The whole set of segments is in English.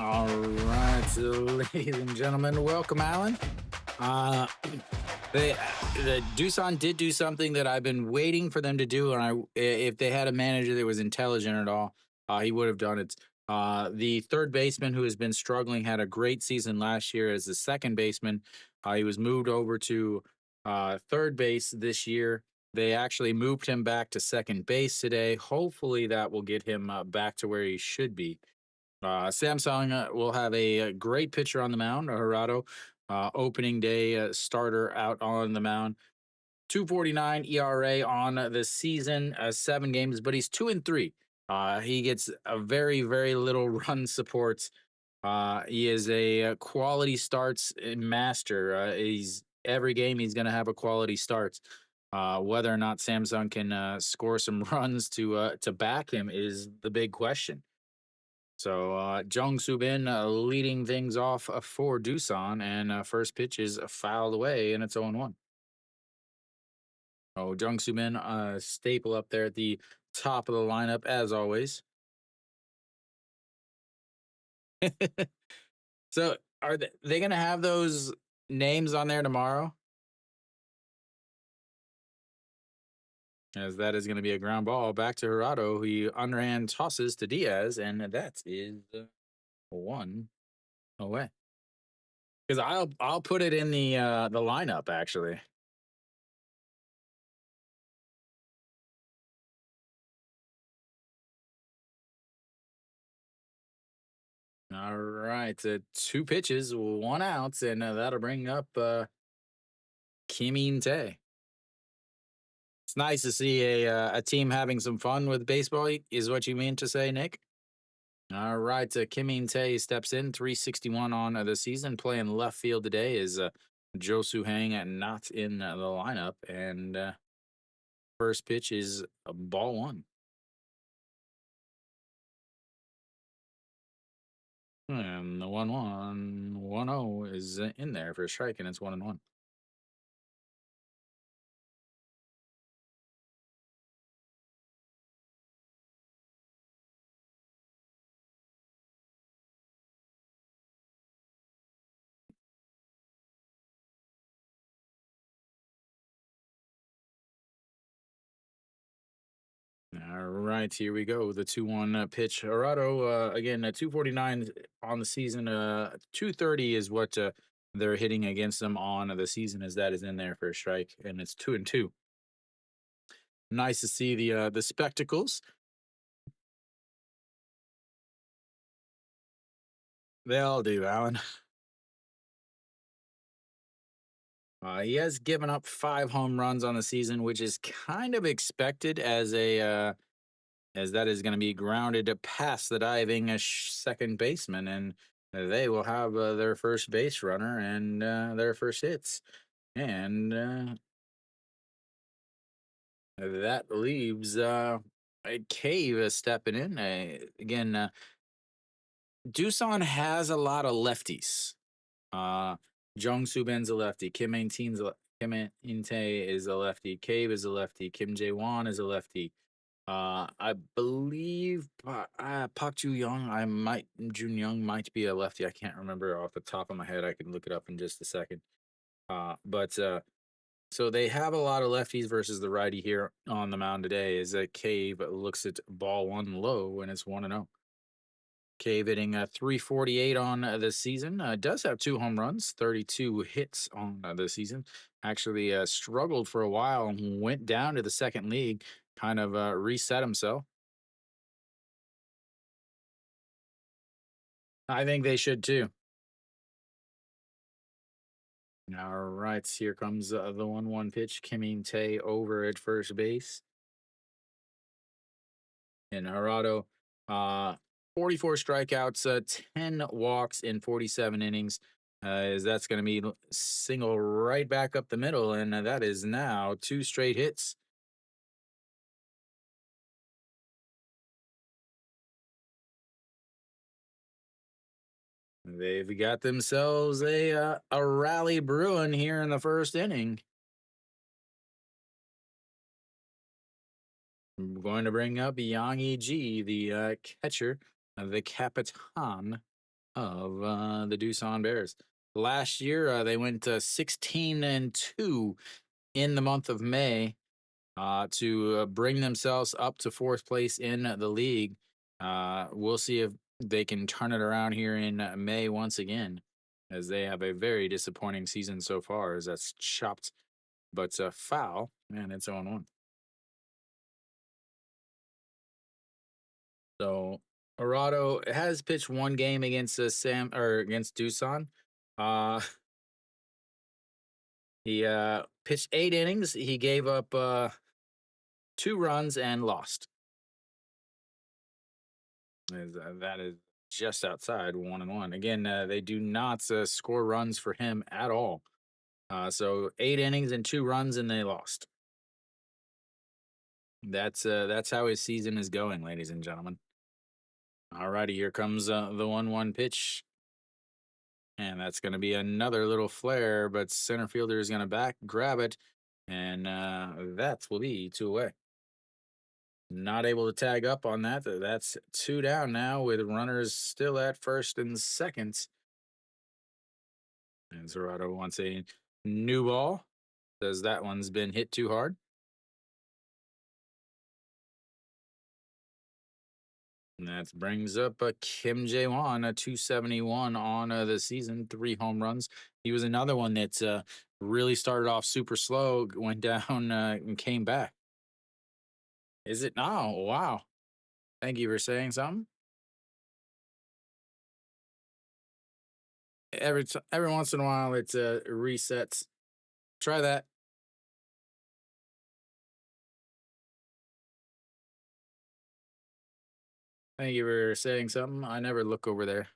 All right, so ladies and gentlemen, welcome, Alan. Uh, they, the Doosan did do something that I've been waiting for them to do, and if they had a manager that was intelligent at all, he would have done it. The third baseman who has been struggling had a great season last year as the second baseman. He was moved over to third base this year. They actually moved him back to second base today. Hopefully, that will get him back to where he should be. Samsung will have a great pitcher on the mound, Hirado, opening day starter out on the mound. 2.49 ERA on the season, 7 games, but he's 2-3. He gets a very little run support. He is a quality starts master. He's every game he's going to have a quality starts. Whether or not Samsung can score some runs to back him is the big question. So Jung Soo Bin leading things off for Doosan, and first pitch is fouled away, and it's 0-1. Oh, Jung Soo Bin, staple up there at the top of the lineup as always. So are they going to have those names on there tomorrow? As that is going to be a ground ball back to Hirado, who he underhand tosses to Diaz, and that is one away. Because I'll put it in the lineup actually. All right, 2 pitches, 1 out, and that'll bring up Kim In Tae. It's nice to see a team having some fun with baseball. Is what you mean to say, Nick? All right, Kim In Tae steps in, 361 on the season, playing left field today. Is Jo Soo Hang not in the lineup, and first pitch is a ball one. And the 1-1, 1-0 is in there for a strike, and it's 1-1. All right, here we go. The 2-1 pitch. Arado, again, 249 on the season. 230 is what they're hitting against them on the season, as that is in there for a strike, and it's 2-2. Nice to see the spectacles. They all do, Alan. He has given up 5 home runs on the season, which is kind of expected as that is going to be grounded past the diving second baseman, and they will have their first base runner and their first hits. And that leaves a Cave stepping in. Again, Doosan has a lot of lefties. Uh, Jung Soo Ben's a lefty. Kim In Tae is a lefty. Cave is a lefty. Kim Jae Won is a lefty. I believe Park Ju Young, Jun Young might be a lefty. I can't remember off the top of my head. I can look it up in just a second. But so they have a lot of lefties versus the righty here on the mound today. Is that Cave looks at ball one low and it's 1-0. Cave hitting 348 on the season. Does have 2 home runs, 32 hits on the season. Actually struggled for a while and went down to the second league, kind of reset himself. I think they should too. All right, here comes the 1-1 pitch. Kim In Tae over at first base. And Harado, 44 strikeouts, 10 walks in 47 innings. Is that's going to be single right back up the middle, and that is now 2 straight hits. They've got themselves a rally brewing here in the first inning. I'm going to bring up Yang Ji, the catcher, the Capitan of the Doosan Bears. Last year, they went 16-2 in the month of May to bring themselves up to fourth place in the league. We'll see if they can turn it around here in May once again, as they have a very disappointing season so far, as that's chopped, but foul, and it's 0-1. So Arado has pitched one game against against Doosan. Uh, he pitched 8 innings. He gave up 2 runs and lost. That is just outside 1-1. Again, they do not score runs for him at all. So 8 innings and 2 runs, and they lost. That's how his season is going, ladies and gentlemen. All righty, here comes the 1-1 pitch. And that's going to be another little flare, but center fielder is going to grab it, and that will be 2 away. Not able to tag up on that. That's 2 down now with runners still at first and second. And Zerado wants a new ball. Says that one's been hit too hard. And that brings up Kim Jae-won, a 271 on the season, 3 home runs. He was another one that really started off super slow, went down and came back. Is it? Oh, wow. Thank you for saying something. Every once in a while, it resets. Try that. Thank you for saying something. I never look over there.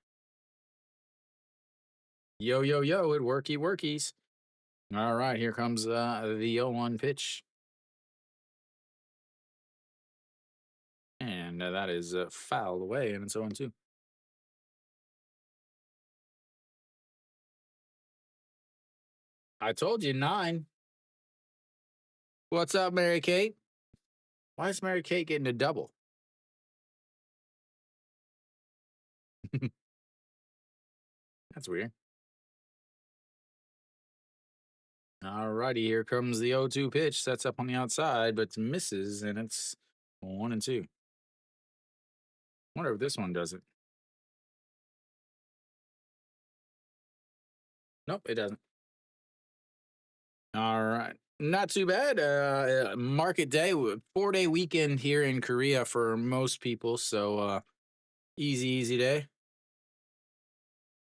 Yo, yo, yo, it workies. All right, here comes the 0-1 pitch. And that is fouled away, and it's 0-2. I told you 9. What's up, Mary Kate? Why is Mary Kate getting a double? That's weird. All righty, here comes the 0-2 pitch. Sets up on the outside, but misses, and it's 1-2. Wonder if this one does it. Nope, it doesn't. All right. Not too bad. Market day, 4-day weekend here in Korea for most people. So easy day.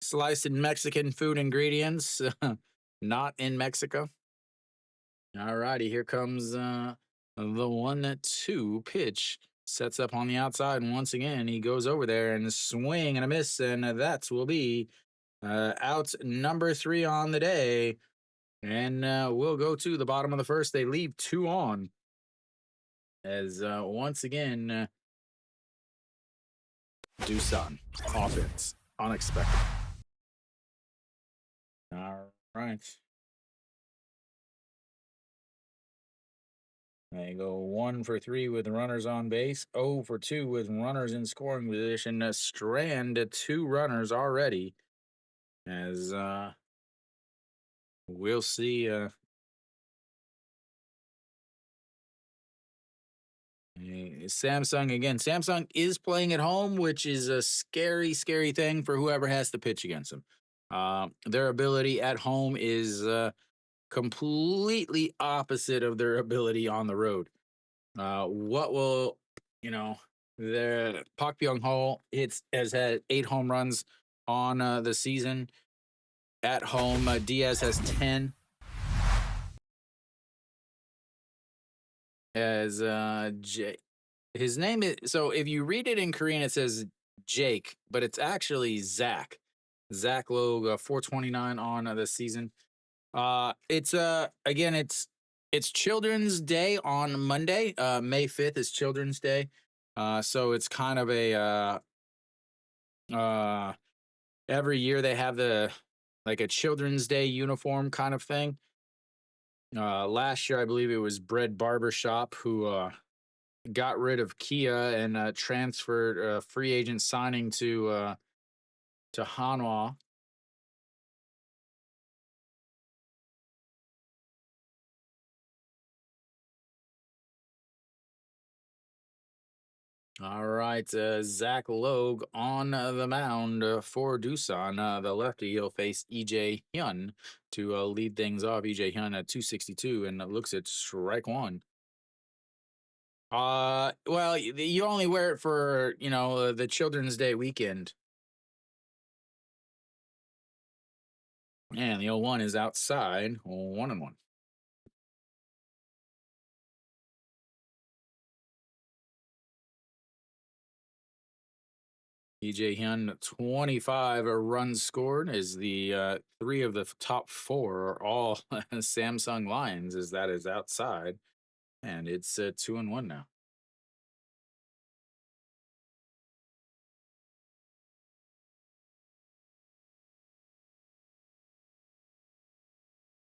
Sliced in Mexican food ingredients, not in Mexico. All righty, here comes the 1-2 pitch. Sets up on the outside, and once again, he goes over there and swing and a miss, and that will be out number 3 on the day. And we'll go to the bottom of the first. They leave 2 on. As once again, Doosan offense unexpected. All right. They go 1 for 3 with runners on base, 0 for 2 with runners in scoring position. Strand 2 runners already. As we'll see. Samsung again. Samsung is playing at home, which is a scary thing for whoever has to pitch against them. Their ability at home is completely opposite of their ability on the road. What will their Park Byung-ho has had 8 home runs on the season at home. Diaz has 10. As his name is, so if you read it in Korean, it says Jake, but it's actually Zach. Zach Logue, 429 on the season. It's again, it's Children's Day on Monday. May 5th is Children's Day. So it's kind of a every year they have a Children's Day uniform kind of thing. Last year, I believe it was Bread Barbershop who got rid of Kia and transferred free agent signing to to Hanwha. All right, Zach Logue on the mound for Doosan. The lefty, he'll face EJ Hyun to lead things off. EJ Hyun at 262, and it looks at strike one. Well, you only wear it for the Children's Day weekend, and the 0-1 is outside, 1-1. EJ Hyun, 25 runs scored, is the three of the top four are all Samsung Lions, as that is outside, and it's 2-1 now.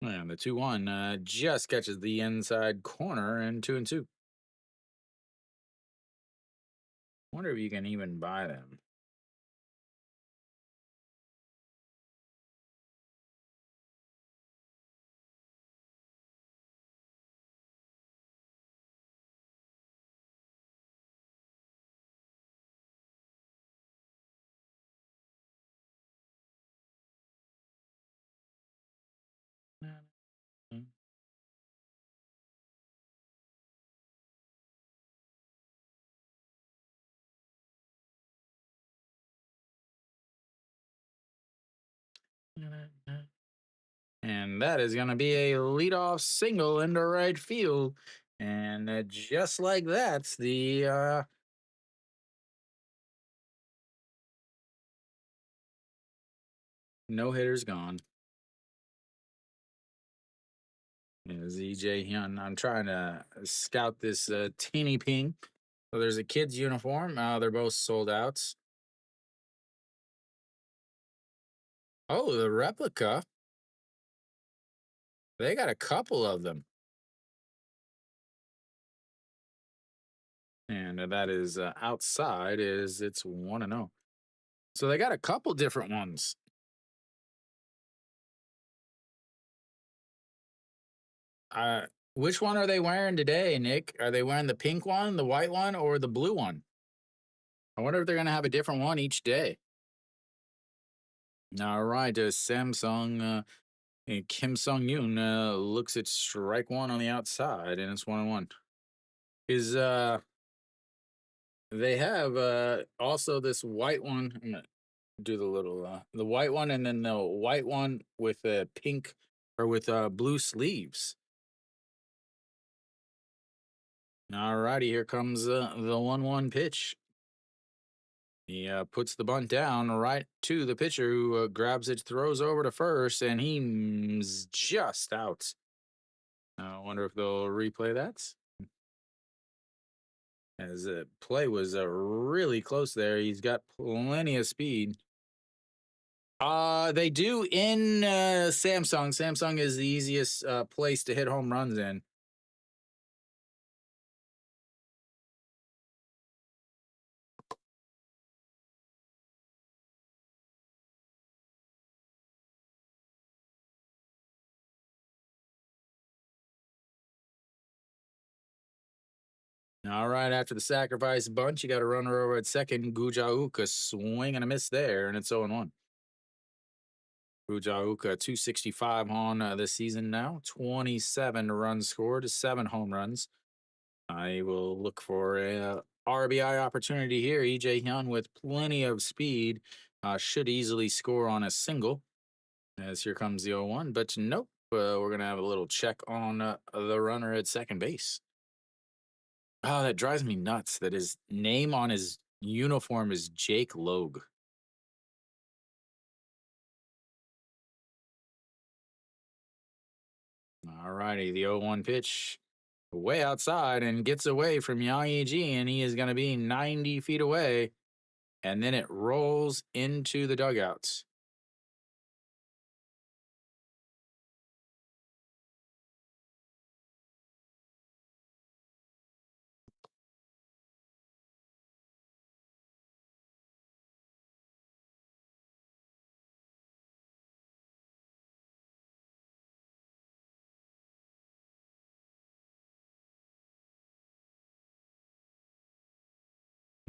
And the 2-1 just catches the inside corner, and 2-2. Wonder if you can even buy them. And that is going to be a leadoff single into right field. And just like that, the no hitter's gone. Is EJ Hyun. I'm trying to scout this teeny ping. So there's a kid's uniform. They're both sold out. Oh, the replica. They got a couple of them. And that is outside. It's 1-0. So they got a couple different ones. Uh, which one are they wearing today, Nick? Are they wearing the pink one, the white one, or the blue one? I wonder if they're gonna have a different one each day. All right, Samsung and Kim Sung Yoon looks at strike one on the outside, and it's 1-1. Is they have also this white one. I'm gonna do the little the white one, and then the white one with pink or with blue sleeves. All righty, here comes the 1-1 pitch. He puts the bunt down right to the pitcher, who grabs it, throws over to first, and he's just out. I wonder if they'll replay that. As the play was really close there. He's got plenty of speed. They do in Samsung. Samsung is the easiest place to hit home runs in. All right, after the sacrifice bunch, you got a runner over at second. Gujauka swing and a miss there, and it's 0-1. Gujauka 265 on this season now, 27 runs scored, 7 home runs. I will look for a RBI opportunity here. EJ Hyun with plenty of speed should easily score on a single. As here comes the 0-1, but nope. We're gonna have a little check on the runner at second base. Oh, that drives me nuts that his name on his uniform is Jake Logue. All righty, the 0-1 pitch way outside and gets away from Yang Yi, and he is going to be 90 feet away. And then it rolls into the dugouts.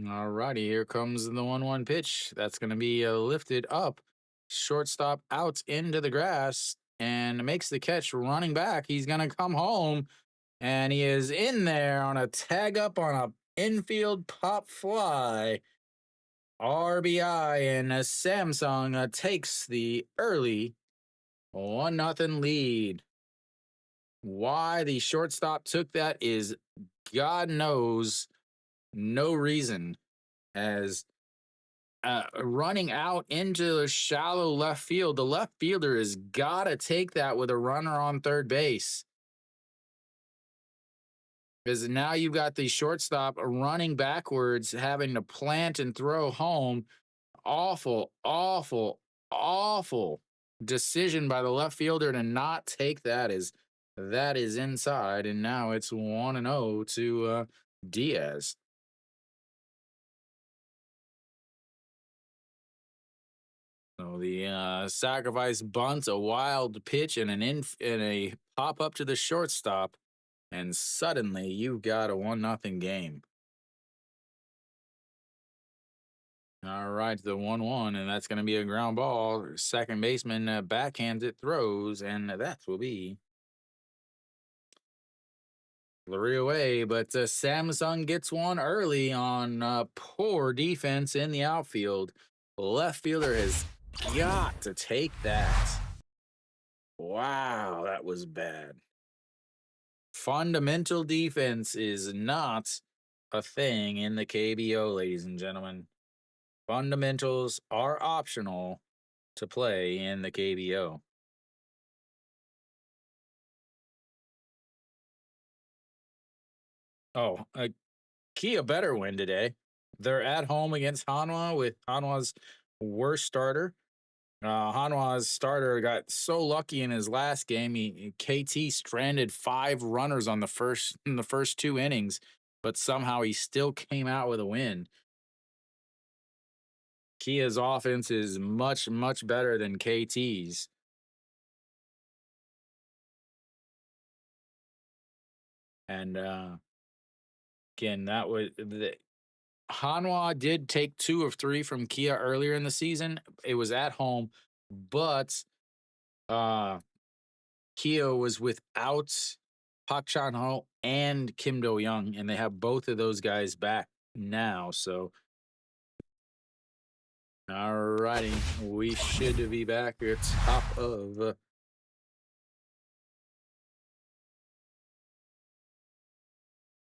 All righty, here comes the 1-1 pitch. That's going to be lifted up. Shortstop out into the grass and makes the catch running back. He's going to come home and he is in there on a tag up on a infield pop fly. RBI and Samsung takes the early 1-0 lead. Why the shortstop took that is God knows no reason, as running out into the shallow left field, the left fielder has got to take that with a runner on third base. Because now you've got the shortstop running backwards, having to plant and throw home. Awful, awful, awful decision by the left fielder to not take that, as that is inside, and now it's 1-0 to Diaz. So the sacrifice bunts, a wild pitch, and and a pop up to the shortstop, and suddenly you've got a 1-0 game. All right, the 1-1, and that's going to be a ground ball. Second baseman backhands it, throws, and that will be 3 away. But Samsung gets one early on poor defense in the outfield. Left fielder has got to take that. Wow, that was bad. Fundamental defense is not a thing in the KBO, ladies and gentlemen. Fundamentals are optional to play in the KBO. Oh, Kia better win today. They're at home against Hanwha with Hanwha's worst starter. Hanwha's starter got so lucky in his last game. KT stranded 5 runners on the first 2 innings, but somehow he still came out with a win. Kia's offense is much, much better than KT's. And again, that was Hanwha did take 2 of 3 from Kia earlier in the season. It was at home, but uh Kia was without Park Chan Ho and Kim Do Young, and they have both of those guys back now. So, all righty, we should be back at top of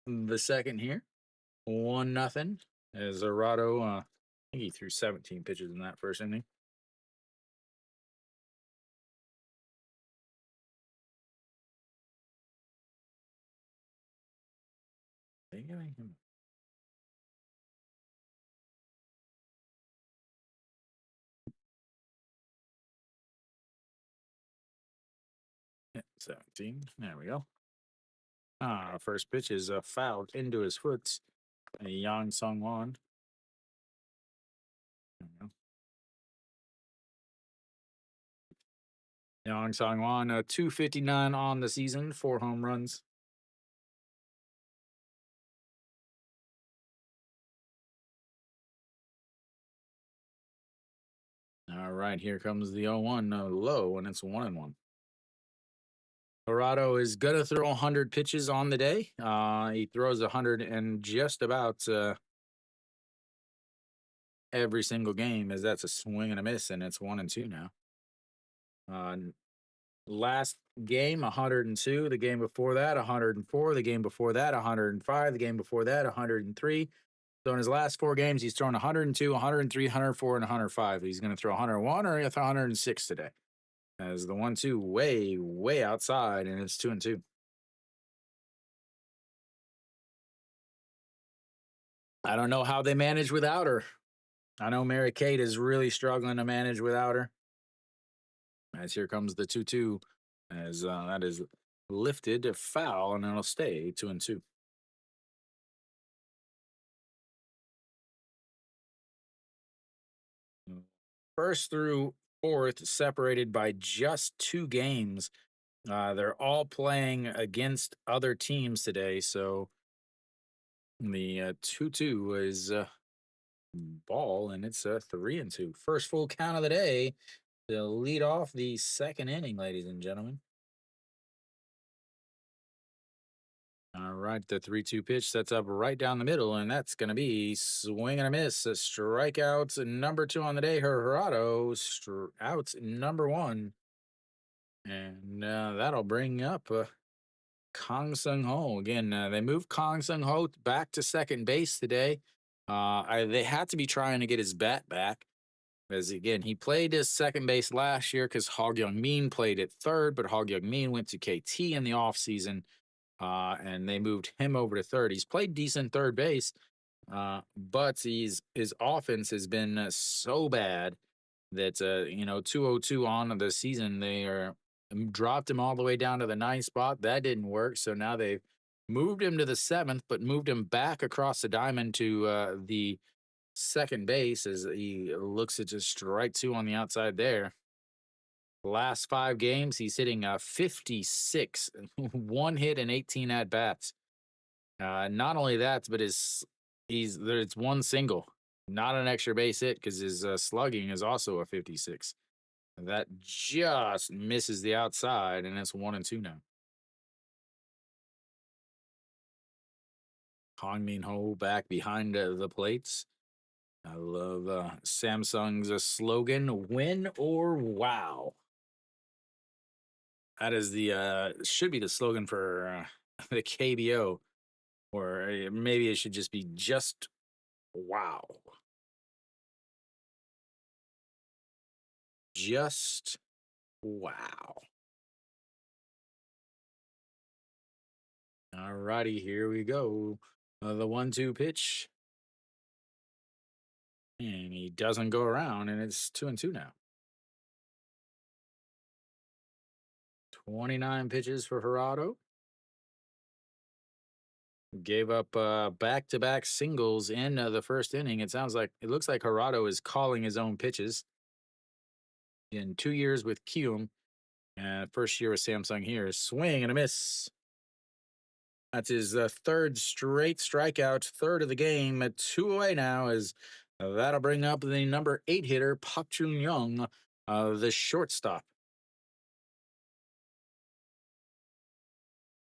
the second here. 1-0 as Arado, I think he threw 17 pitches in that first inning. They giving him? Yeah, 17. There we go. First pitch is fouled into his foot. Yang Sung Won. Yang Sung Won, 259 on the season, 4 home runs. All right, here comes the 0-1 low, and it's 1-1. Dorado is going to throw 100 pitches on the day. He throws 100 in just about every single game, as that's a swing and a miss, and it's 1-2 now. Last game, 102. The game before that, 104. The game before that, 105. The game before that, 103. So in his last 4 games, he's thrown 102, 103, 104, and 105. He's going to throw 101 or 106 today. As the 1-2 way, way outside, and it's 2-2. I don't know how they manage without her. I know Mary Kate is really struggling to manage without her. As here comes the 2-2, as that is lifted to foul, and it'll stay 2-2. First through fourth, separated by just 2 games. They're all playing against other teams today, so The 2-2 is ball, and it's 3-2. First full count of the day to lead off the second inning, ladies and gentlemen. All right, the 3-2 pitch sets up right down the middle, and that's going to be swing and a miss. A strikeout number 2 on the day. Gerardo out number 1. And that'll bring up Kang Sung Ho. Again, they moved Kang Sung Ho back to second base today. They had to be trying to get his bat back. As again, he played his second base last year because Hog Young Min played at third, but Hog Young Min went to KT in the offseason. And they moved him over to third. He's played decent third base, but his offense has been so bad that 202 on the season they are dropped him all the way down to the 9th spot. That didn't work, so now they've moved him to the 7th, but moved him back across the diamond to the second base as he looks at just strike 2 on the outside there. Last 5 games, he's hitting 56, 1 hit and 18 at bats. Not only that, but it's 1 single, not an extra base hit because his slugging is also a 56. That just misses the outside, and it's 1-2 now. Kang Min Ho back behind the plates. I love Samsung's slogan: "Win or wow." That is the should be the slogan for the KBO, or maybe it should just be just wow. Just wow. All righty, here we go. The 1-2 pitch. And he doesn't go around, and it's 2-2 now. 29 pitches for Gerardo. Gave up back-to-back singles in the first inning. It looks like Gerardo is calling his own pitches. In 2 years with Kium, first year with Samsung here. Swing and a miss. That's his third straight strikeout, third of the game. At 2 away now, as that'll bring up the number 8 hitter, Park Chun Young, the shortstop.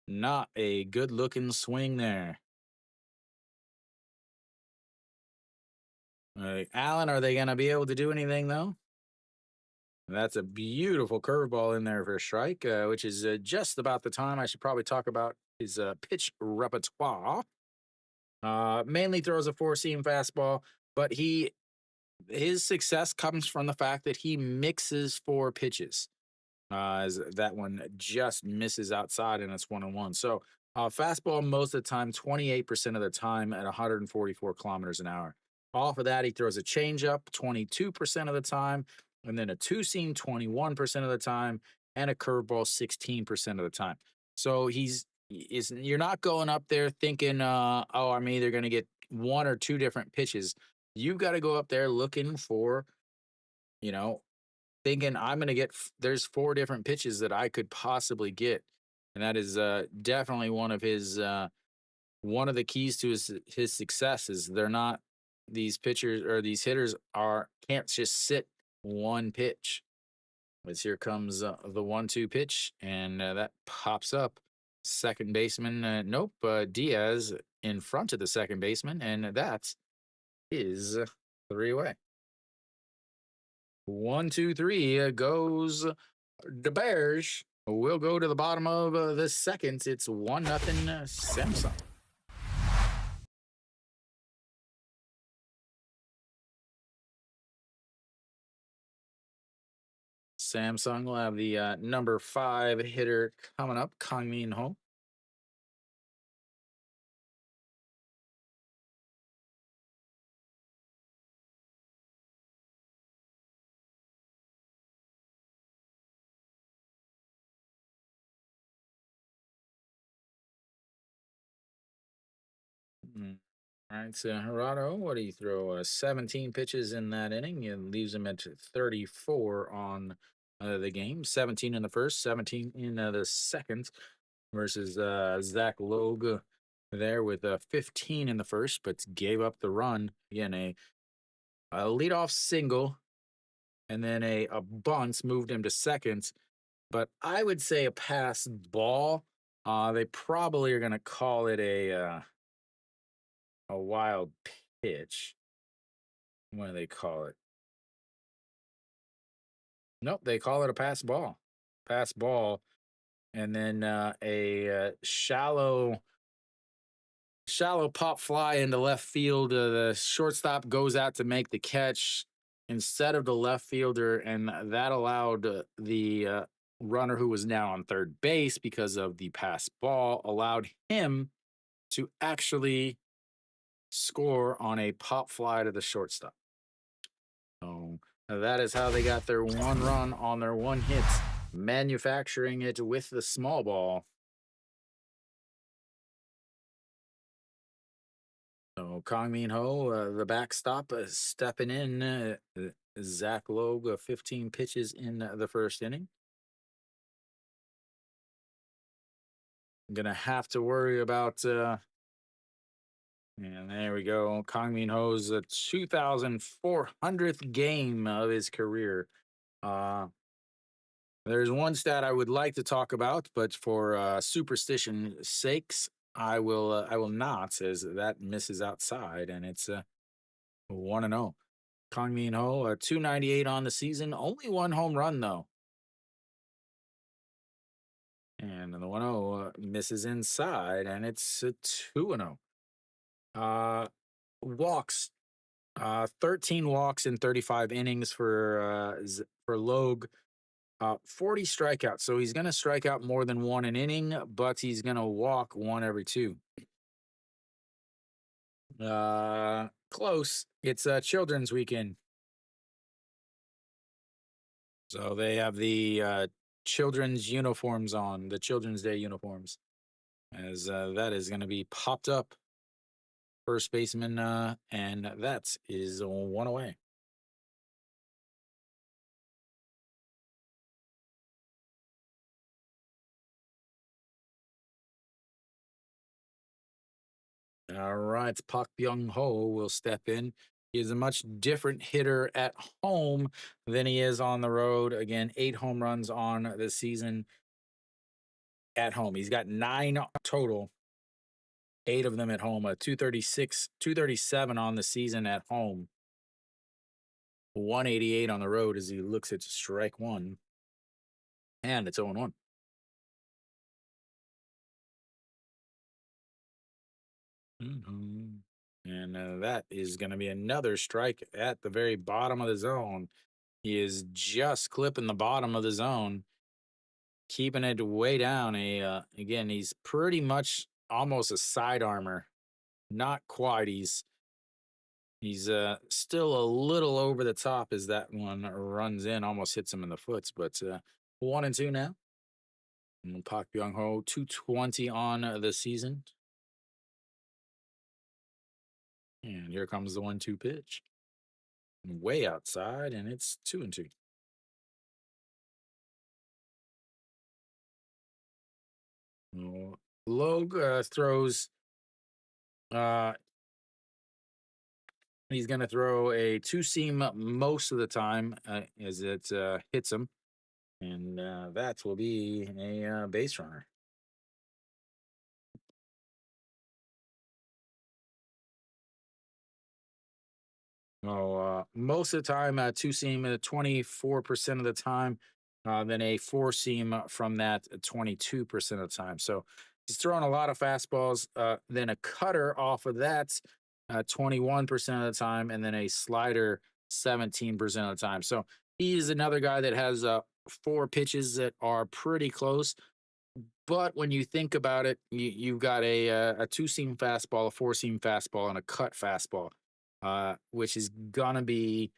Not a good looking swing there. Allen, are they going to be able to do anything though? That's a beautiful curveball in there for a strike, which is just about the time I should probably talk about his pitch repertoire. Mainly throws a 4-seam fastball, but his success comes from the fact that he mixes 4 pitches. As that one just misses outside and it's 1-1. So fastball most of the time, 28% of the time at 144 kilometers an hour. Off of that, he throws a changeup 22% of the time, and then a 2-seam 21% of the time, and a curveball 16% of the time. So you're not going up there thinking, I'm either going to get 1 or 2 different pitches. You've got to go up there looking for, thinking I'm going to get, there's 4 different pitches that I could possibly get. And that is definitely one of the keys to his success is these pitchers or these hitters can't just sit 1 pitch. As here comes the 1-2 pitch, and that pops up. Second baseman, Diaz in front of the second baseman, and that is 3 away. 1, 2, 3 goes the Bears. We'll go to the bottom of the second. It's 1-0 Samsung. Samsung will have the number 5 hitter coming up, Kang Min Ho. All right, so Gerardo, what do you throw? 17 pitches in that inning. It leaves him at 34 on the game. 17 in the first, 17 in the second versus Zach Logue. there with 15 in the first, but gave up the run. Again, a leadoff single and then a bunt moved him to second. But I would say a pass ball. They probably are going to call it a wild pitch. What do they call it? Nope, they call it a pass ball. Pass ball, and then a shallow pop fly into left field. The shortstop goes out to make the catch instead of the left fielder, and that allowed the runner who was now on third base because of the pass ball allowed him to actually score on a pop fly to the shortstop. So that is how they got their one run on their one hit, manufacturing it with the small ball. So Kong Min Ho, the backstop, stepping in. Zach Logue, 15 pitches in the first inning. Gonna have to worry about. And there we go. Kong Min Ho's 2,400th game of his career. There's one stat I would like to talk about, but for superstition sakes, I will not, as that misses outside, and it's 1-0. Kong Min Ho, 298 on the season, only one home run though. And the 1-0 misses inside, and it's a 2-0. Walks, 13 walks in 35 innings for Logue. 40 strikeouts. So he's going to strike out more than one an inning, but he's going to walk one every two. Close. It's Children's Weekend. So they have the children's uniforms on, the Children's Day uniforms, as that is going to be popped up. First baseman, and that is one away. All right, Pak Byung Ho will step in. He is a much different hitter at home than he is on the road. Again, 8 home runs on the season at home. He's got 9 total, 8 of them at home. 236, 237 on the season at home. 188 on the road as he looks at strike one. And it's 0-1. And that is going to be another strike at the very bottom of the zone. He is just clipping the bottom of the zone, keeping it way down. Again, he's pretty much almost a side armor. Not quite. He's still a little over the top as that one runs in, almost hits him in the foot. But 1-2 now. And Pak Byung Ho, 220 on the season. And here comes the 1-2 pitch. Way outside, and it's 2-2. Logue throws. He's going to throw a two-seam most of the time as it hits him, and that will be a base runner. Most of the time, two-seam 24% of the time, then a four-seam from that 22% of the time. So he's throwing a lot of fastballs, then a cutter off of that 21% of the time, and then a slider 17% of the time. So he is another guy that has 4 pitches that are pretty close. But when you think about it, you've got a two-seam fastball, a four-seam fastball, and a cut fastball, which is gonna be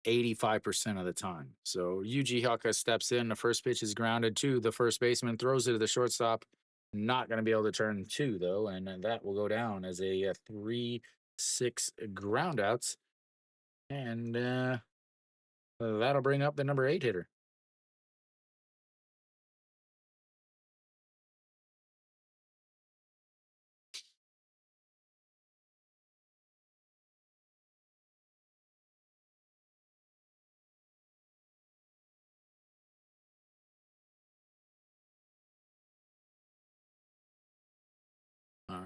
85% of the time. So Yuji Hyuka steps in. The first pitch is grounded to the first baseman, throws it to the shortstop. Not going to be able to turn 2, though, and that will go down as a 3-6 groundouts. And that'll bring up the number 8 hitter.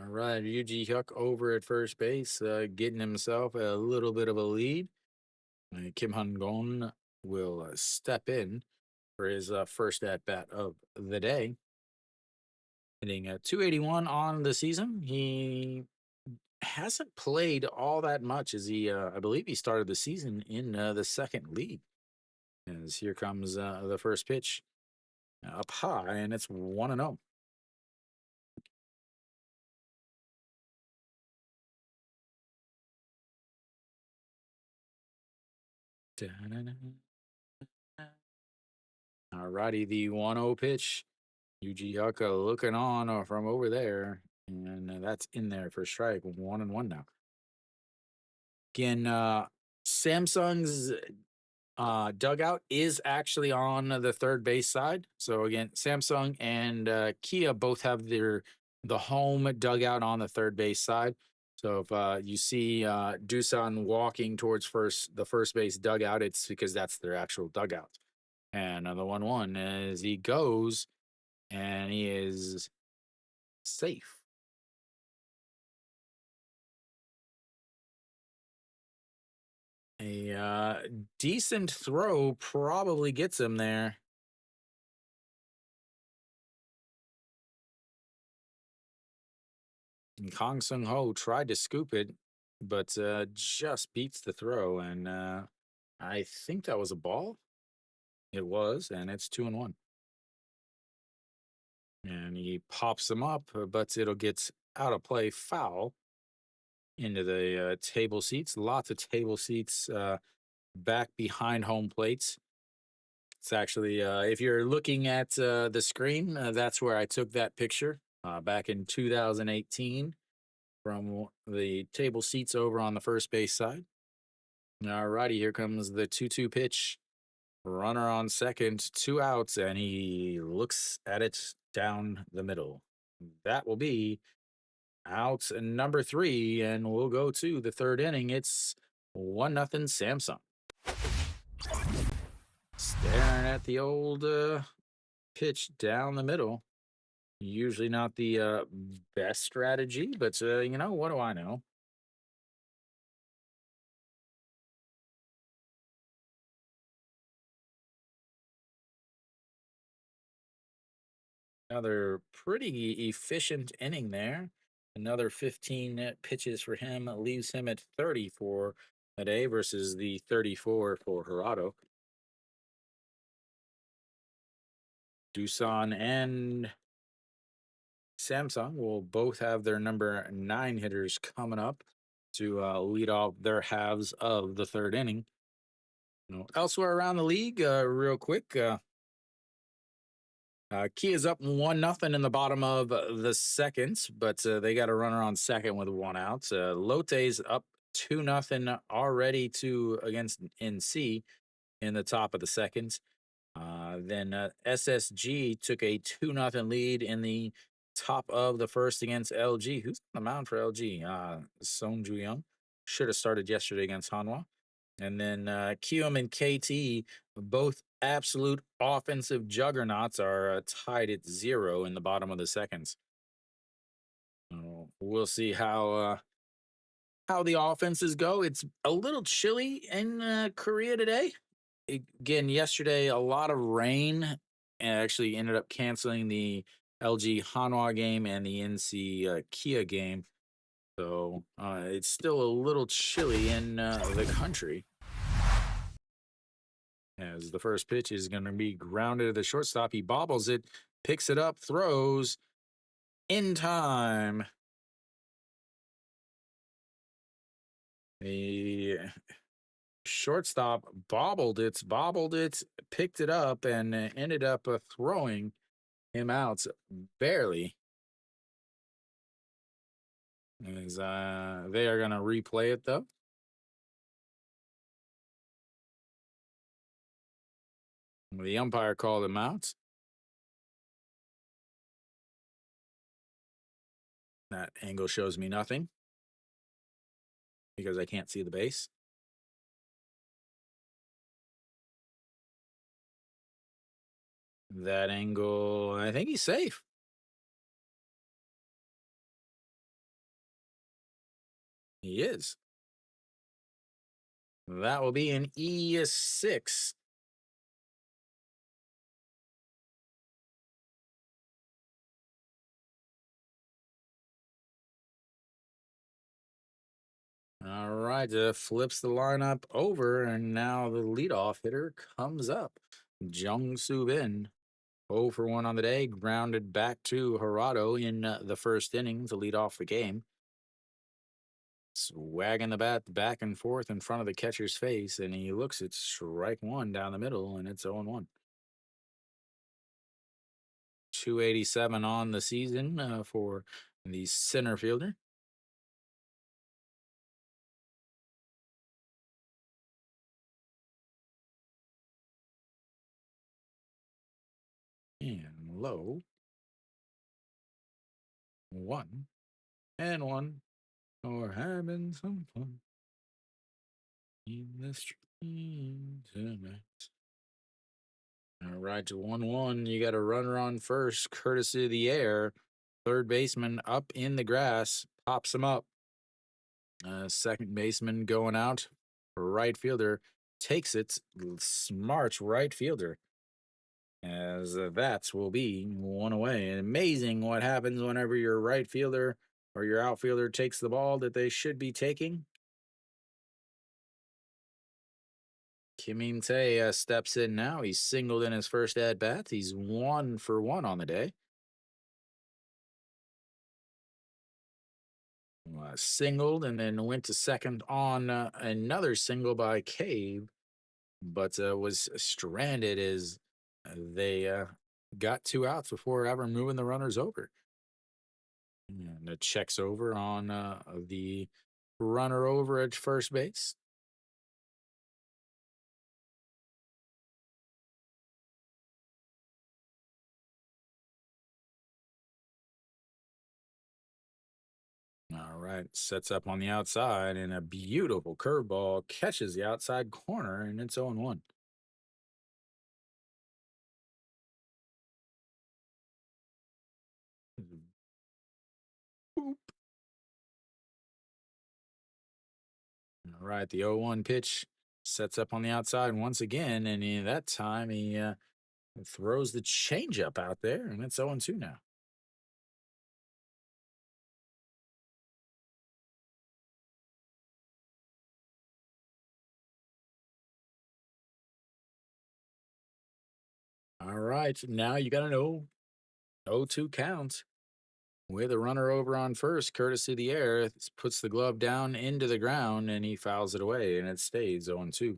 All right, Yuji Hyuk over at first base, getting himself a little bit of a lead. Kim Han-gon will step in for his first at bat of the day, hitting 281 on the season. He hasn't played all that much as I believe he started the season in the second league. As here comes the first pitch up high, and it's 1-0. All righty, the 1-0 pitch. Yuji Yuka looking on from over there, and that's in there for strike. 1-1 now. Again, Samsung's dugout is actually on the third base side. So again, Samsung and Kia both have the home dugout on the third base side. So if you see Doosan walking towards the first base dugout, it's because that's their actual dugout. And the 1-1 as he goes, and he is safe. A decent throw probably gets him there. And Kong Sung Ho tried to scoop it, but just beats the throw. And I think that was a ball. It was, and it's 2-1. And he pops him up, but it'll get out of play foul into the table seats. Lots of table seats back behind home plates. It's actually, if you're looking at the screen, that's where I took that picture back in 2018 from the table seats over on the first base side. All righty, here comes the 2-2 pitch. Runner on second, 2 outs, and he looks at it down the middle. That will be out number 3, and we'll go to the third inning. It's 1-0 Samsung. Staring at the old pitch down the middle. Usually not the best strategy, but what do I know? Another pretty efficient inning there. Another 15 pitches for him leaves him at 30 for a day versus the 34 for Gerardo. Doosan and Samsung will both have their number 9 hitters coming up to lead off their halves of the third inning. Elsewhere around the league, real quick, Kia's up 1-0 in the bottom of the second, but they got a runner on second with 1 out. Lotte's up 2-0 already against NC in the top of the second. Then SSG took a 2-0 lead in the top of the first against LG. Who's on the mound for LG? Song Ju-young. Should have started yesterday against Hanwha. And then Kiyoom and KT, both absolute offensive juggernauts, are tied at 0 in the bottom of the seconds. We'll see how the offenses go. It's a little chilly in Korea today. Again, yesterday, a lot of rain and actually ended up canceling the LG Hanwha game and the NC Kia game. So it's still a little chilly in the country. As the first pitch is going to be grounded to the shortstop. He bobbles it, picks it up, throws in time. The shortstop bobbled it, picked it up, and ended up throwing him out barely. As they are going to replay it, though. The umpire called him out. That angle shows me nothing because I can't see the base. That angle, I think he's safe. He is. That will be an E6. All right, flips the lineup over, and now the leadoff hitter comes up. Jung Soo Bin, 0 for 1 on the day, grounded back to Harado in the first inning to lead off the game. Swagging the bat back and forth in front of the catcher's face, and he looks at strike one down the middle, and it's 0-1. 287 on the season for the center fielder. And low, 1-1. Or having some fun in the stream tonight. All right, to 1-1. You got a runner on first, courtesy of the air. Third baseman up in the grass, pops him up. Second baseman going out. Right fielder takes it. Smart right fielder. As that will be one away. And amazing what happens whenever your right fielder or your outfielder takes the ball that they should be taking. Kim Min Tae steps in now. He's singled in his first at bat. He's 1 for 1 on the day. Singled and then went to second on another single by Cave, but was stranded as they got 2 outs before ever moving the runners over. And it checks over on the runner over at first base. All right, sets up on the outside, and a beautiful curveball catches the outside corner, and it's 0-1. Boop. All right, the 0-1 pitch sets up on the outside once again, and that time he throws the changeup out there, and it's 0-2 now. All right, now you got to know 0-2 count with a runner over on first, courtesy of the air. Puts the glove down into the ground, and he fouls it away, and it stays 0-2.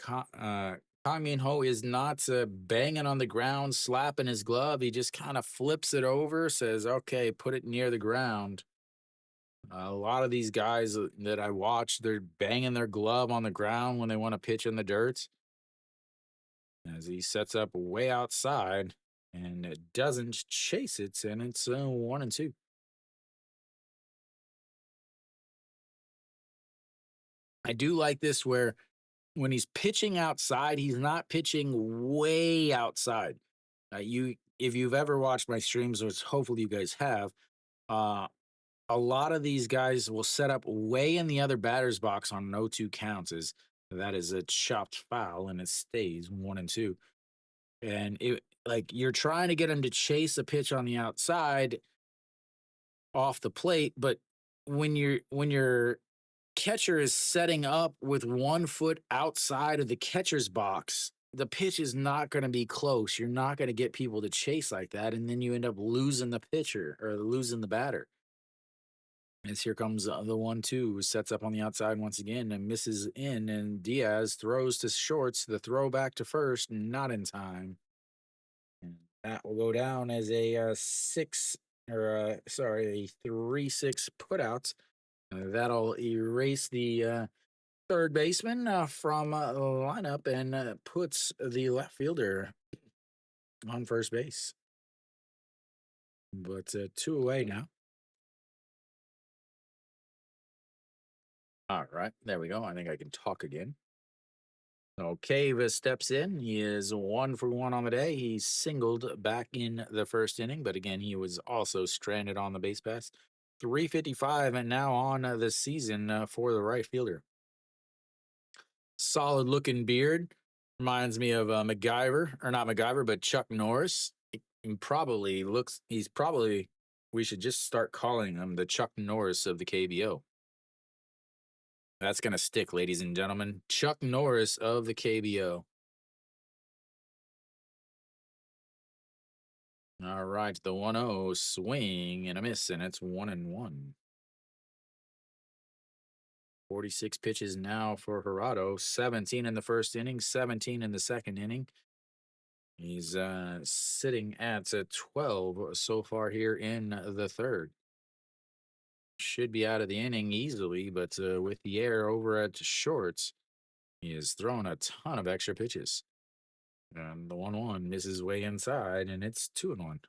Kang Min Ho is not banging on the ground, slapping his glove. He just kind of flips it over, says, okay, put it near the ground. A lot of these guys that I watch, they're banging their glove on the ground when they want to pitch in the dirt. As he sets up way outside and it doesn't chase it, and it's 1-2. I do like this where when he's pitching outside, he's not pitching way outside. If you've ever watched my streams, which hopefully you guys have, uh, a lot of these guys will set up way in the other batter's box on no 2 counts. That is a chopped foul, and it stays 1-2. And it like you're trying to get him to chase a pitch on the outside off the plate, but when your catcher is setting up with 1 foot outside of the catcher's box, the pitch is not going to be close. You're not going to get people to chase like that, and then you end up losing the pitcher or losing the batter. As here comes the 1-2, who sets up on the outside once again and misses in, and Diaz throws to shorts. The throw back to first, not in time. And that will go down as a 3-6 putout. That'll erase the third baseman from the lineup and puts the left fielder on first base. But 2 away now. All right, there we go. I think I can talk again. So Cave steps in. He is 1 for 1 on the day. He singled back in the first inning, but again, he was also stranded on the base pass. 355 and now on the season for the right fielder. Solid looking beard. Reminds me of MacGyver, or not MacGyver, but Chuck Norris. He's probably, we should just start calling him the Chuck Norris of the KBO. That's going to stick, ladies and gentlemen. Chuck Norris of the KBO. All right, the 1-0 swing and a miss, and it's 1-1. 46 pitches now for Gerardo. 17 in the first inning, 17 in the second inning. He's sitting at 12 so far here in the third. Should be out of the inning easily, but with the air over at shorts, he has thrown a ton of extra pitches. And the 1-1 misses way inside, and it's 2-1.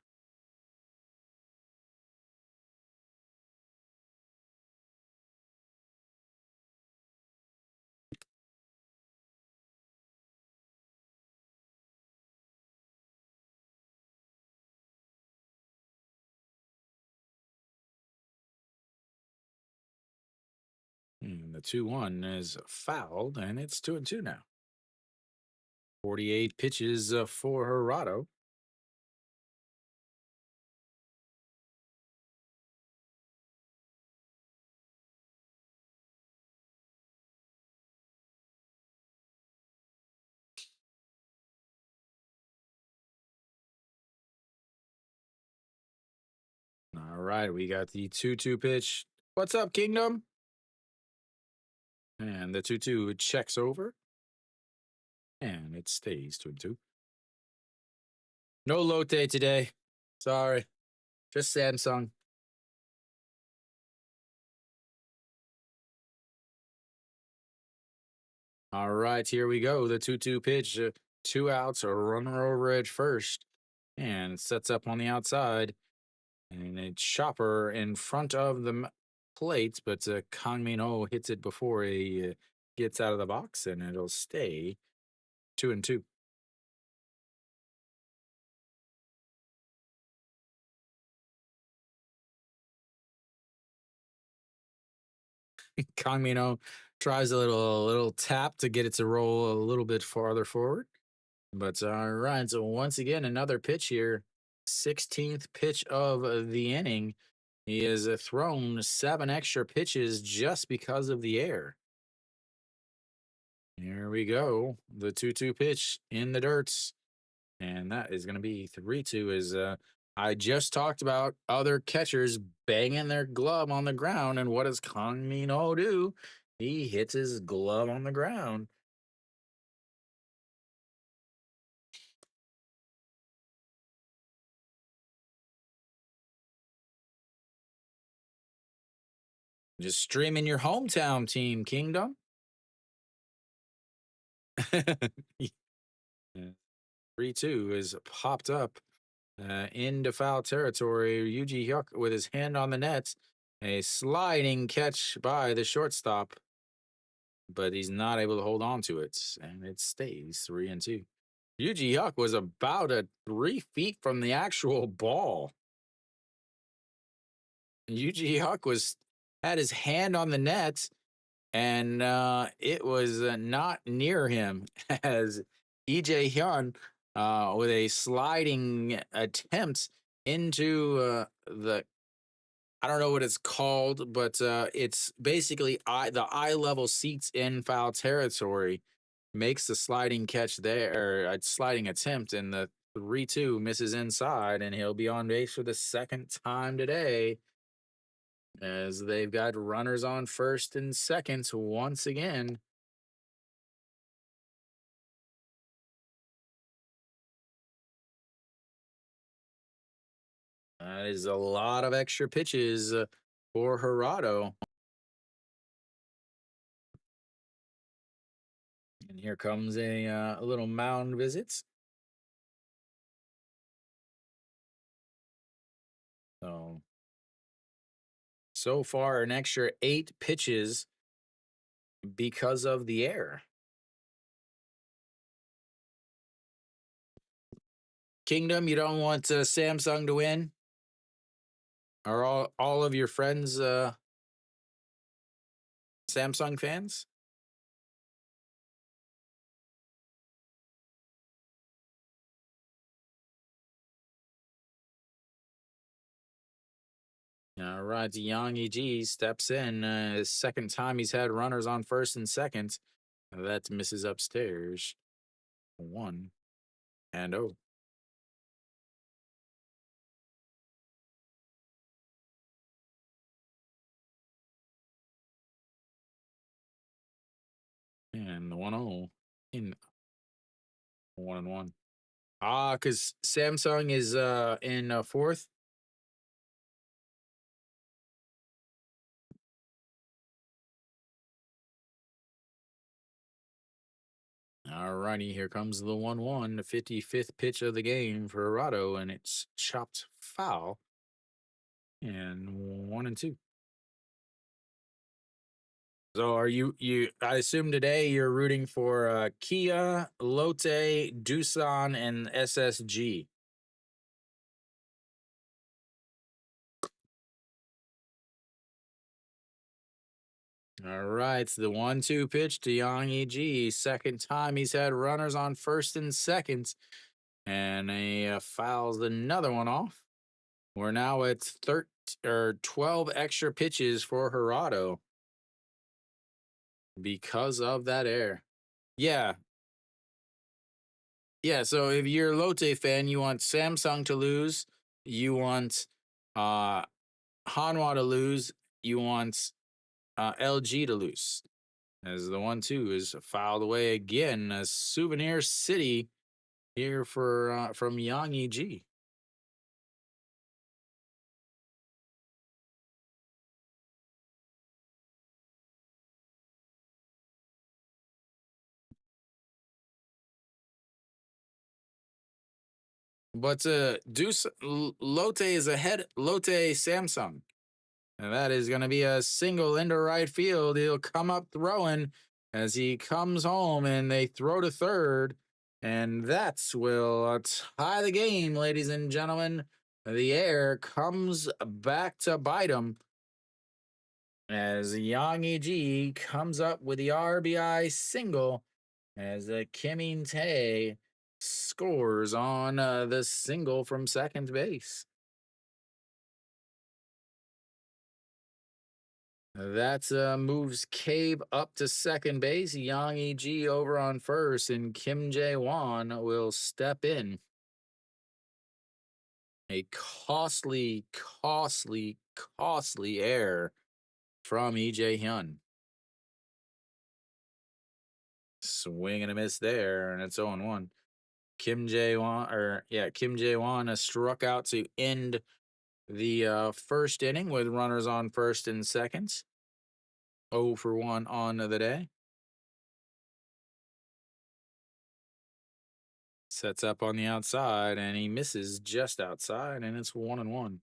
And the 2-1 is fouled, and it's 2-2 now. 48 pitches for Gerardo. All right, we got the 2-2 pitch. What's up, Kingdom? And the 2-2 checks over. And it stays 2-2. No Lotte today. Sorry. Just Samsung. All right, here we go. The 2-2 pitch. 2 outs, a runner over at first. And sets up on the outside. And a chopper in front of the plate, but Kang Min Ho hits it before he gets out of the box, and it'll stay 2-2. Kang Min Ho tries a little tap to get it to roll a little bit farther forward. But all right, so once again, another pitch here. 16th pitch of the inning. He has thrown 7 extra pitches just because of the air. Here we go. The 2-2 pitch in the dirts. And that is going to be 3-2. As I just talked about other catchers banging their glove on the ground. And what does Kang Min Ho do? He hits his glove on the ground. Just streaming your hometown team, Kingdom. 3-2 is popped up into foul territory. Yuji Hyuk with his hand on the net. A sliding catch by the shortstop, but he's not able to hold on to it, and it stays 3-2. Yuji Hyuk was about 3 feet from the actual ball. Yuji Hyuk had his hand on the net, and it was not near him as EJ Hyun with a sliding attempt into the, I don't know what it's called, but it's basically the eye level seats in foul territory, makes the sliding catch there, or a sliding attempt, and the 3-2 misses inside, and he'll be on base for the second time today, as they've got runners on first and second once again. That is a lot of extra pitches for Gerardo. And here comes a little mound visit. So far, an extra 8 pitches because of the air. Kingdom, you don't want Samsung to win? Are all of your friends Samsung fans? All right, Yang Yi steps in. His second time he's had runners on first and second. That's misses upstairs. 1-0. And the 1-0 in 1-1. Ah, because Samsung is in fourth. All righty, here comes the 1-1, the 55th pitch of the game for Arado, and it's chopped foul. And 1-2. So are you I assume today you're rooting for Kia, Lotte, Doosan, and SSG. All right, it's the 1-2 pitch to Yang Yi. Second time he's had runners on first and second, and he fouls another one off. We're now at 13 or 12 extra pitches for Hirado because of that error. Yeah, yeah. So if you're a Lotte fan, you want Samsung to lose, you want uh Hanwha to lose, you want LG to lose. As the 1-2 is fouled away again, a Souvenir City here for from Yang Yi. But Lotte is ahead. Lotte Samsung. And that is going to be a single into right field. He'll come up throwing as he comes home, and they throw to third. And that's will tie the game, ladies and gentlemen. The air comes back to bite him as Yang Yi comes up with the RBI single as Kim In Tae scores on the single from second base. That moves Cave up to second base. Yang E.G. over on first, and Kim Jae-won will step in. A costly, costly, costly error from E.J. Hyun. Swing and a miss there, and it's 0-1. Kim Jae-won struck out to end the first inning with runners on first and second. 0 for 1 on the day. Sets up on the outside, and he misses just outside, and it's 1-1.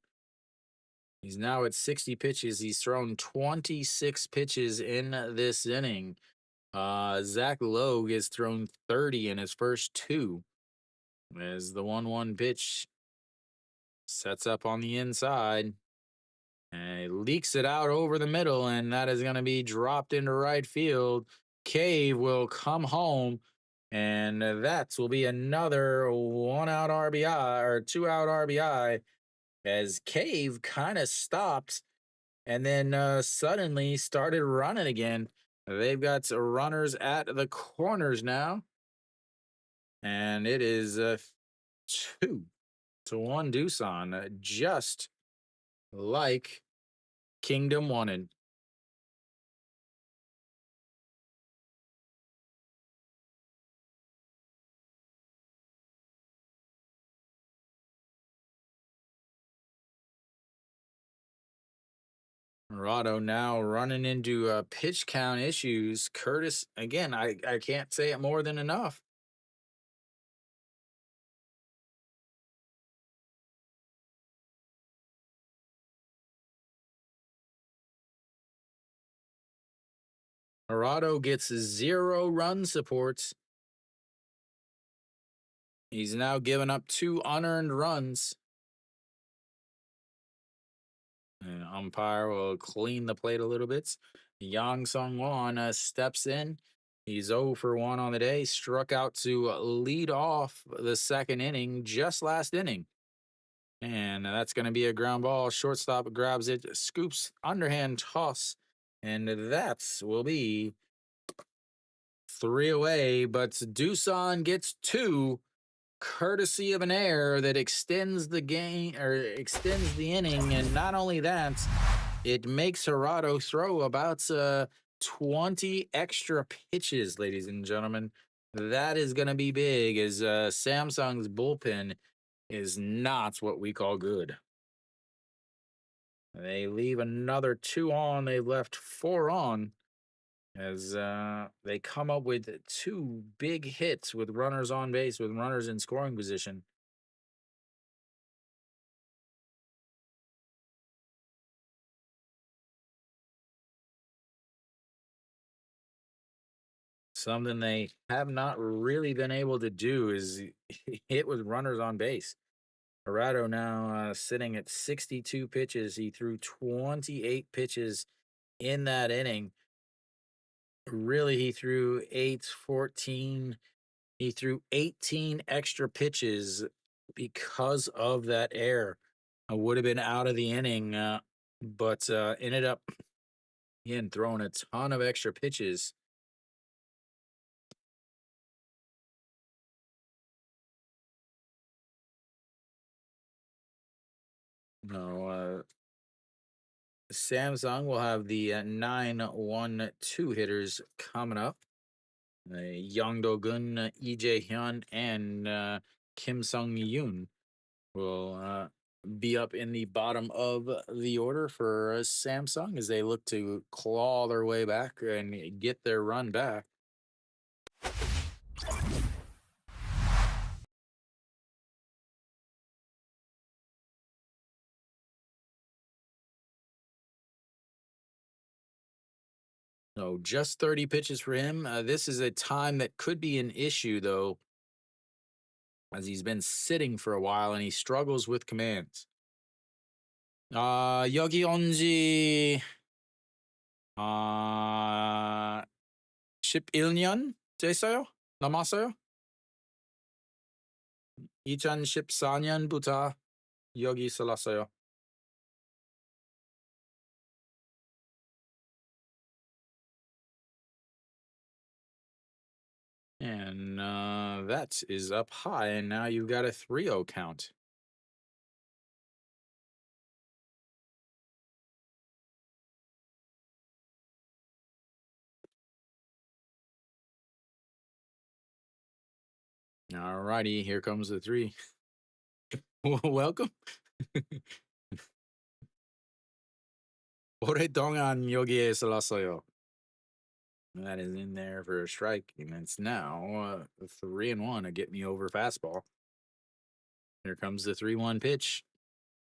He's now at 60 pitches. He's thrown 26 pitches in this inning. Zach Logue has thrown 30 in his first two. As the 1-1 pitch sets up on the inside, and he leaks it out over the middle, and that is going to be dropped into right field. Cave will come home, and that will be another 1-out RBI or 2-out RBI as Cave kind of stopped and then suddenly started running again. They've got runners at the corners now, and it is 2-1 Doosan, just like Kingdom wanted. Rado now running into pitch count issues. Curtis, again, I can't say it more than enough. Arado gets 0 run supports. He's now given up 2 unearned runs. And umpire will clean the plate a little bit. Yang Sung Won steps in. He's 0 for 1 on the day. Struck out to lead off the second inning, just last inning. And that's going to be a ground ball. Shortstop grabs it, scoops, underhand toss. And that will be 3 away. But Doosan gets 2, courtesy of an error that extends the game or extends the inning. And not only that, it makes Gerardo throw about 20 extra pitches, ladies and gentlemen. That is going to be big, as Samsung's bullpen is not what we call good. They leave another 2 on. They left 4 on, as they come up with 2 big hits with runners on base, with runners in scoring position. Something they have not really been able to do is hit with runners on base. Gerardo now sitting at 62 pitches. He threw 28 pitches in that inning. Really, he threw 8, 14. He threw 18 extra pitches because of that error. I would have been out of the inning, but ended up again throwing a ton of extra pitches. No, Samsung will have the 9-1-2 hitters coming up. Yang Do-gun, Lee Jae-hyun, and Kim Sung-yoon will be up in the bottom of the order for Samsung as they look to claw their way back and get their run back. So just 30 pitches for him. This is a time that could be an issue, though, as he's been sitting for a while and he struggles with commands. 여기 온지 11년 됐어요? 넘었어요? 2014년부터 여기 살았어요. And that is up high, and now you've got a 3-0 count. All righty, here comes the 3. Welcome. 오랫동안 여기에 살았어요. That is in there for a strike, and it's now 3-1, a get me over fastball. Here comes the 3-1 pitch.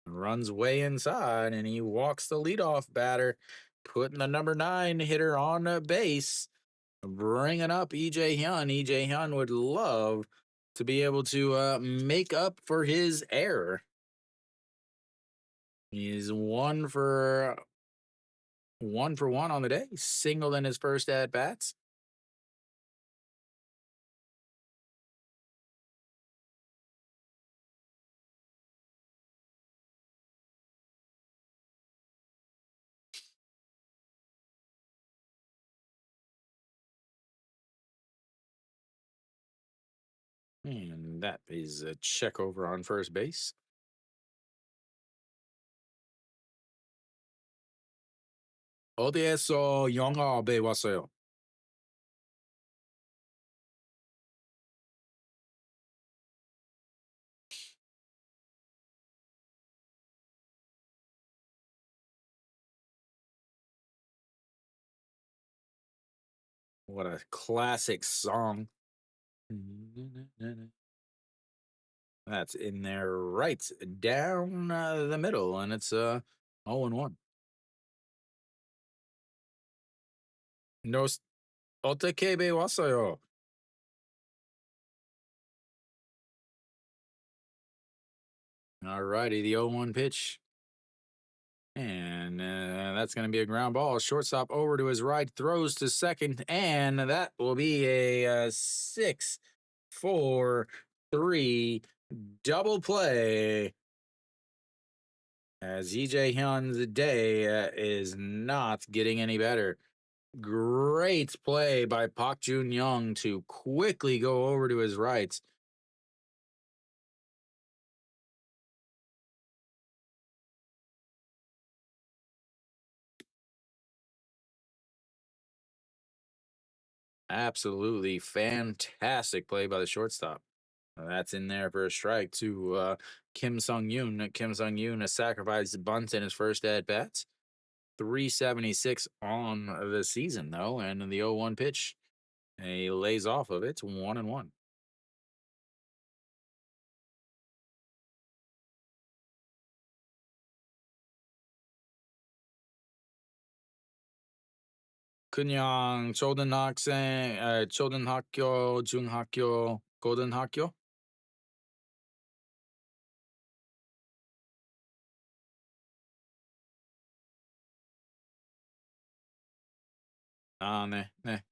Runs way inside, and he walks the leadoff batter, putting the number 9 hitter on base, bringing up Lee Jae-hyun. Lee Jae-hyun would love to be able to make up for his error. He's 1 for 1 on the day, singled in his first at bats. And that is a check over on first base. 어디에서 영화 배웠어요? What a classic song. That's in there right down the middle, and it's 0-1. No, 어떻게 배웠어요? All righty, the 0-1 pitch. And that's going to be a ground ball. Shortstop over to his right, throws to second, and that will be a 6-4-3 double play. As EJ Hyun's day is not getting any better. Great play by Park Jun Young to quickly go over to his right. Absolutely fantastic play by the shortstop. That's in there for a strike to Kim Sung Yoon. Kim Sung Yoon has sacrificed bunt in his first at bat. 376 on the season, though, and the 0-1 pitch. He lays off of it, 1-1. 그냥 초등학생, 초등학교, 중학교, 고등학교? 아, 네, 네.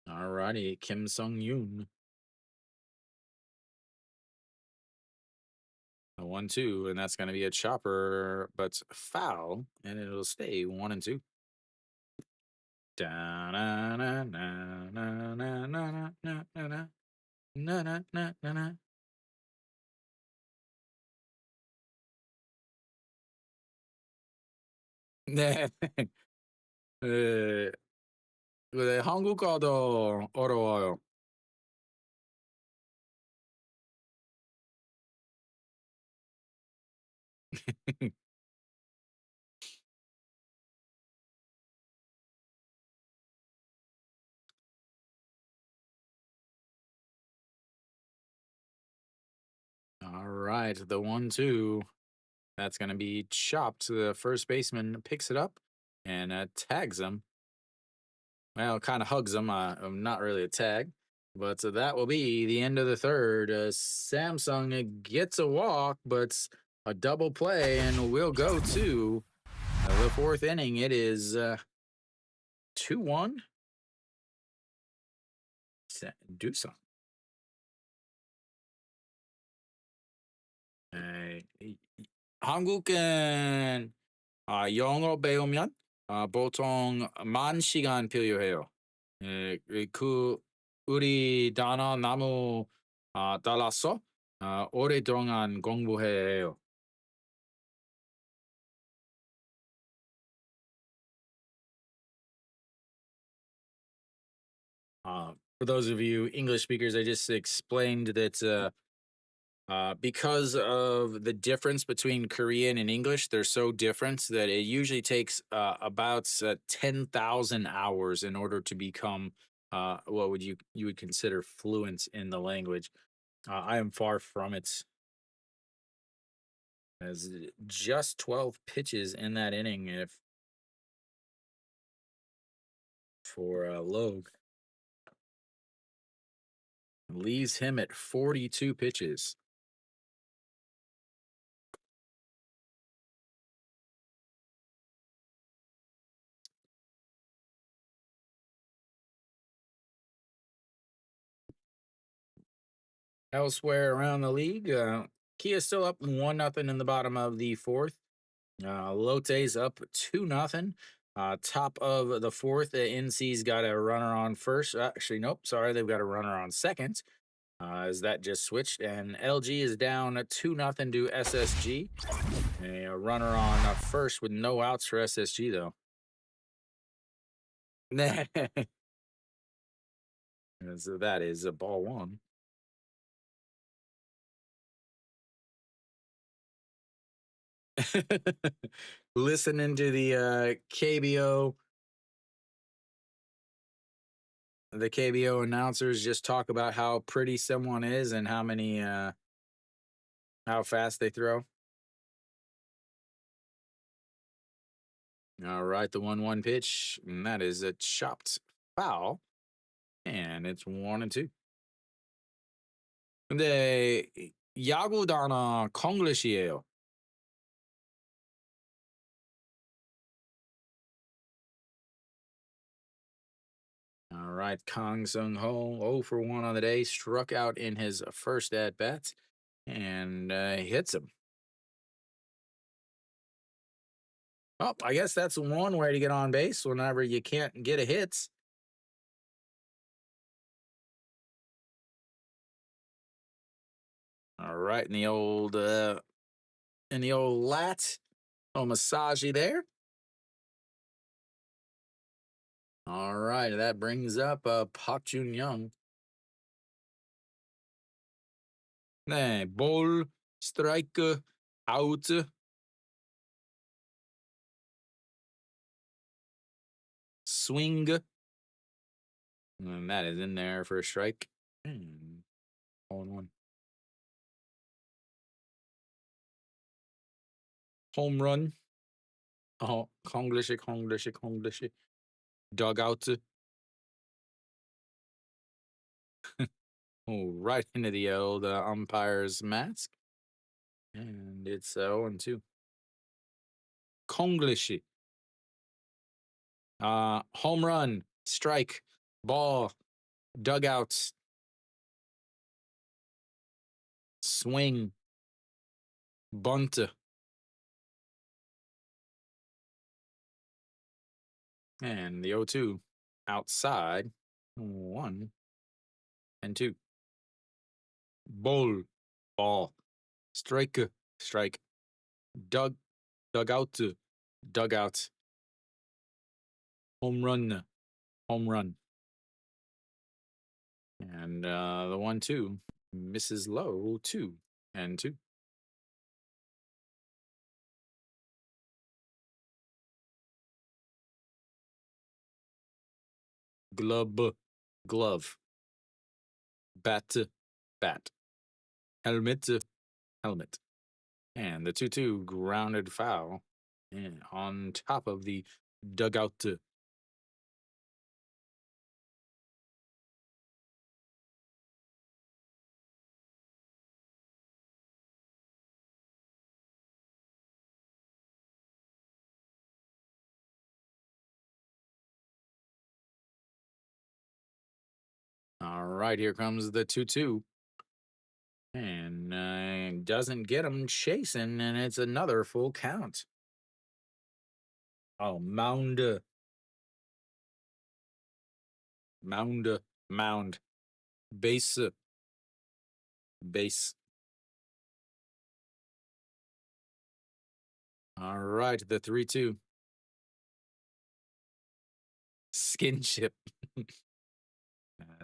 Alrighty, Kim Sung Yoon. A 1-2, and that's going to be a chopper, but foul, and it'll stay 1-2. Da na na na na na na na na na na na na na na. 네. 네. 네, 한국어도 어려워요. All right, the 1-2. That's going to be chopped. The first baseman picks it up and tags him. Well, kind of hugs him. Not really a tag, but that will be the end of the third. Samsung gets a walk, but a double play, and we'll go to the fourth inning. It is 2-1. Doosan. 한국은 영어 배우면 보통 10,000시간 필요해요. 예, 우리 단어 너무 달라서 오랫동안 공부해요. For those of you English speakers, I just explained that because of the difference between Korean and English, they're so different that it usually takes about 10,000 hours in order to become what would you would consider fluent in the language. I am far from it. As just 12 pitches in that inning if for Logue leaves him at 42 pitches. Elsewhere around the league, Kia still up 1-0 in the bottom of the fourth. Lotte's up 2-0. Top of the fourth, NC's got a runner on first. Actually, nope, sorry, they've got a runner on second. As that just switched, and LG is down 2-0 to SSG. A runner on first with no outs for SSG though. So that is a ball one. Listening to the KBO, the KBO announcers just talk about how pretty someone is and how fast they throw. All right, the 1-1 pitch, and that is a chopped foul, and it's 1-2. 근데 야구 단어 콩글리시예요. right, Kang Sung Ho, 0 for 1 on the day, struck out in his first at bat and hits him. Oh, I guess that's one way to get on base whenever you can't get a hit. All right, in the old lat, massagey there. All right, that brings up Park Jun Young. Nee, ball, strike, out. Swing. And that is in there for a strike. And 0-1. Home run. Oh, Konglish. Dugout. Oh, right into the old umpire's mask. And it's 0-2. Konglish. Home run, strike, ball, dugouts, swing, bunt. And the 0-2 outside, 1 and 2. Ball, strike, dugout, dugout, home run. And the 1-2 misses low, 2 and 2. Glove, bat, helmet. And the 2-2 grounded foul and on top of the dugout. All right, here comes the 2-2. And doesn't get him chasing, and it's another full count. Oh, mound. Base. All right, the 3-2. Skinship.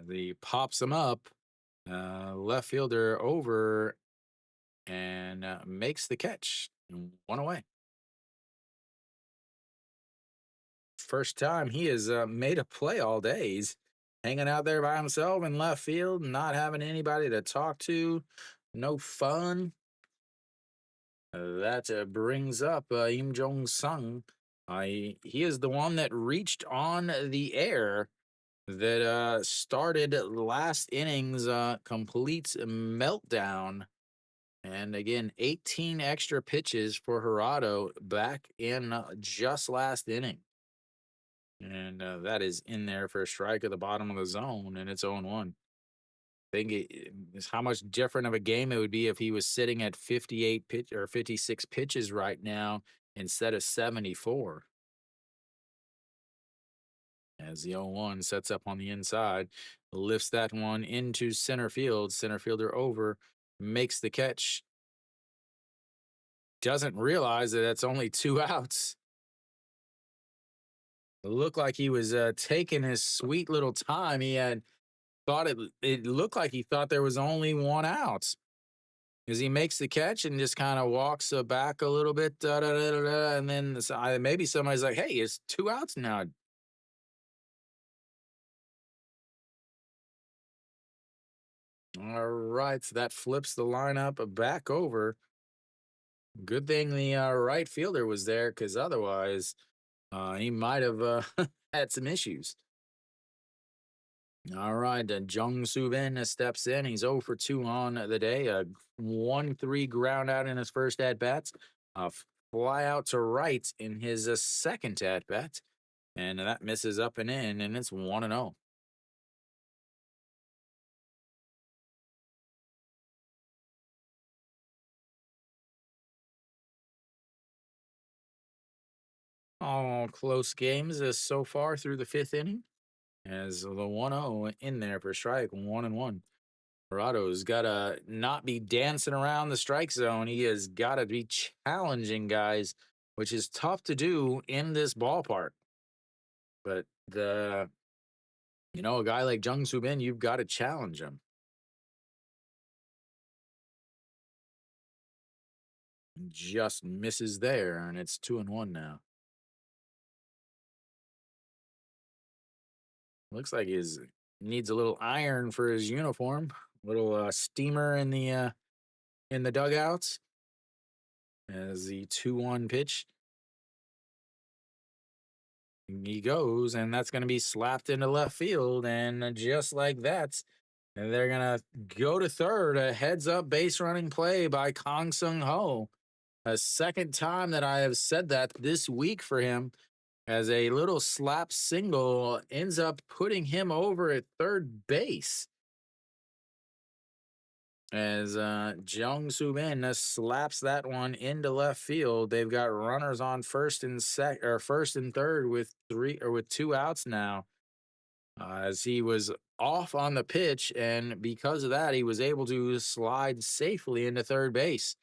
He pops him up. Left fielder over and makes the catch. 1 away. First time he has made a play all day. He's hanging out there by himself in left field, not having anybody to talk to, no fun. That brings up Im Jong Sung. He is the one that reached on the air that started last inning's complete meltdown. And again, 18 extra pitches for Gerardo back in just last inning. And that is in there for a strike at the bottom of the zone, and it's 0-1. Think it's how much different of a game it would be if he was sitting at 58 pitch or 56 pitches right now instead of 74. As the 0-1 sets up on the inside, lifts that one into center field. Center fielder over, makes the catch. Doesn't realize that that's only 2 outs. It looked like he was taking his sweet little time. He had thought it looked like he thought there was only 1 out. As he makes the catch and just kind of walks back a little bit, and then maybe somebody's like, "Hey, it's 2 outs now." All right, so that flips the lineup back over. Good thing the right fielder was there, because otherwise he might have had some issues. All right, Jung Soo Bin steps in. He's 0 for 2 on the day. 1-3 ground out in his first at bats. Fly out to right in his second at bat, and that misses up and in, and it's 1-0. All close games so far through the fifth inning. As the 1-0 in there for strike, 1-1. Corrado's got to not be dancing around the strike zone. He has got to be challenging guys, which is tough to do in this ballpark. But a guy like Jung Soo Bin, you've got to challenge him. Just misses there, and it's 2-1 now. Looks like he needs a little iron for his uniform. Little steamer in the dugouts. As the 2-1 pitch, he goes, and that's going to be slapped into left field. And just like that, they're going to go to third. A heads up base running play by Kang Sung Ho. A second time that I have said that this week for him, as a little slap single ends up putting him over at third base. As Jung Soo Bin slaps that one into left field. They've got runners on first and third with 2 outs now. As he was off on the pitch, and because of that, he was able to slide safely into third base.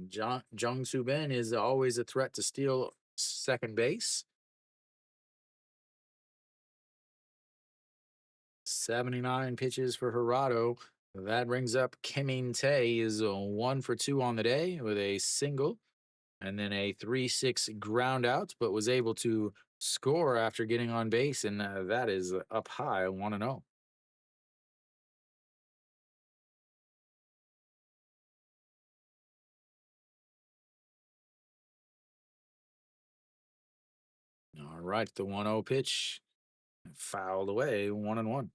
Jung Soo Bin is always a threat to steal second base. 79 pitches for Gerardo. That brings up Kim Tae is 1 for 2 on the day with a single and then a 3-6 ground out, but was able to score after getting on base, and that is up high 1-0. All right, the 1-0 pitch fouled away 1-1.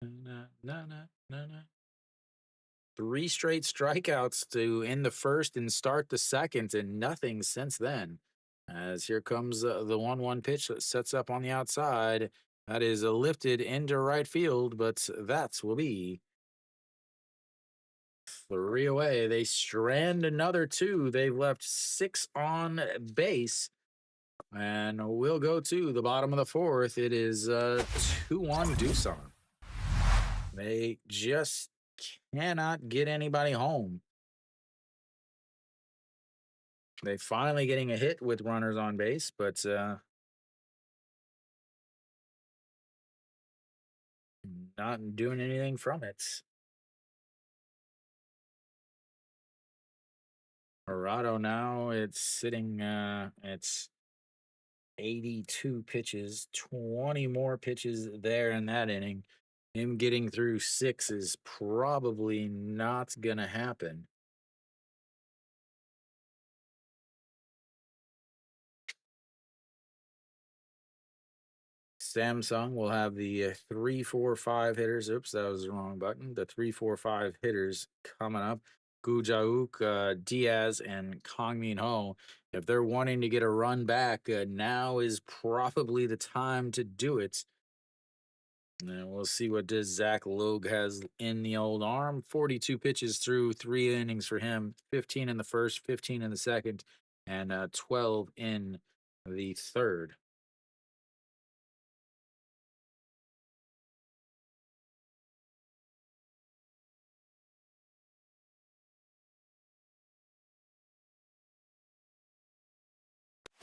Na, na, na, na, na. 3 straight strikeouts to end the first and start the second, and nothing since then. As here comes the 1-1 pitch that sets up on the outside. That is lifted into right field, but that will be 3 away. They strand another 2. They've left 6 on base. And we'll go to the bottom of the fourth. It is 2-1 Doosan. They just cannot get anybody home. They finally getting a hit with runners on base, but not doing anything from it. Arado now, it's sitting, it's 82 pitches, 20 more pitches there in that inning. Him getting through 6 is probably not going to happen. Samsung will have the 3-4-5 hitters. Oops, that was the wrong button. The 3-4-5 hitters coming up. Gu Jauk, Diaz, and Kang Min Ho. If they're wanting to get a run back, now is probably the time to do it. And we'll see what Zach Logue has in the old arm. 42 pitches through 3 innings for him. 15 in the first, 15 in the second, and 12 in the third.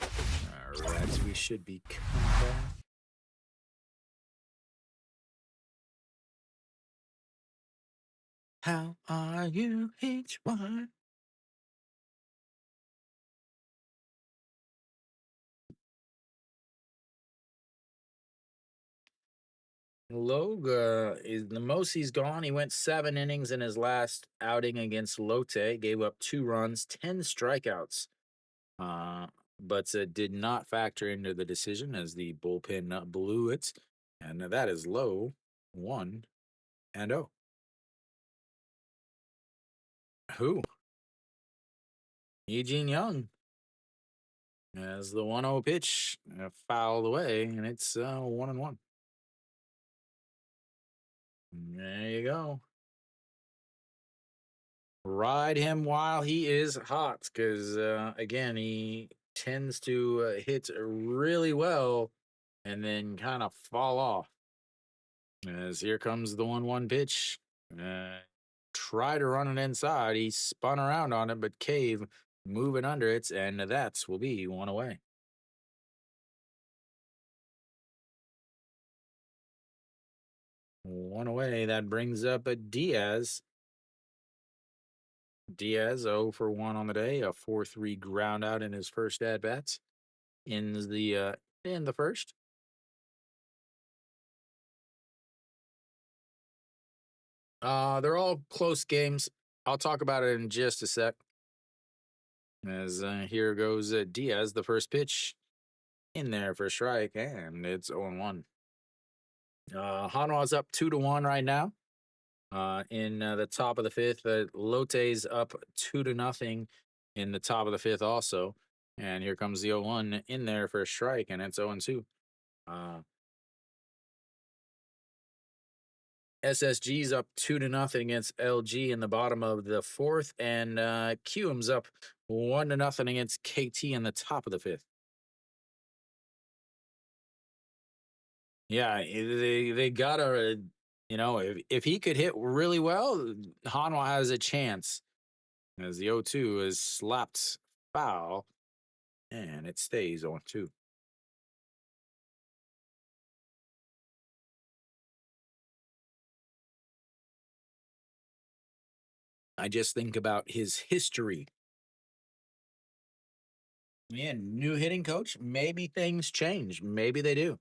All right, we should be coming back. How are you, HY? Logue is the most he's gone. He went 7 innings in his last outing against Lotte, gave up 2 runs, 10 strikeouts. But did not factor into the decision as the bullpen blew it. And that is low 1-0. Who? Eugene Young. As the 1-0 pitch fouled away, and it's 1-1. There you go. Ride him while he is hot, because again, he tends to hit really well and then kind of fall off. As here comes the 1-1 pitch. Uh, Try to run it inside. He spun around on it, but Cave moving under it, and that will be one away. One away. That brings up a Diaz. Diaz 0 for 1 on the day, a 4-3 ground out in his first at bats in the first. They're all close games. I'll talk about it in just a sec. As here goes Diaz, the first pitch in there for strike, and it's 0-1. Hanwha's up 2-1 right now. In the top of the fifth, Lotte's up 2-0 in the top of the fifth also. And here comes the 0-1 in there for a strike, and it's 0-2. SSG's up 2-0 against LG in the bottom of the fourth, and QM's up 1-0 against KT in the top of the fifth. Yeah, they gotta, if he could hit really well, Hanwha has a chance. As the 0-2 is slapped foul, and it stays 0-2. I just think about his history. Yeah, new hitting coach. Maybe things change. Maybe they do.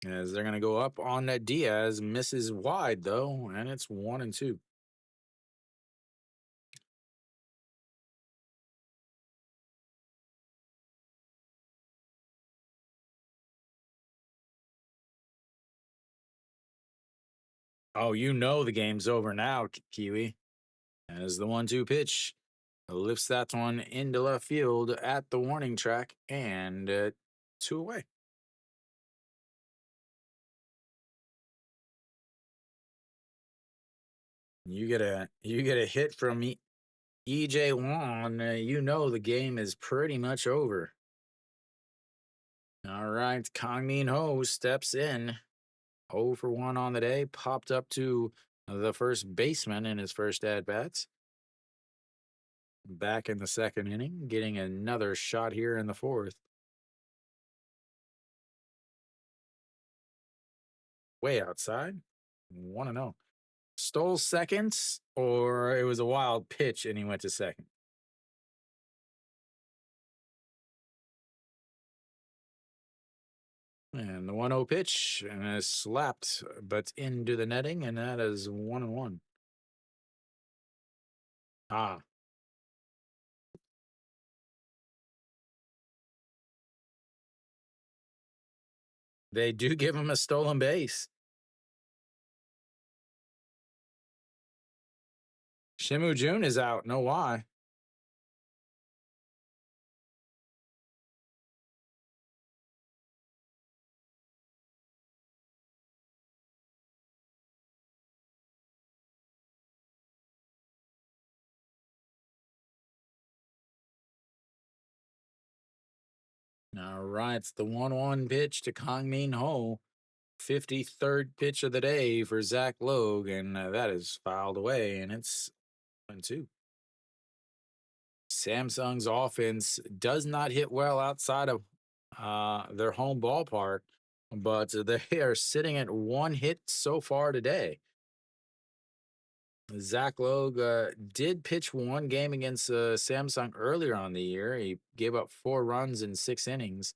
As they're going to go up on that Diaz, misses wide though, and it's 1-2. Oh, the game's over now, Kiwi. As the 1-2 pitch lifts that one into left field at the warning track, and 2 away. You get a hit from EJ Wan, the game is pretty much over. All right, Kang Min Ho steps in. 0 for 1 on the day, popped up to the first baseman in his first at bats. Back in the second inning, getting another shot here in the fourth. Way outside. 1-0. Stole seconds, or it was a wild pitch and he went to second. And the 1-0 pitch and is slapped, but into the netting, and that is 1-1. Ah. They do give him a stolen base. Shimu Jun is out. Know why? All right, it's the 1-1 pitch to Kang Min Ho. 53rd pitch of the day for Zach Logue, and that is fouled away, and it's 1-2. Samsung's offense does not hit well outside of their home ballpark, but they are sitting at 1 hit so far today. Zach Logue did pitch 1 game against Samsung earlier on the year. He gave up 4 runs in 6 innings,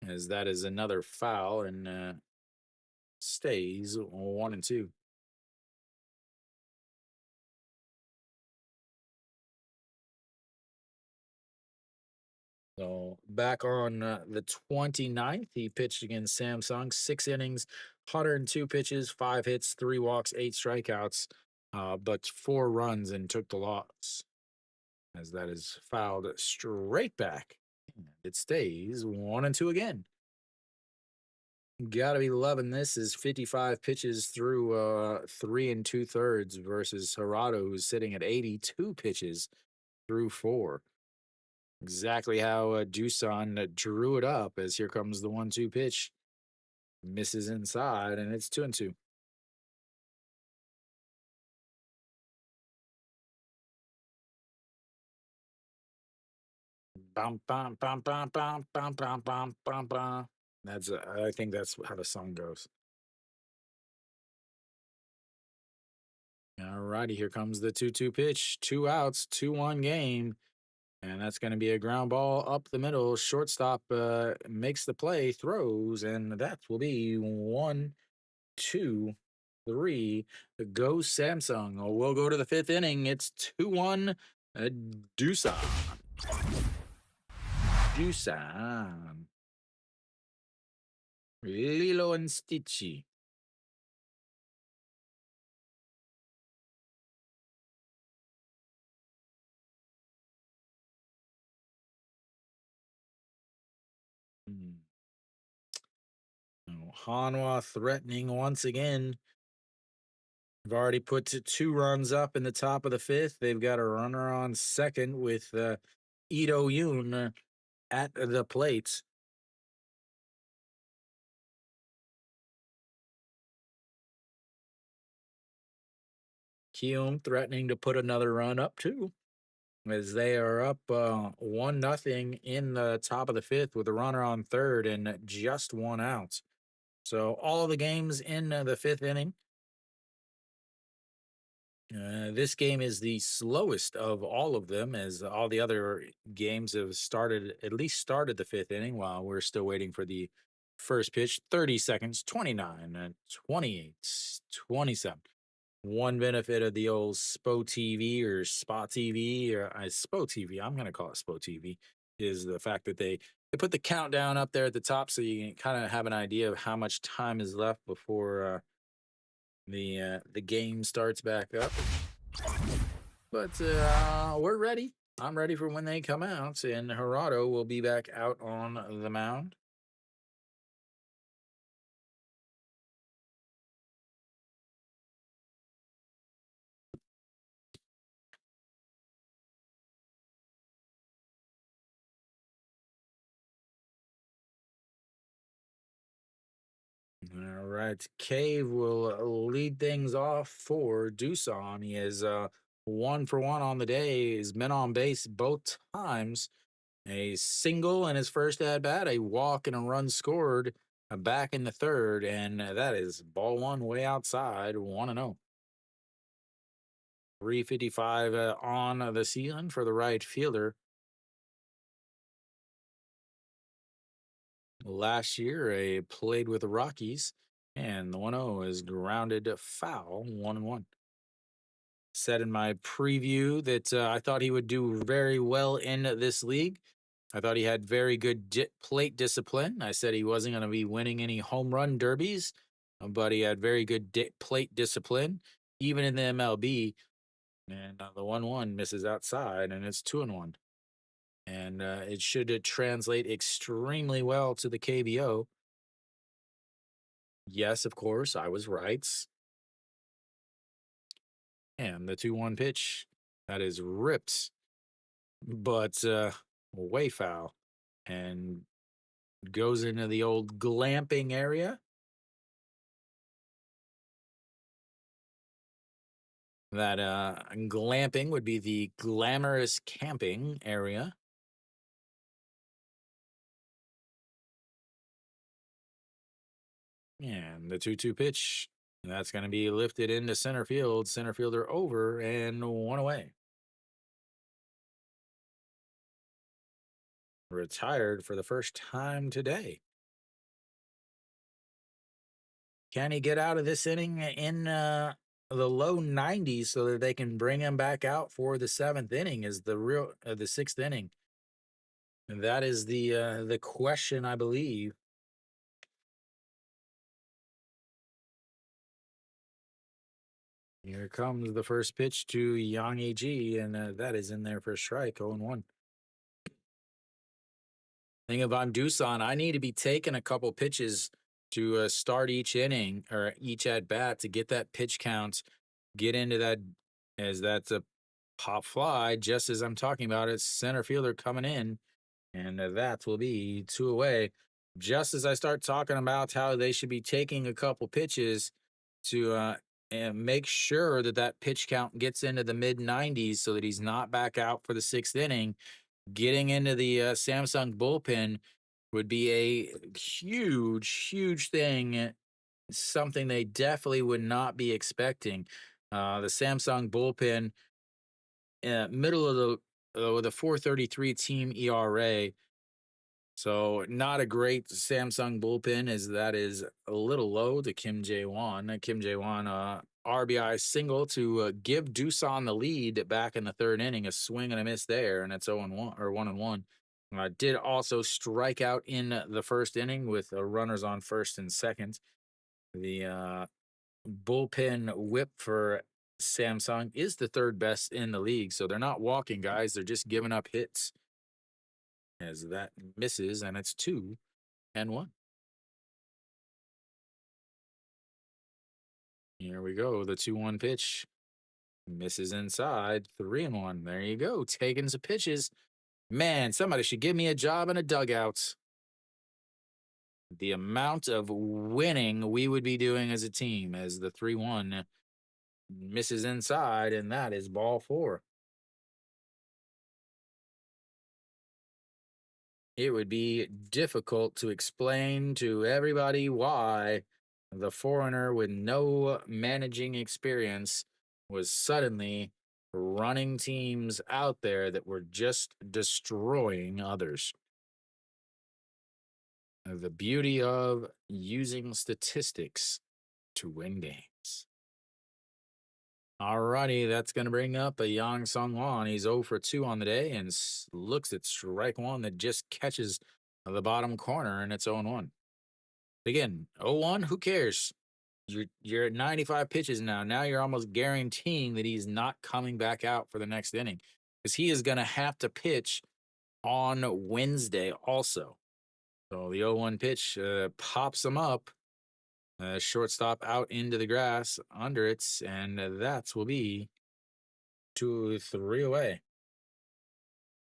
as that is another foul, and stays 1-2. So back on the 29th, he pitched against Samsung, 6 innings, 102 pitches, 5 hits, 3 walks, 8 strikeouts, but 4 runs and took the loss. As that is fouled straight back. And it stays 1-2 again. Gotta be loving this. Is 55 pitches through 3 2/3 versus Hirado, who's sitting at 82 pitches through 4. Exactly how Doosan drew it up. As here comes the 1-2 pitch, misses inside, and it's 2-2. Bum, bum, bum, bum, bum, bum, bum, bum, bum, bum. That's I think that's how the song goes. All righty, here comes the 2-2 pitch. 2 outs, 2-1 game. And that's going to be a ground ball up the middle. Shortstop makes the play, throws, and that will be 1, 2, 3. Go Samsung. Oh, we'll go to the 5th inning. It's 2-1. Doosan. Doosan. Lilo and Stitchy. Hanwha threatening once again. They've already put 2 runs up in the top of the 5th. They've got a runner on second with Ito Yoon at the plate. Kium threatening to put another run up too, as they are up 1-0 in the top of the 5th with a runner on third and just 1 out. So all the games in the 5th inning. This game is the slowest of all of them, as all the other games have at least started the 5th inning, while we're still waiting for the first pitch. 30 seconds, 29, 28, 27. One benefit of the old SPO TV or Spot TV, or SPO TV, I'm going to call it SPO TV, is the fact that they put the countdown up there at the top so you can kind of have an idea of how much time is left before the game starts back up. But we're ready. I'm ready for when they come out, and Hirado will be back out on the mound. All right, Cave will lead things off for Doosan. He is 1 for 1 on the day. He's been on base both times. A single in his first at bat, a walk and a run scored back in the third, and that is ball one way outside, 1-0. 355 on the season for the right fielder. Last year, played with the Rockies, and the 1-0 is grounded foul, 1-1. Said in my preview that I thought he would do very well in this league. I thought he had very good plate discipline. I said he wasn't going to be winning any home run derbies, but he had very good plate discipline, even in the MLB. And the 1-1 misses outside, and it's 2-1. And it should translate extremely well to the KBO. Yes, of course, I was right. And the 2-1 pitch, that is ripped, but way foul, and goes into the old glamping area. That glamping would be the glamorous camping area. And the 2-2 pitch, that's going to be lifted into center field. Center fielder over and 1 away. Retired for the first time today. Can he get out of this inning in the low 90s so that they can bring him back out for the 7th inning? Is the 6th inning? And that is the question, I believe. Here comes the first pitch to Yang Eji, and that is in there for a strike, 0-1. Thing if I'm Doosan, I need to be taking a couple pitches to start each inning or each at bat to get that pitch count, get into that as that's a pop fly. Just as I'm talking about it, center fielder coming in, and that will be two away. Just as I start talking about how they should be taking a couple pitches to and make sure that that pitch count gets into the mid 90s so that he's not back out for the sixth inning. Getting into the Samsung bullpen would be a huge, huge thing. Something they definitely would not be expecting. The Samsung bullpen, middle of the with a 4.33 team ERA, so not a great Samsung bullpen, as that is a little low to Kim Jae-won. Kim Jae-won, RBI single to give Doosan the lead back in the third inning. A swing and a miss there, and it's 0-1 or 1-1. Did also strike out in the first inning with runners on first and second. The bullpen whip for Samsung is the third best in the league, so they're not walking guys; they're just giving up hits. As that misses, and it's 2-1. Here we go. The 2-1 pitch misses inside. 3-1. There you go. Taking some pitches. Man, somebody should give me a job in a dugout. The amount of winning we would be doing as a team as the 3-1 misses inside, and that is ball four. It would be difficult to explain to everybody why the foreigner with no managing experience was suddenly running teams out there that were just destroying others. The beauty of using statistics to win games. Alrighty, that's going to bring up a Yang Sung Wan. He's 0 for 2 on the day and looks at strike one that just catches the bottom corner, and it's 0-1. Again, 0-1, who cares? You're at 95 pitches now. Now you're almost guaranteeing that he's not coming back out for the next inning because he is going to have to pitch on Wednesday also. So the 0-1 pitch pops him up. Shortstop out into the grass under it, and that will be 2-3 away.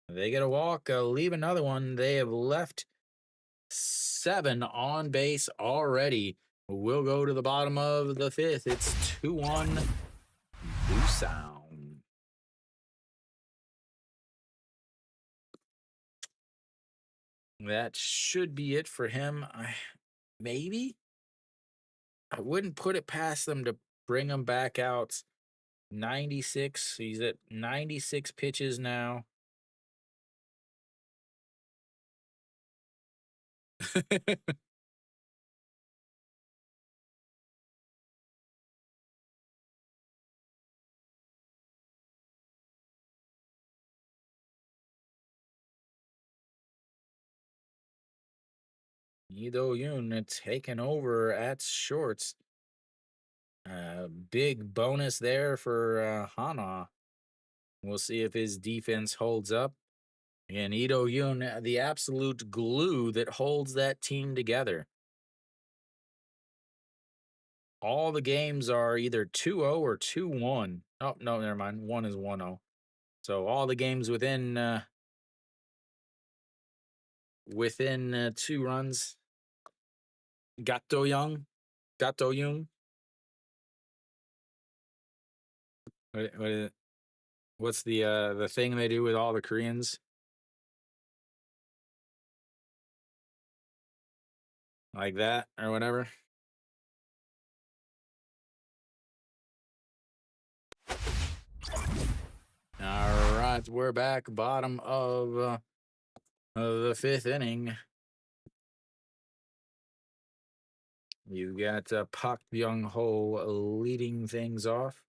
They get a walk, leave another one. They have left 7 on base already. We'll go to the bottom of the fifth. It's 2-1 Doosan. That should be it for him. Maybe I wouldn't put it past them to bring him back out. 96. He's at 96 pitches now. Ido Yoon taking over at shorts. Big bonus there for Hana. We'll see if his defense holds up. And Ido Yoon, the absolute glue that holds that team together. All the games are either 2-0 or 2-1. Oh, no, never mind. One is 1-0. So all the games within 2 runs. Gato Young. What is it? What's the thing they do with all the Koreans? Like that or whatever. All right, we're back. Bottom of the fifth inning. You got Park Byung-ho leading things off.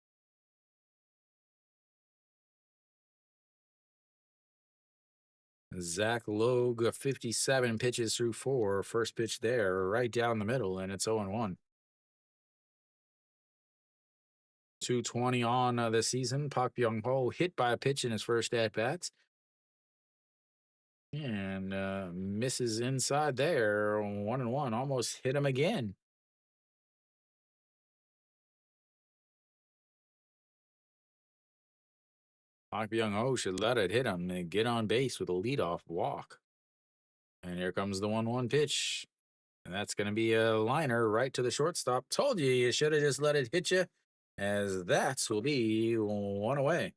Zach Logue, 57 pitches through 4. First pitch there, right down the middle, and it's 0-1. 220 on the season. Park Byung-ho hit by a pitch in his first at-bats. And misses inside there. 1-1. Almost hit him again. Park Byung Ho should let it hit him and get on base with a leadoff walk. And here comes the 1-1 pitch. And that's going to be a liner right to the shortstop. Told you should have just let it hit you, as that will be one away.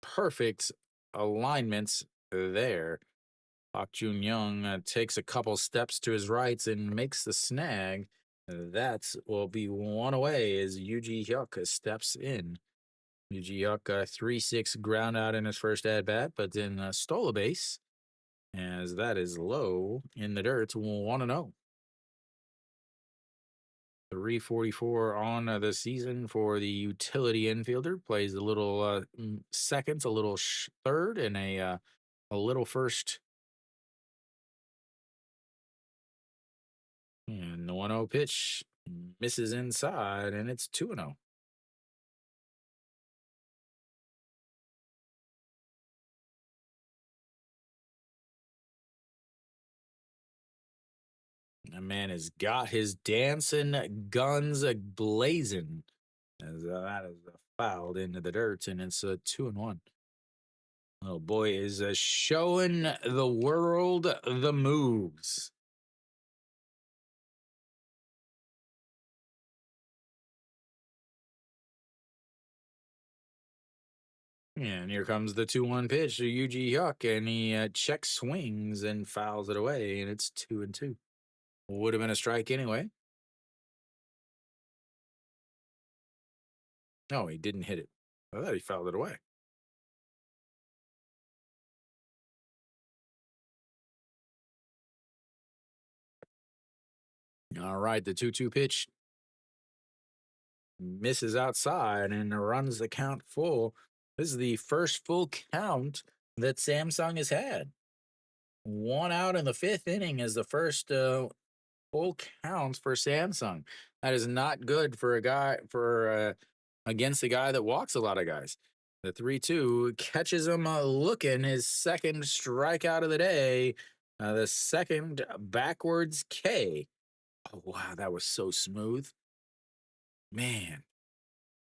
Perfect alignments there. Park Jun Young takes a couple steps to his right and makes the snag. That will be one away as Yuji Hyuk steps in. Yuji Hyuk 3-6 ground out in his first at bat, but then stole a base, as that is low in the dirt. 1-0. 344 on the season for the utility infielder. Plays a little seconds, a little third, and a little first. And the 1-0 pitch misses inside, and it's 2-0. That man has got his dancing guns blazing, as that is fouled into the dirt, and it's a 2-1. Oh boy is showing the world the moves. And here comes the 2-1 pitch to Yuji Hyuk, and he check swings and fouls it away, and it's 2-2. Would have been a strike anyway. No, he didn't hit it. I thought he fouled it away. All right, the 2-2 pitch misses outside and runs the count full. This is the first full count that Samsung has had. 1 out in the 5th inning is the first full count for Samsung. That is not good for a guy against a guy that walks a lot of guys. The 3-2 catches him looking, his second strikeout of the day, the second backwards K. Oh wow, that was so smooth. Man.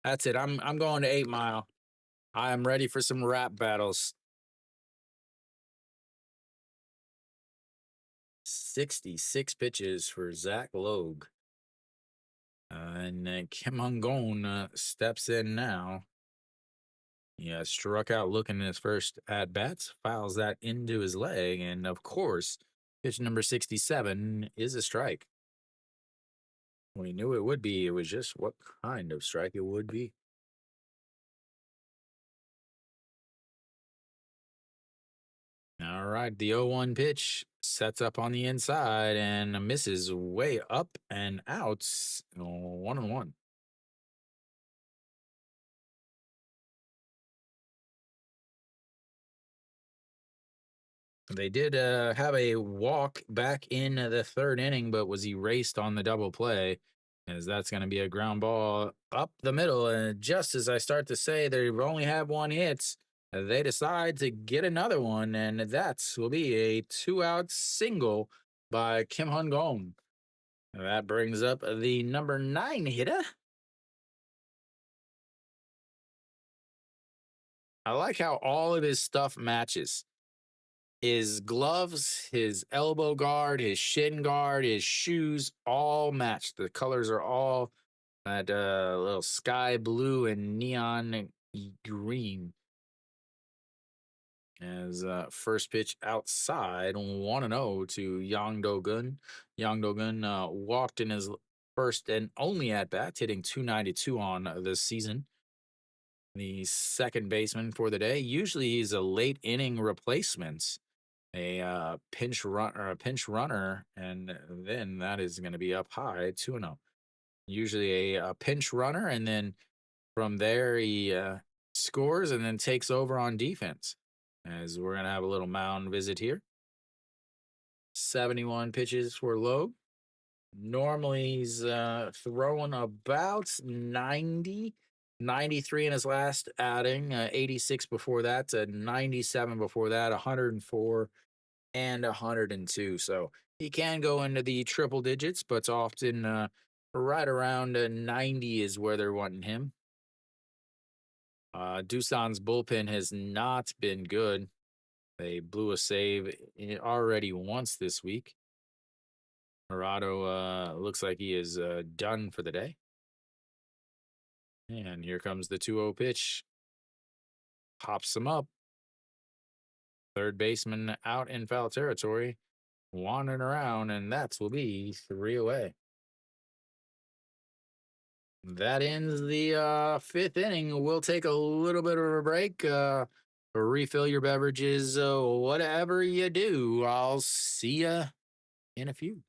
That's it. I'm going to 8 Mile. I am ready for some rap battles. 66 pitches for Zach Logue. And Kim Hung-gon steps in now. Yeah, struck out looking in his first at bats, fouls that into his leg, and of course, pitch number 67 is a strike. We knew it would be. It was just what kind of strike it would be. All right, the 0-1 pitch sets up on the inside and misses way up and out. 1-1. They did have a walk back in the 3rd inning, but was erased on the double play, as that's going to be a ground ball up the middle. And just as I start to say they only have 1 hit, they decide to get another one, and that will be a 2-out single by Kim Hung-gon. That brings up the number 9 hitter. I like how all of his stuff matches. His gloves, his elbow guard, his shin guard, his shoes all match. The colors are all that little sky blue and neon green. As first pitch outside, 1-0 to Yang Do-gun. Yang Do-gun walked in his first and only at bat, hitting .292 on this season. The second baseman for the day. Usually he's a late inning replacement, a pinch runner, and then that is going to be up high 2-0. Usually a pinch runner, and then from there he scores and then takes over on defense. As we're going to have a little mound visit here. 71 pitches for Logue. Normally he's throwing about 90. 93 in his last outing, 86 before that, 97 before that, 104 and 102. So he can go into the triple digits, but it's often right around 90 is where they're wanting him. Doosan's bullpen has not been good. They blew a save already once this week. Murado looks like he is done for the day. And here comes the 2-0 pitch. Pops him up. Third baseman out in foul territory, wandering around, and that will be 3 away. That ends the fifth inning. We'll take a little bit of a break. Refill your beverages, whatever you do. I'll see you in a few.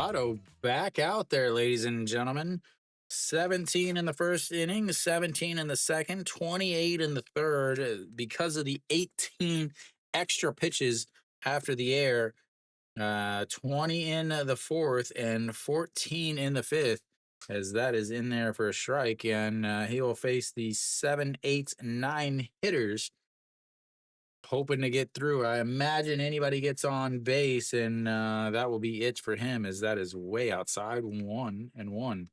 Gerardo back out there, ladies and gentlemen. 17 in the first inning, 17 in the second, 28 in the third because of the 18 extra pitches after the air. 20 in the fourth and 14 in the fifth, as that is in there for a strike. And he will face the 7, 8, 9 hitters, hoping to get through. I imagine anybody gets on base, and that will be it for him, as that is way outside. 1-1.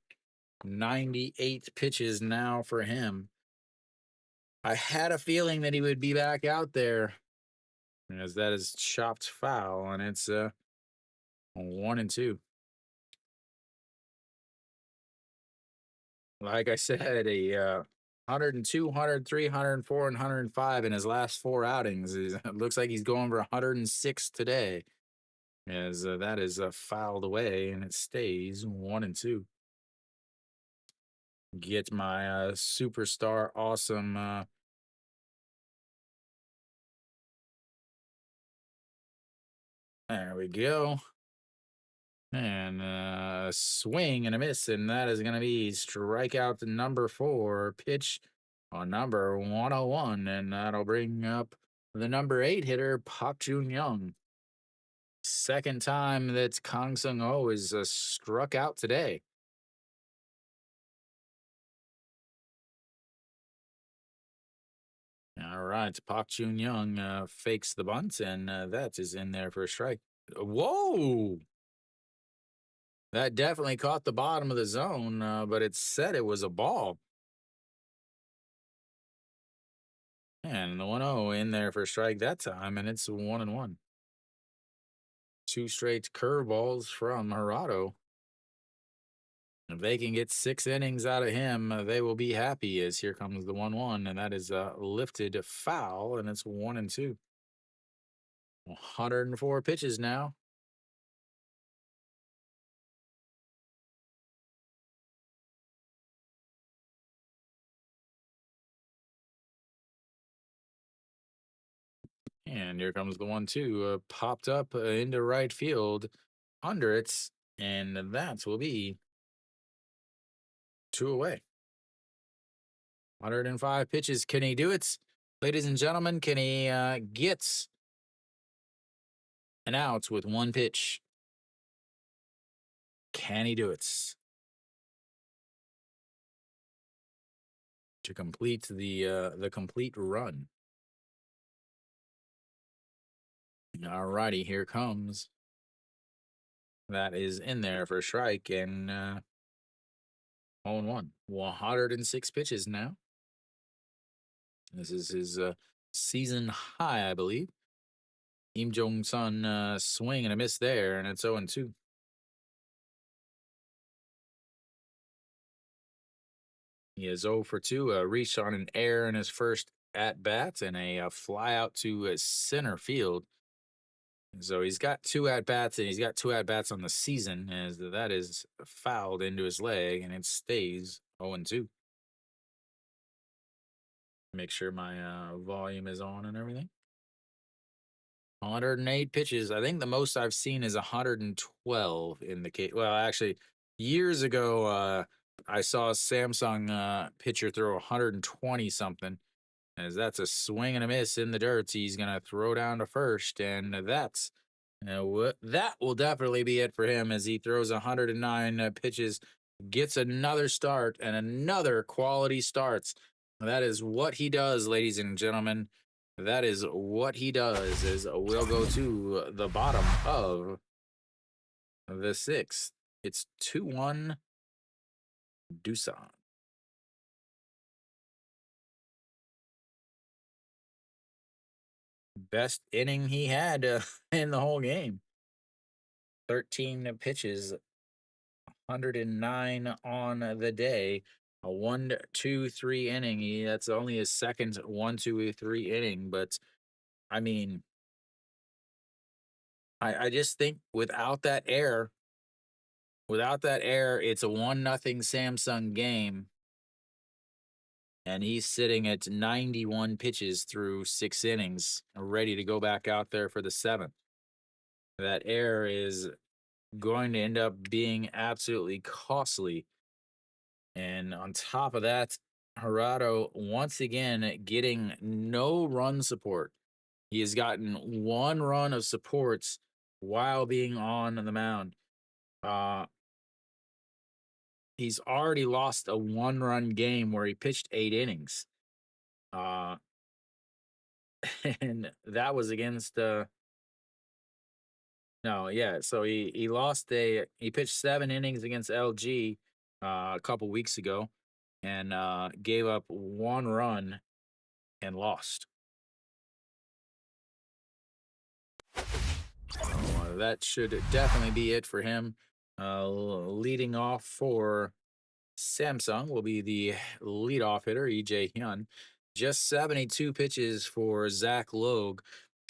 98 pitches now for him. I had a feeling that he would be back out there, as that is chopped foul, and it's 1-2. Like I said, a 102, 103, 104, and 105 in his last 4 outings. It looks like he's going for 106 today, as that is fouled away, and it stays 1-2. Get my superstar awesome. There we go. And a swing and a miss, and that is going to be strikeout number 4, pitch on number 101, and that'll bring up the number 8 hitter, Park Jun Young. Second time that Kang Sung Ho is struck out today. All right, Park Jun Young fakes the bunt, and that is in there for a strike. Whoa! That definitely caught the bottom of the zone, but it said it was a ball. And the 1-0 in there for a strike that time, and it's 1-1. 2 straight curveballs from Hirado. If they can get 6 innings out of him, they will be happy, as here comes the 1-1, and that is lifted foul, and it's 1-2. 104 pitches now. And here comes the 1-2, popped up into right field under it, and that will be 2 away. 105 pitches. Can he do it? Ladies and gentlemen, can he get an out with 1 pitch? Can he do it to complete the complete run? All righty, here comes. That is in there for a strike, and 0-1. 106 pitches now. This is his season high, I believe. Im Jong-sun swing and a miss there, and it's 0-2. He is 0 for 2, reached on an error in his first at-bat, and a fly out to center field. So he's got 2 at-bats, and he's got 2 at-bats on the season, as that is fouled into his leg, and it stays 0-2. Make sure my volume is on and everything. 108 pitches. I think the most I've seen is 112 in the case. Well, actually, years ago, I saw a Samsung pitcher throw 120 something, as that's a swing and a miss in the dirt. He's gonna throw down to first, and that's that will definitely be it for him, as he throws 109 pitches, gets another start and another quality starts. That is what he does, ladies and gentlemen. That is what he does. Is we'll go to the bottom of the 6th. It's 2-1 Doosan. Best inning he had in the whole game. 13 pitches, 109 on the day. A 1-2-3 inning. That's only his second 1-2-3 inning, but I mean, I just think without that error, it's a 1-0 Samsung game. And he's sitting at 91 pitches through 6 innings, ready to go back out there for the 7th. That error is going to end up being absolutely costly. And on top of that, Hirado once again getting no run support. He has gotten 1 run of supports while being on the mound. He's already lost a 1-run game where he pitched 8 innings. And that was against no, yeah. So he he pitched 7 innings against LG a couple weeks ago, and gave up 1 run and lost. that should definitely be it for him. Leading off for Samsung will be the leadoff hitter, EJ Hyun. Just 72 pitches for Zach Logue.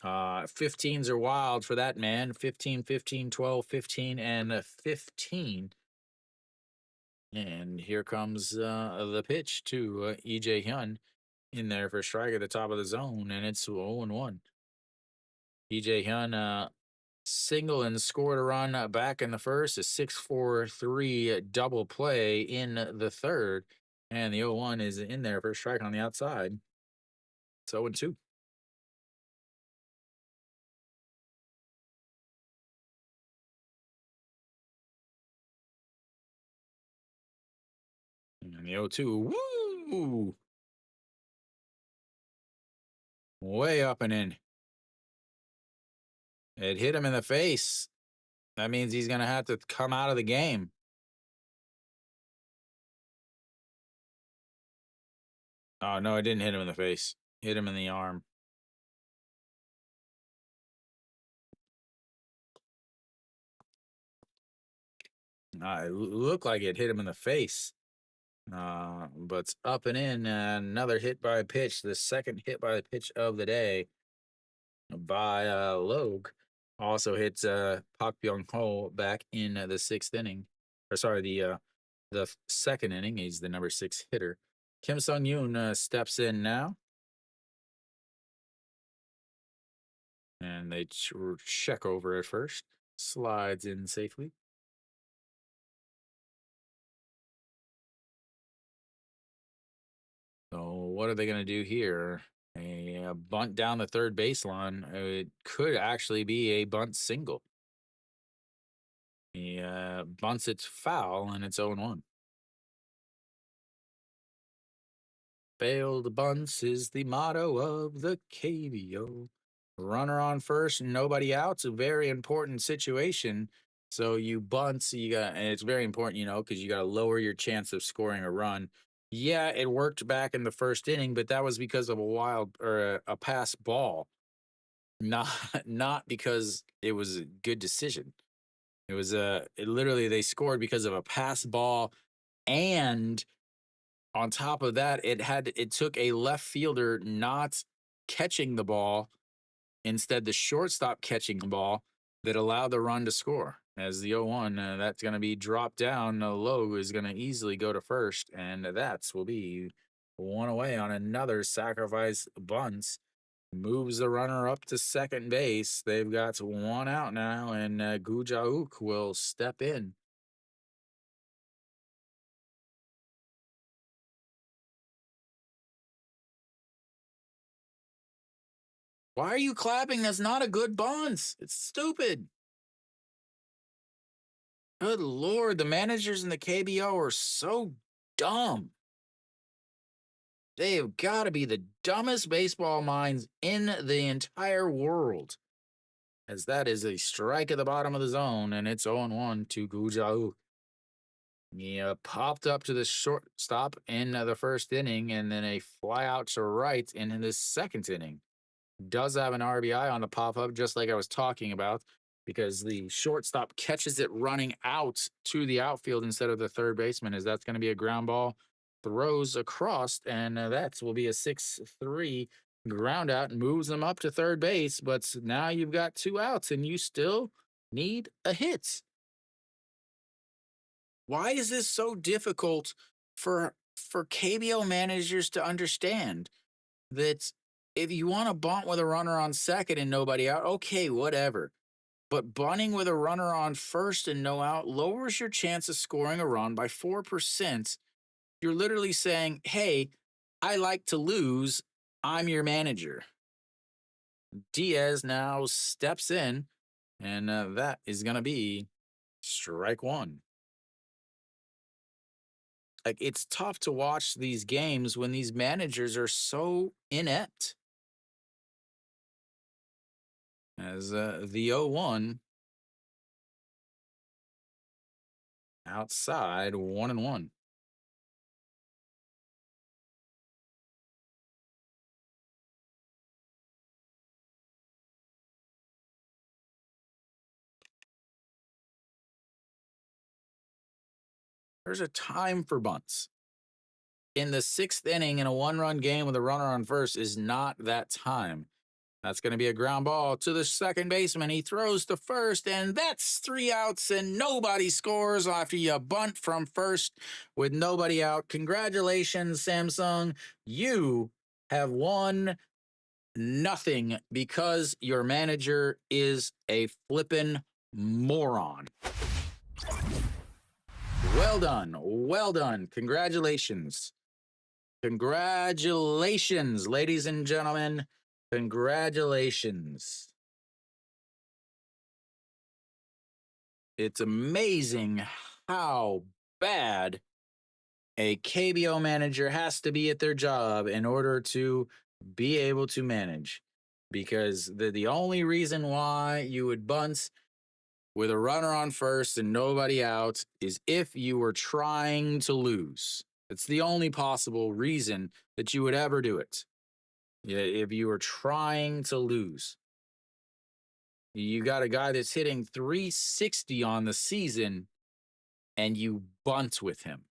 15s are wild for that man. 15, 15, 12, 15, and 15. And here comes the pitch to EJ Hyun in there for a strike at the top of the zone, and it's 0-1. EJ Hyun single and scored a run back in the first, a 6-4-3 double play in the third, and the 0-1 is in there for a strike on the outside. It's 0-2. And the 0-2, woo! Way up and in. It hit him in the face. That means he's going to have to come out of the game. Oh, no, it didn't hit him in the face. Hit him in the arm. It looked like it hit him in the face. But it's up and in. Another hit by a pitch. The second hit by the pitch of the day by Logue. Also hits Pak Byung Ho back in the sixth inning. Or sorry, the second inning. He's the number 6 hitter. Kim Sung Yoon steps in now. And they check over at first. Slides in safely. So what are they going to do here? A bunt down the third baseline. It could actually be a bunt single. He bunts it foul, and it's 0-1. Failed bunts is the motto of the KBO. Runner on first, nobody out. It's a very important situation. So you bunt, so and it's very important, because you got to lower your chance of scoring a run. Yeah, it worked back in the first inning, but that was because of a wild or a pass ball, not not because it was a good decision. It was literally they scored because of a pass ball, and on top of that, it took a left fielder not catching the ball, instead the shortstop catching the ball, that allowed the run to score. As the 0-1, that's going to be dropped down. Logue is going to easily go to first, and that will be one away on another sacrifice bunt. Moves the runner up to second base. They've got one out now, and Gu Jauk will step in. Why are you clapping? That's not a good bunt. It's stupid. Good Lord, the managers in the KBO are so dumb. They have got to be the dumbest baseball minds in the entire world. As that is a strike at the bottom of the zone, and it's 0-1 to Gu Jauk. He popped up to the shortstop in the first inning, and then a fly out to right in the second inning. Does have an RBI on the pop up, just like I was talking about, because the shortstop catches it running out to the outfield instead of the third baseman. As that's going to be a ground ball, throws across, and that will be a 6-3 ground out, moves them up to third base. But now you've got 2 outs, and you still need a hit. Why is this so difficult for KBO managers to understand? That if you want to bunt with a runner on second and nobody out, okay, whatever. But bunting with a runner on first and no out lowers your chance of scoring a run by 4%. You're literally saying, hey, I like to lose. I'm your manager. Diaz now steps in, and that is going to be strike 1. Like, it's tough to watch these games when these managers are so inept. As the 0-1 outside, 1-1. There's a time for bunts. In the sixth inning in a 1-run game with a runner on first is not that time. That's going to be a ground ball to the second baseman. He throws to first, and that's 3 outs, and nobody scores after you bunt from first with nobody out. Congratulations, Samsung. You have won nothing because your manager is a flippin' moron. Well done. Well done. Congratulations. Congratulations, ladies and gentlemen. Congratulations. It's amazing how bad a KBO manager has to be at their job in order to be able to manage. Because the only reason why you would bunt with a runner on first and nobody out is if you were trying to lose. It's the only possible reason that you would ever do it. If you were trying to lose. You got a guy that's hitting 360 on the season and you bunt with him.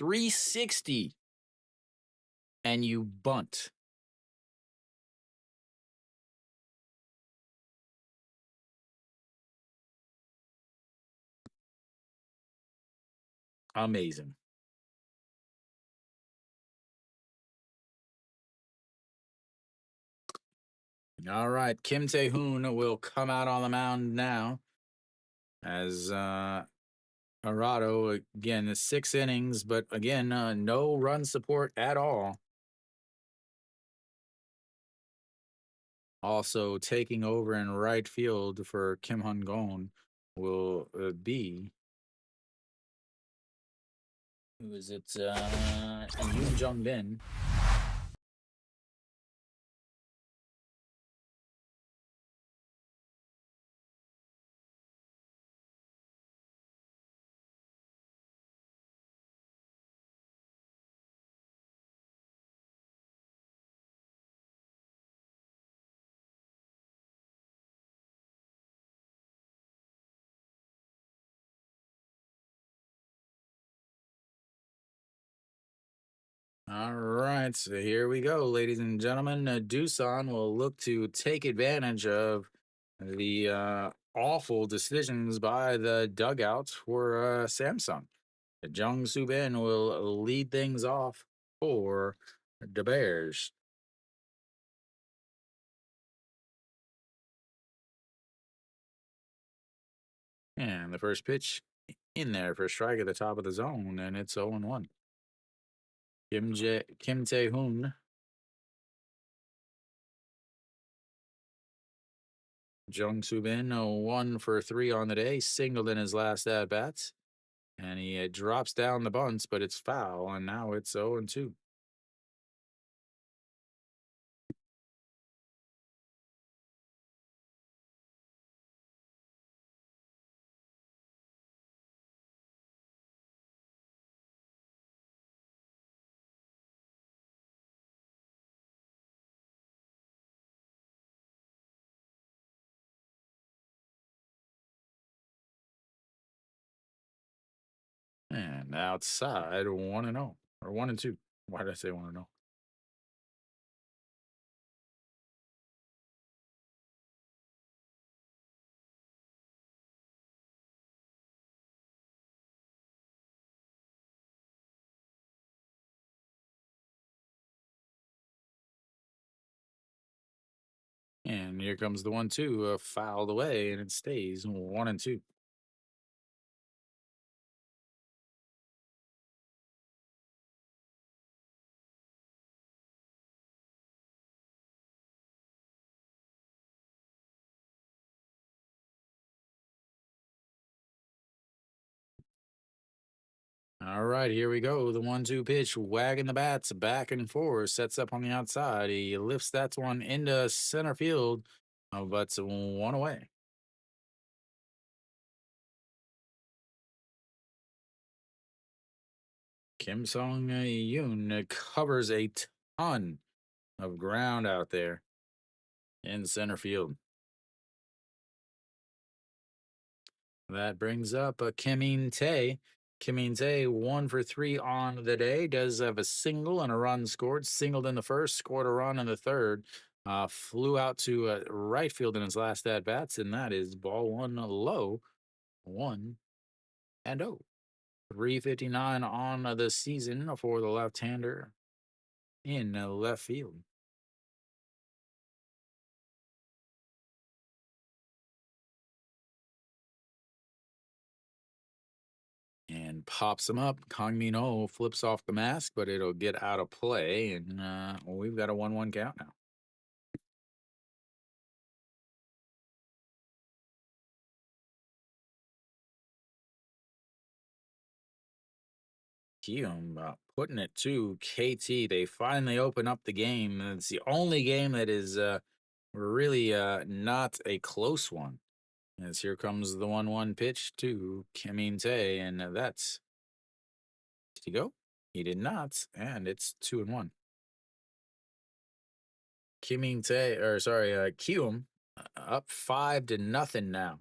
360 and you bunt. Amazing. All right, Kim Tae-hoon will come out on the mound now as Arado, again, the 6 innings, but again, no run support at all. Also taking over in right field for Kim Hun-gon will be, who is it? Yoon Jung-bin. All right, so here we go, ladies and gentlemen. Doosan will look to take advantage of the awful decisions by the dugout for Samsung. Jung Soo Bin will lead things off for the Bears. And the first pitch in there for a strike at the top of the zone, and it's 0-1. Kim Tae-hoon. Jung Soo Bin, 1 for 3 on the day, singled in his last at bats. And he drops down the bunts, but it's foul, and now it's 0-2. And outside, 1-0, or 1-2. Why did I say 1-0? And here comes the 1-2, fouled away, and it stays 1-2. All right, here we go. The 1-2 pitch, wagging the bats back and forth, sets up on the outside. He lifts that one into center field, but it's 1 away. Kim Sung-yoon covers a ton of ground out there in center field. That brings up Kim Tae. Kim Tae, 1 for 3 on the day. Does have a single and a run scored. Singled in the first, scored a run in the third. Flew out to right field in his last at bats, and that is ball one low, 1-0. 359 on the season for the left-hander in left field. And pops him up. Kang Min Ho flips off the mask, but it'll get out of play, and we've got a 1-1 count now. Hume putting it to KT. They finally open up the game. It's the only game that is really not a close one. As here comes the 1-1 pitch to Kim Tae, and that's, did he go? He did not, and it's 2-1. Kim Tae, or sorry, Kium up 5-0 now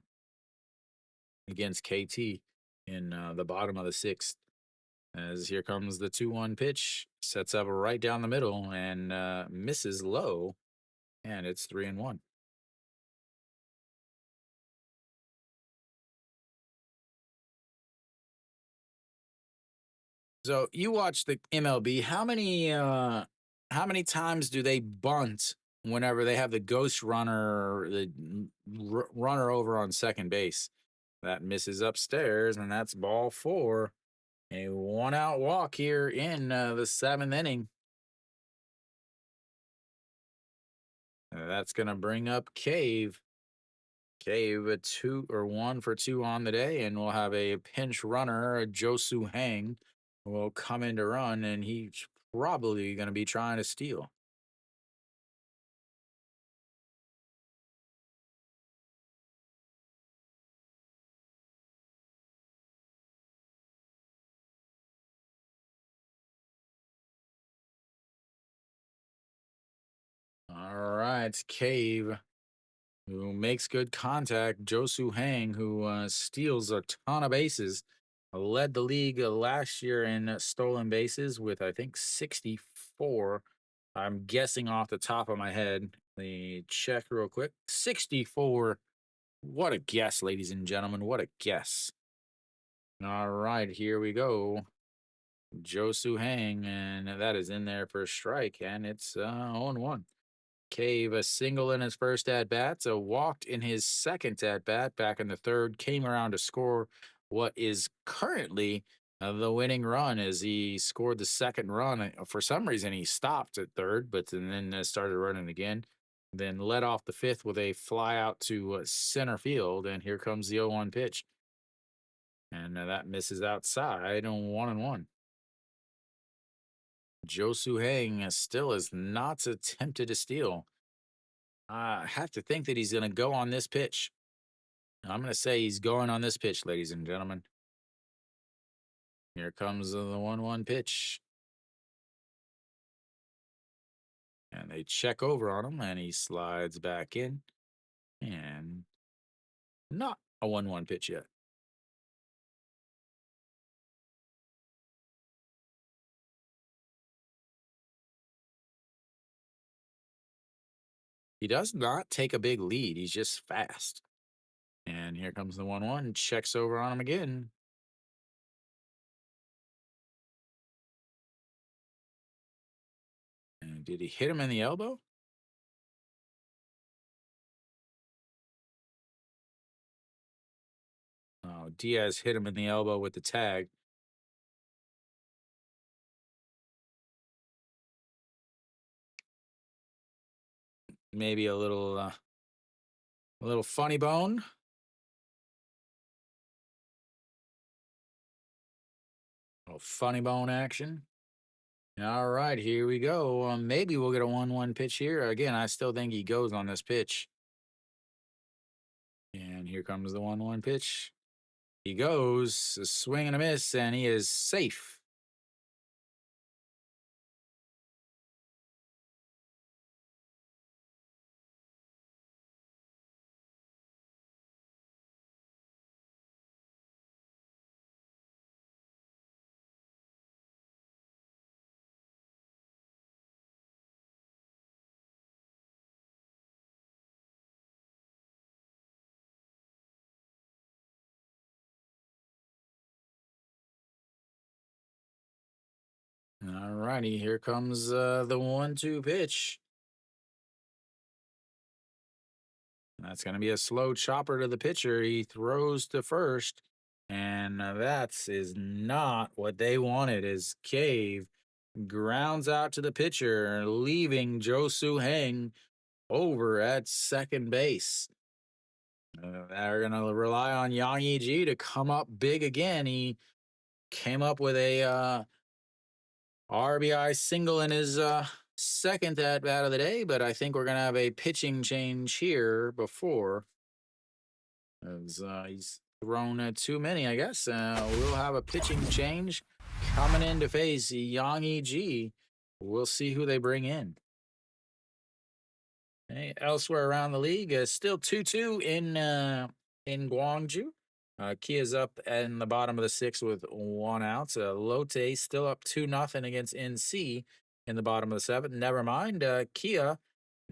against KT in the bottom of the sixth. As here comes the 2-1 pitch, sets up right down the middle and misses low, and it's 3-1. So you watch the MLB. How many times do they bunt whenever they have the ghost runner, the runner over on second base? That misses upstairs, and that's ball four. A 1-out walk here in the seventh inning. That's gonna bring up Cave. Cave a 1 for 2 on the day, and we'll have a pinch runner, Josu Hang, will come in to run, and he's probably gonna be trying to steal. All right, Cave, who makes good contact. Josu Hang, who steals a ton of bases, led the league last year in stolen bases with, I think, 64. I'm guessing off the top of my head. The check real quick. 64. What a guess, ladies and gentlemen. What a guess. All right, here we go. Josu Hang, and that is in there for a strike, and it's 0-1. Cave a single in his first at bat, so walked in his second at bat back in the third, came around to score what is currently the winning run as he scored the second run. For some reason, he stopped at third, but then started running again. Then led off the fifth with a fly out to center field, and here comes the 0-1 pitch. And that misses outside on 1-1. Josu Hang still has not attempted to steal. I have to think that he's going to go on this pitch. I'm going to say he's going on this pitch, ladies and gentlemen. Here comes the 1-1 pitch. And they check over on him, and he slides back in. And not a 1-1 pitch yet. He does not take a big lead. He's just fast. And here comes the 1-1. Checks over on him again. And did he hit him in the elbow? Oh, Diaz hit him in the elbow with the tag. Maybe a little funny bone. A little funny bone action. All right, here we go. Maybe we'll get a 1-1 pitch here. Again, I still think he goes on this pitch. And here comes the 1-1 pitch. He goes, a swing and a miss, and he is safe. righty, here comes the 1-2 pitch. That's going to be a slow chopper to the pitcher. He throws to first, and that is not what they wanted. As Cave grounds out to the pitcher, leaving Josu Heng over at second base. They're going to rely on Yang Yi to come up big again. He came up with a RBI single in his second at bat of the day, but I think we're going to have a pitching change here before. As he's thrown too many, I guess. We'll have a pitching change coming in to face Yang Yi. We'll see who they bring in. Hey, elsewhere around the league, still 2-2 in Guangzhou. Kia's up in the bottom of the sixth with 1 out. Lotte still up 2-0 against NC in the bottom of the seventh. Never mind. Kia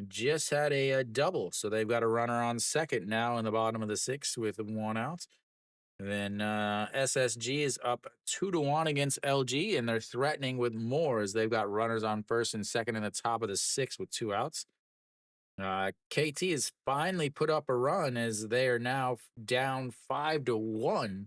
just had a double, so they've got a runner on second now in the bottom of the sixth with 1 out. Then SSG is up 2-1 against LG, and they're threatening with more as they've got runners on first and second in the top of the sixth with 2 outs. KT has finally put up a run as they are now down 5-1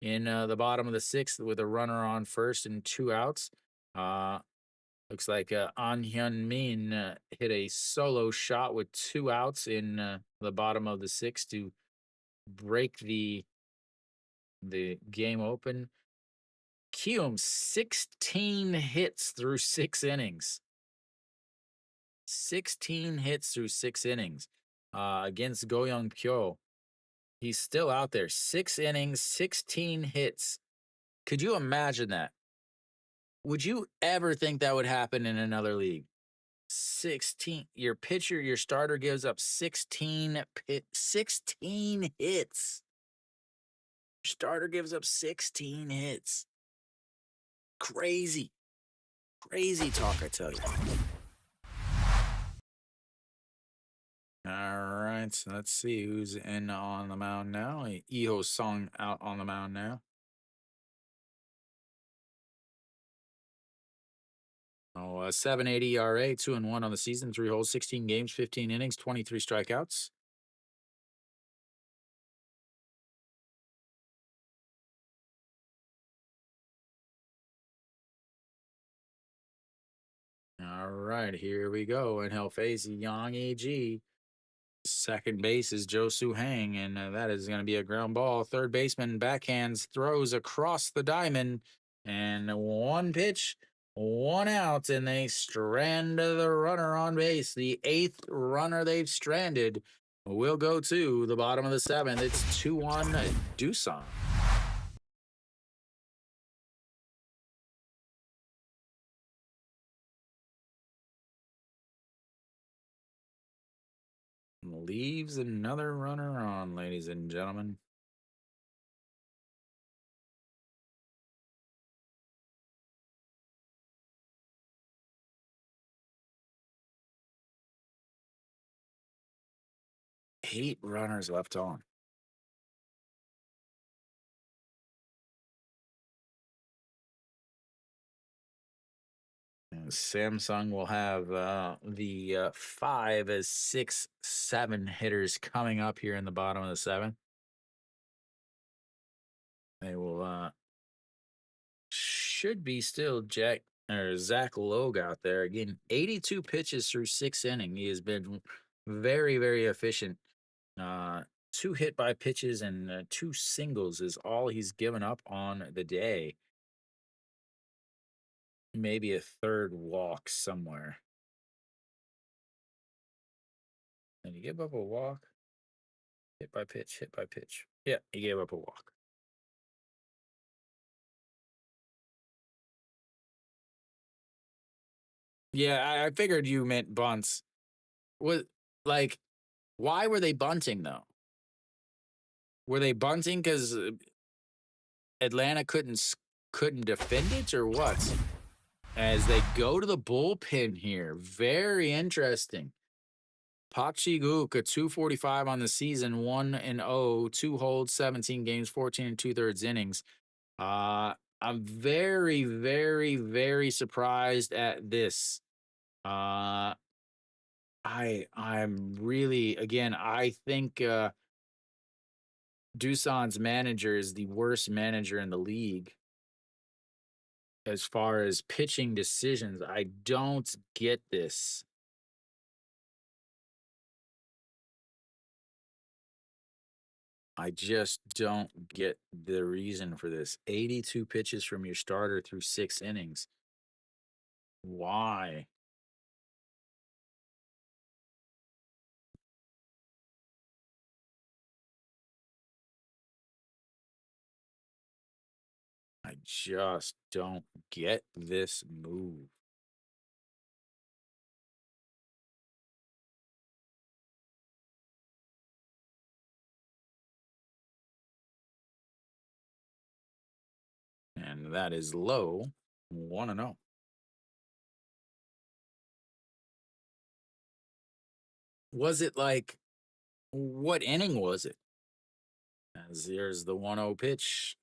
in the bottom of the sixth with a runner on first and 2 outs. Looks like An Hyun Min hit a solo shot with 2 outs in the bottom of the sixth to break the game open. Kium 16 hits through 6 innings. 16 hits through 6 innings against Goyoung Pyo. He's still out there. 6 innings, 16 hits. Could you imagine that? Would you ever think that would happen in another league? 16. Your pitcher, your starter gives up 16 hits. Your starter gives up 16 hits. Crazy. Crazy talk, I tell you. All right, so let's see who's in on the mound now. Iho Sung out on the mound now. Oh, 7.80 ERA, 2-1 on the season, 3 holes, 16 games, 15 innings, 23 strikeouts. All right, here we go, and he'll face Yang Yi. Second base is Josu Hang, and that is going to be a ground ball. Third baseman backhands, throws across the diamond, and 1 pitch, 1 out, and they strand the runner on base. The 8th runner they've stranded will go to the bottom of the 7th. It's 2-1 Doosan. Leaves another runner on, ladies and gentlemen. Eight runners left on. And Samsung will have the 5 as 6, 7 hitters coming up here in the bottom of the 7th. They will should be still Zach Logue out there again. 82 pitches through 6 innings. He has been very, very efficient. 2 hit by pitches and 2 singles is all he's given up on the day. Maybe a 3rd walk somewhere. Did he give up a walk? Hit by pitch, hit by pitch. Yeah, he gave up a walk. Yeah, I figured you meant bunts. Was like, why were they bunting though? Were they bunting because Atlanta couldn't defend it or what? As they go to the bullpen here, very interesting. Park Chi-guk, a 245 on the season, 1-0, 2 holds, 17 games, 14 2/3 innings. I'm very, very, very surprised at this. Uh, I'm really again. I think Doosan's manager is the worst manager in the league as far as pitching decisions. I don't get this. I just don't get the reason for this. 82 pitches from your starter through 6 innings. Why? I just don't get this move. And that is low. 1-0. Was it like, what inning was it? As there's the 1-0 pitch.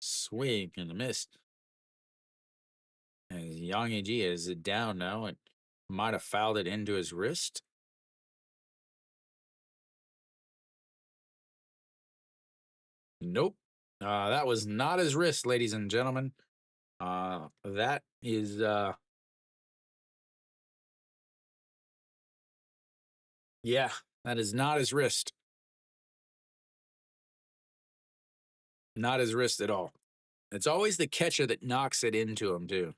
Swing and a miss. As Yang Ji is down now and might have fouled it into his wrist. Nope. That was not his wrist, ladies and gentlemen. That is yeah, that is not his wrist. Not his wrist at all. It's always the catcher that knocks it into him too.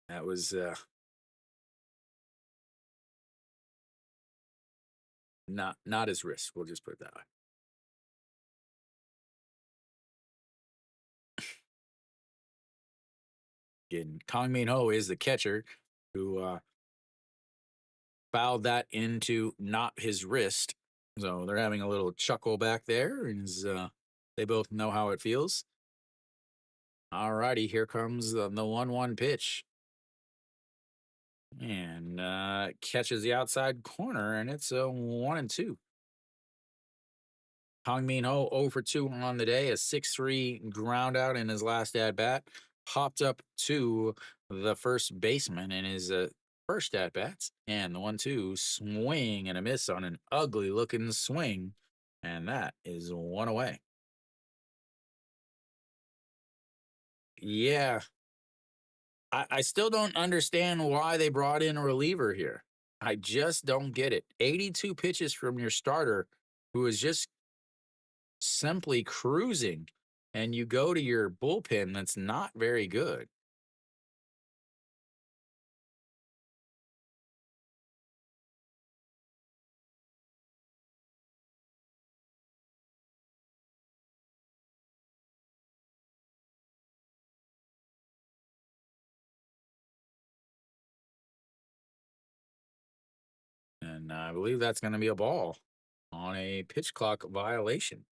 That was not his wrist. We'll just put it that way. And Kong Min Ho is the catcher who fouled that into not his wrist. So they're having a little chuckle back there, as they both know how it feels. All righty, here comes the 1-1 pitch. And catches the outside corner, and it's a 1-2. Hong Min Ho 0 for 2 on the day, a 6-3 ground out in his last at bat. Hopped up to the first baseman in his first at bats, and the 1-2 swing and a miss on an ugly looking swing, and that is one away. Yeah, I still don't understand why they brought in a reliever here. I just don't get it. 82 pitches from your starter, who is just simply cruising, and you go to your bullpen that's not very good. And I believe that's going to be a ball on a pitch clock violation.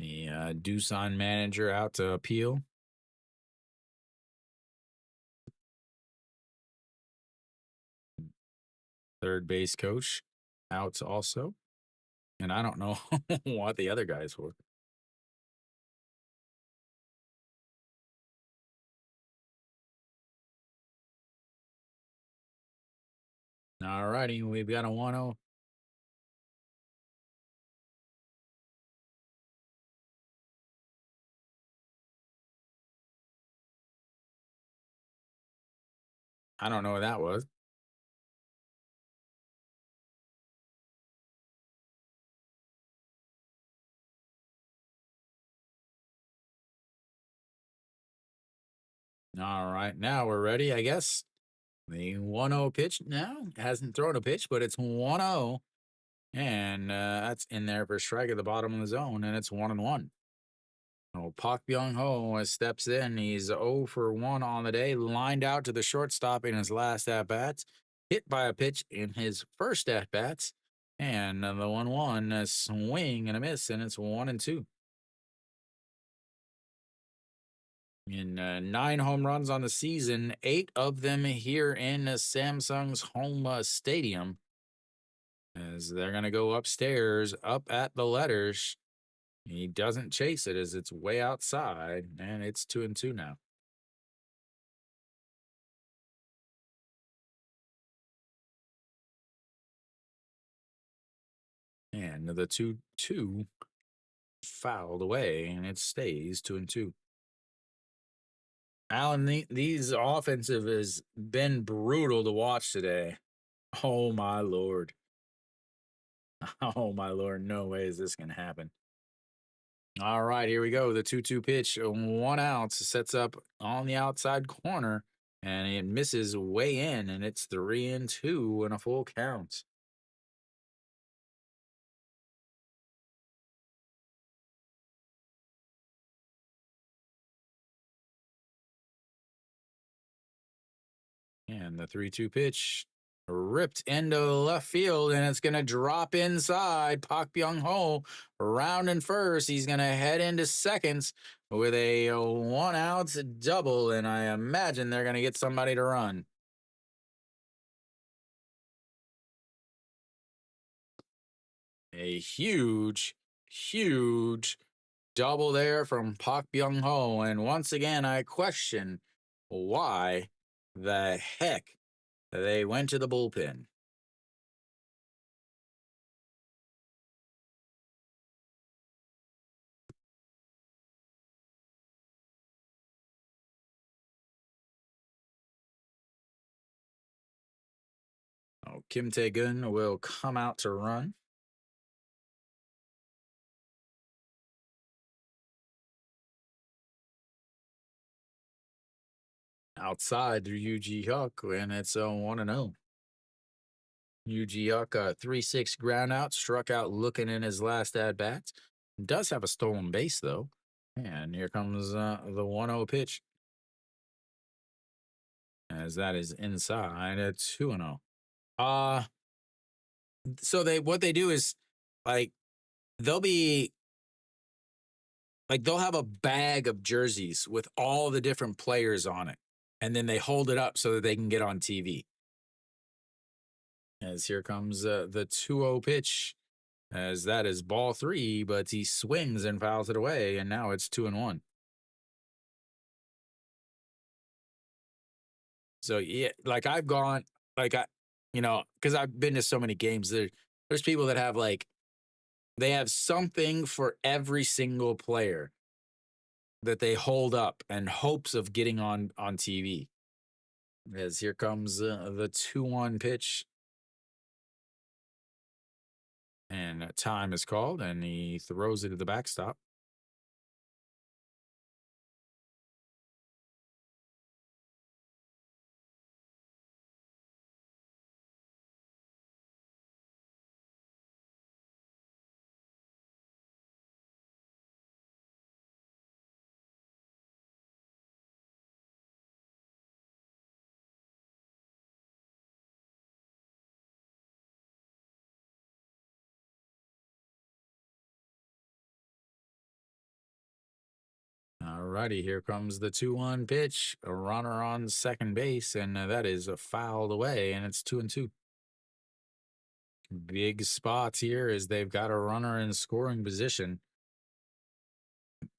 The Doosan manager out to appeal. Third base coach out also. And I don't know what the other guys were. All righty, we've got a 1-0. I don't know what that was. All right, now we're ready, I guess. The 1-0 pitch now hasn't thrown a pitch, but it's 1-0. And that's in there for a strike at the bottom of the zone, and it's 1-1. Oh, Park Byung Ho steps in. He's 0 for 1 on the day, lined out to the shortstop in his last at bats, hit by a pitch in his first at bats, and the 1-1 a swing and a miss, and it's 1-2. In 9 home runs on the season, 8 of them here in Samsung's home stadium. As they're going to go upstairs, up at the letters. He doesn't chase it as it's way outside, and it's 2-2 now. And the 2-2 fouled away, and it stays 2-2. Alan, these offensive has been brutal to watch today. Oh my lord. Oh my lord. No way is this gonna happen. All right, here we go. The 2-2 pitch, 1 out, sets up on the outside corner, and it misses way in, and it's 3-2 and a full count. And the 3-2 pitch ripped into left field, and it's going to drop inside. Park Byung Ho rounding first. He's going to head into seconds with a 1 out double, and I imagine they're going to get somebody to run. A huge, huge double there from Park Byung Ho. And once again, I question why the heck they went to the bullpen. Oh, Kim Tae-gun will come out to run. Outside through Yu Huck, and it's a 1-0. Yu Huck, 3-6 ground out, struck out looking in his last at bat. Does have a stolen base, though. And here comes the 1-0 pitch. As that is inside at 2-0. So what they do is like they'll be like they'll have a bag of jerseys with all the different players on it, and then they hold it up so that they can get on TV. As here comes the 2-0 pitch, as that is ball 3, but he swings and fouls it away, and now it's 2-1. So yeah, like I've gone, like because I've been to so many games. There's people that have they have something for every single player that they hold up in hopes of getting on TV. As here comes the 2-1 pitch, and time is called, and he throws it to the backstop. Alrighty, here comes the 2-1 pitch. A runner on second base, and that is fouled away, and it's 2-2. Big spots here as they've got a runner in scoring position.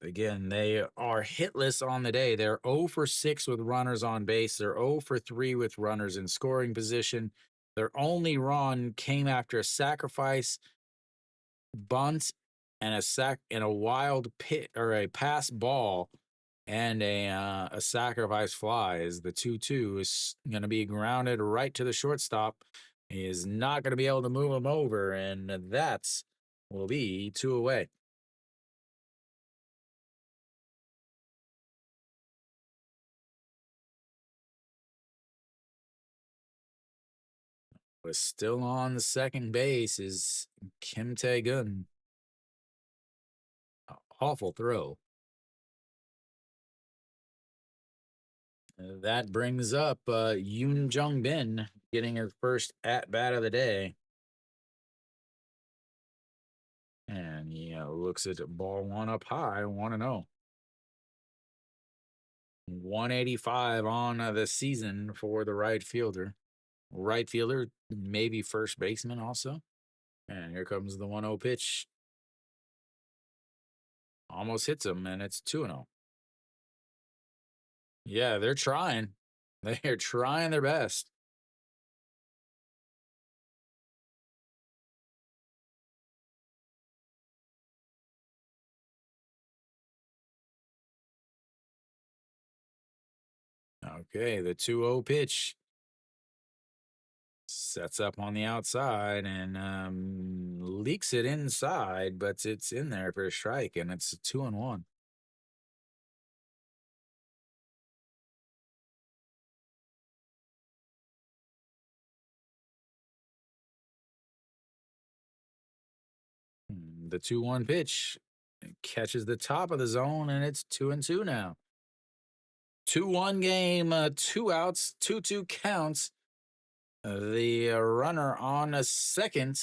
Again, they are hitless on the day. They're 0 for 6 with runners on base. They're 0 for 3 with runners in scoring position. Their only run came after a sacrifice bunt and a wild pit or a pass ball and a sacrifice fly. As the 2-2 is going to be grounded right to the shortstop. He is not going to be able to move him over, and that's will be 2 away. was still on the second base is Kim Tae-gun. Awful throw. That brings up Yoon Jung Bin getting his first at bat of the day. And he looks at ball one up high, 1-0. 185 on the season for the right fielder. Right fielder, maybe first baseman also. And here comes the 1-0 pitch. Almost hits him, and it's 2-0. Yeah, they're trying. They're trying their best. Okay, the 2-0 pitch sets up on the outside and leaks it inside, but it's in there for a strike, and it's a 2-1. The 2-1 pitch catches the top of the zone, and it's 2-2 now. 2-1 game, 2 outs, 2-2 counts. The runner on a second.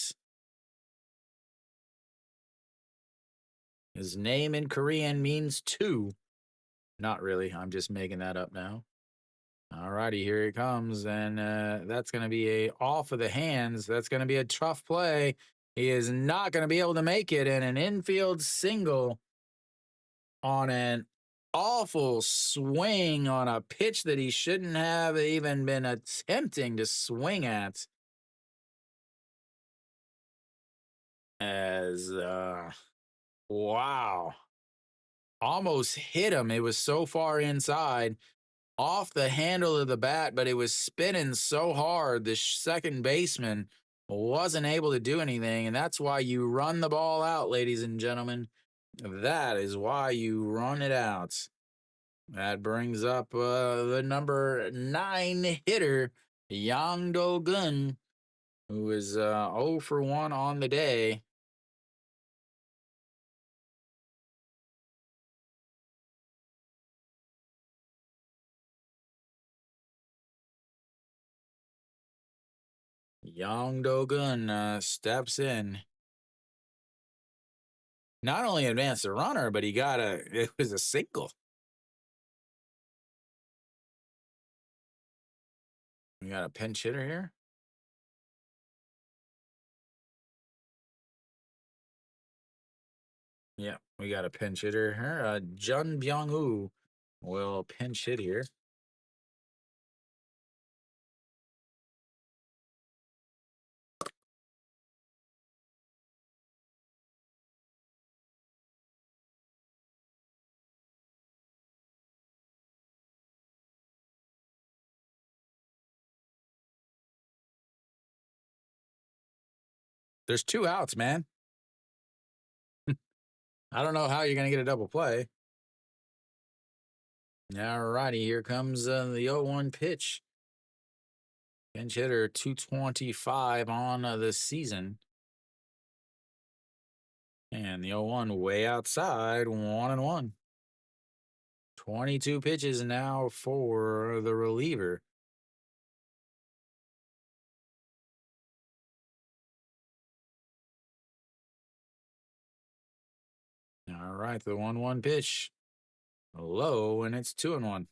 His name in Korean means two. Not really. I'm just making that up now. All righty, here he comes, and that's going to be a off of the hands. That's going to be a tough play. He is not going to be able to make it, and an infield single on an awful swing on a pitch that he shouldn't have even been attempting to swing at. As wow, almost hit him. It was so far inside, off the handle of the bat, but it was spinning so hard. The second baseman wasn't able to do anything, and that's why you run the ball out, ladies and gentlemen. That is why you run it out. That brings up the number 9 hitter, Yang Do-gun, who is 0 for 1 on the day. Yang Do-gun steps in. Not only advanced the runner, but it was a single. We got a pinch hitter here. Yeah, we got a pinch hitter here. Jun Byung-woo will pinch hit here. There's 2 outs, man. I don't know how you're going to get a double play. All righty, here comes the 0-1 pitch. Pinch hitter 225 on the season. And the 0-1 way outside, 1-1. 22 pitches now for the reliever. All right, the 1-1 pitch. Low, and it's 2-1.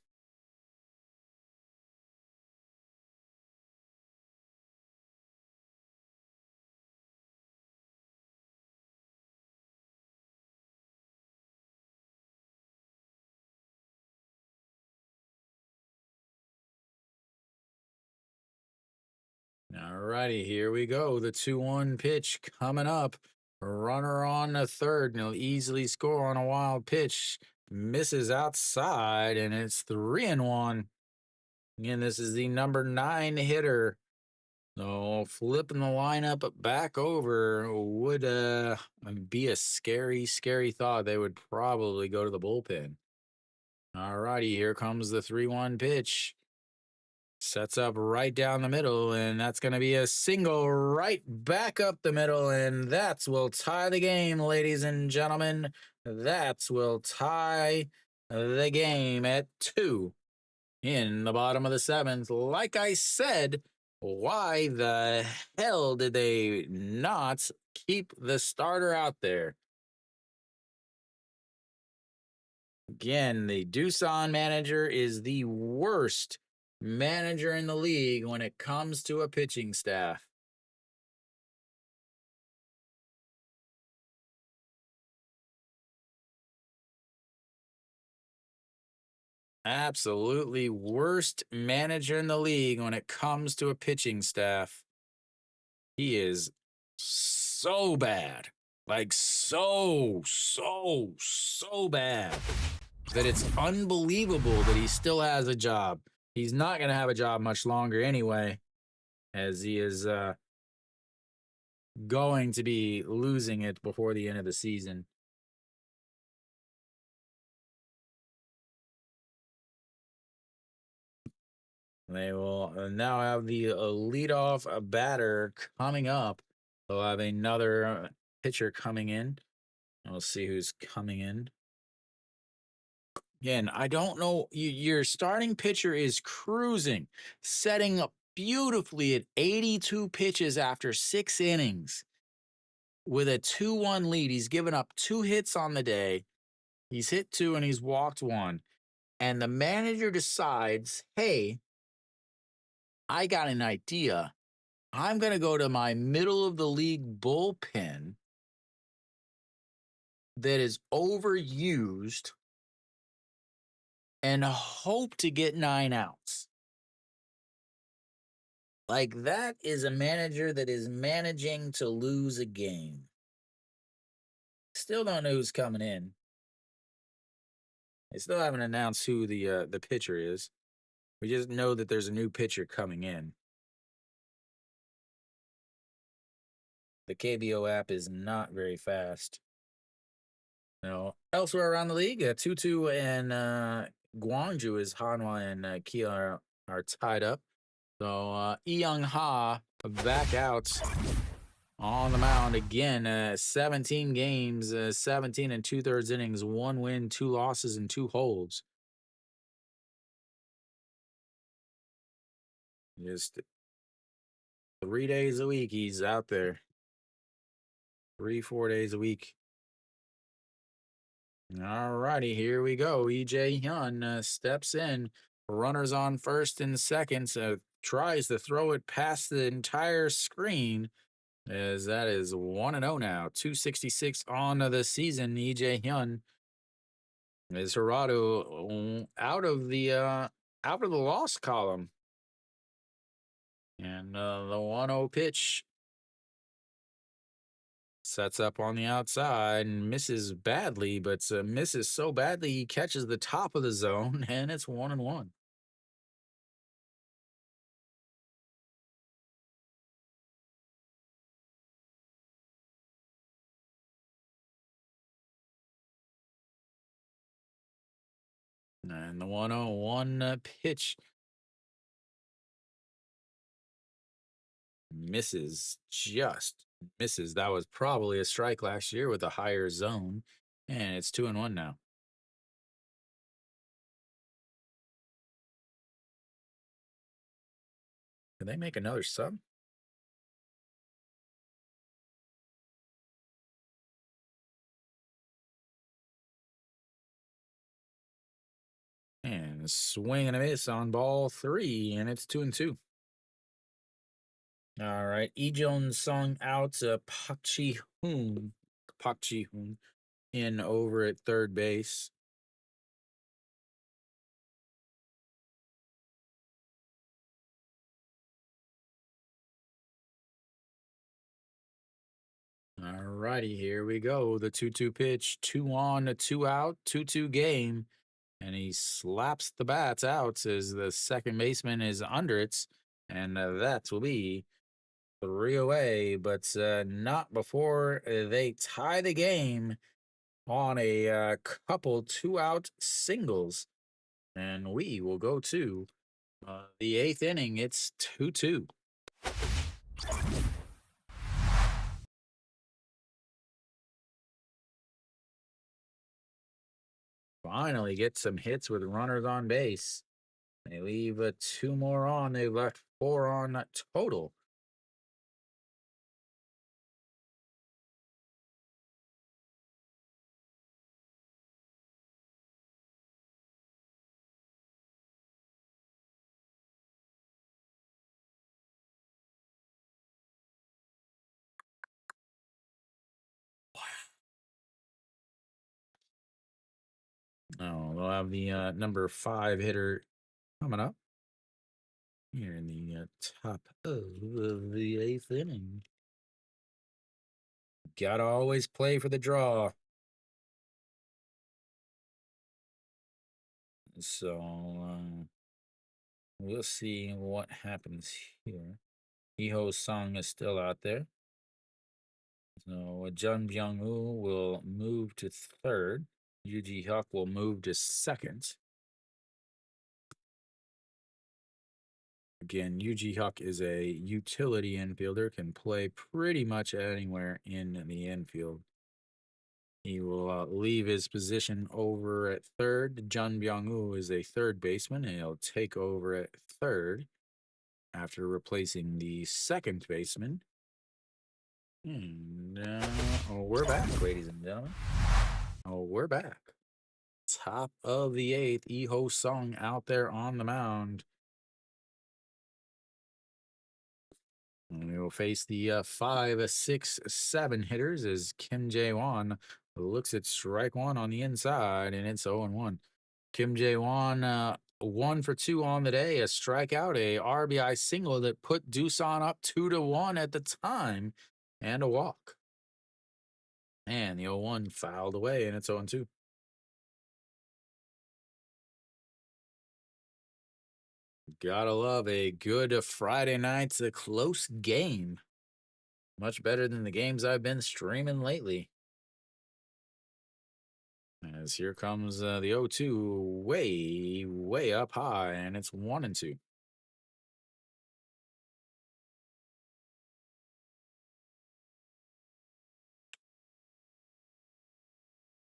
All righty, here we go. The 2-1 pitch coming up. Runner on the third, and he'll easily score on a wild pitch. Misses outside, and it's 3-1. Again, this is the number 9 hitter. So flipping the lineup back over would be a scary, scary thought. They would probably go to the bullpen. All righty, here comes the 3-1 pitch. Sets up right down the middle, and that's going to be a single right back up the middle, and that's will tie the game, ladies and gentlemen. That's will tie the game at 2 in the bottom of the 7th. Like I said, why the hell did they not keep the starter out there? Again, the Doosan manager is the worst manager in the league when it comes to a pitching staff. Absolutely worst manager in the league when it comes to a pitching staff. He is so bad. Like so bad that it's unbelievable that he still has a job. He's not going to have a job much longer anyway, as he is going to be losing it before the end of the season. They will now have the leadoff batter coming up. They'll have another pitcher coming in. We'll see who's coming in. Again, I don't know. Your starting pitcher is cruising, setting up beautifully at 82 pitches after 6 innings with a 2-1 lead. He's given up 2 hits on the day. He's hit 2 and he's walked 1. And the manager decides, hey, I got an idea. I'm going to go to my middle of the league bullpen that is overused and hope to get 9 outs. Like, that is a manager that is managing to lose a game. Still don't know who's coming in. They still haven't announced who the pitcher is. We just know that there's a new pitcher coming in. The KBO app is not very fast. No. Elsewhere around the league, 2-2 and Gwangju is Hanwha and Kia are tied up. So Young Ha back out on the mound again. 17 games, 17 and 2/3 innings, 1 win, 2 losses, and 2 holds. Just 3 days a week he's out there. 3-4 days a week. All righty, here we go. EJ Hyun steps in. Runners on first and second. Tries to throw it past the entire screen, as that is 1-0 now. 266 on the season. EJ Hyun is Hirado out of the loss column. And the 1-0 pitch sets up on the outside and misses badly, but misses so badly he catches the top of the zone, and it's 1-1. And the 1-0-1 pitch just misses. That was probably a strike last year with a higher zone, and it's 2-1 now. Can they make another sub? And a swing and a miss on ball 3, and it's 2-2. All right, Lee Jong-sung out, Park Ji-hoon in over at third base. All righty, here we go. The 2-2 pitch, 2 on, 2 out, 2-2 game. And he slaps the bats out as the second baseman is under it. And that will be 3 away, but not before they tie the game on a couple 2-out singles. And we will go to The eighth inning, it's 2-2. Finally get some hits with runners on base. They leave two more on. They left four on total. Oh, they'll have the number 5 hitter coming up here in the top of the eighth inning. Gotta always play for the draw. So we'll see what happens here. Iho Song is still out there. So Jun Byung-woo will move to third. Yuji Huck will move to second. Again, Yuji Huck is a utility infielder, can play pretty much anywhere in the infield. He will leave his position over at third. Jun Byung-woo is a third baseman, and he'll take over at third after replacing the second baseman. And we're back, ladies and gentlemen. We're back. Top of the eighth, Iho Sung out there on the mound. And we will face the 5, 6, 7 hitters as Kim Jae-won looks at strike one on the inside, and it's 0-1. Kim Jae-won 1 for 2 on the day, a strikeout, a RBI single that put Doosan up 2-1 at the time, and a walk. And the 0-1 fouled away, and it's 0-2. Gotta love a good Friday night's a close game. Much better than the games I've been streaming lately. As here comes the 0-2 way up high, and it's 1-2.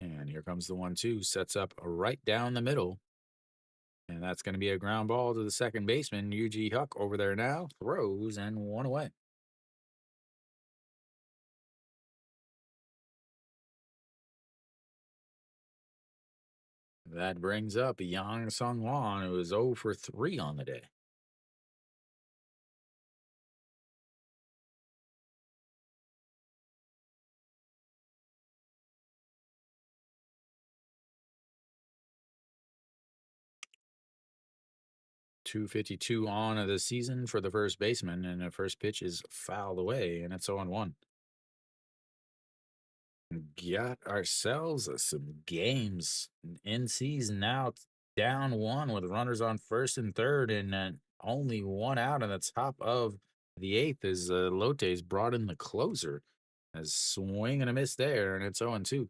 And here comes the 1-2, sets up right down the middle. And that's going to be a ground ball to the second baseman, Yuji Huck over there now, throws and 1 away. That brings up Yang Sung-won, who is 0 for 3 on the day. .252 on of the season for the first baseman, and the first pitch is fouled away, and it's 0-1. Got ourselves some games. NC's now down 1 with runners on first and third, and only 1 out on the top of the eighth as Lote's brought in the closer. A swing and a miss there, and it's 0-2.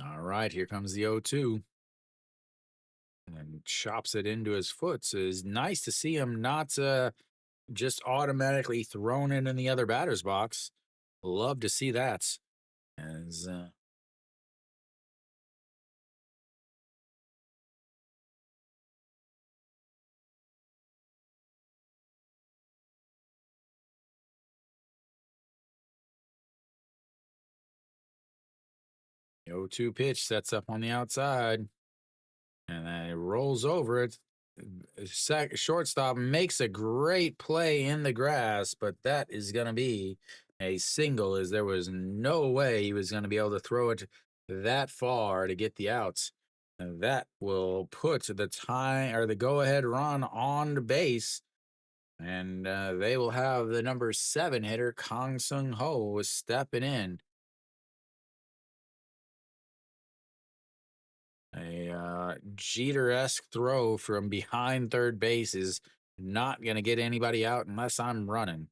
All right, here comes the 0-2. And chops it into his foot. So it's nice to see him not just automatically thrown it in the other batter's box. Love to see that. As 0-2 pitch sets up on the outside. And then it rolls over it. Shortstop makes a great play in the grass, but that is going to be a single, as there was no way he was going to be able to throw it that far to get the outs. And that will put the tie or the go-ahead run on the base. And they will have the number 7 hitter, Kang Sung Ho, stepping in. A Jeter-esque throw from behind third base is not going to get anybody out unless I'm running.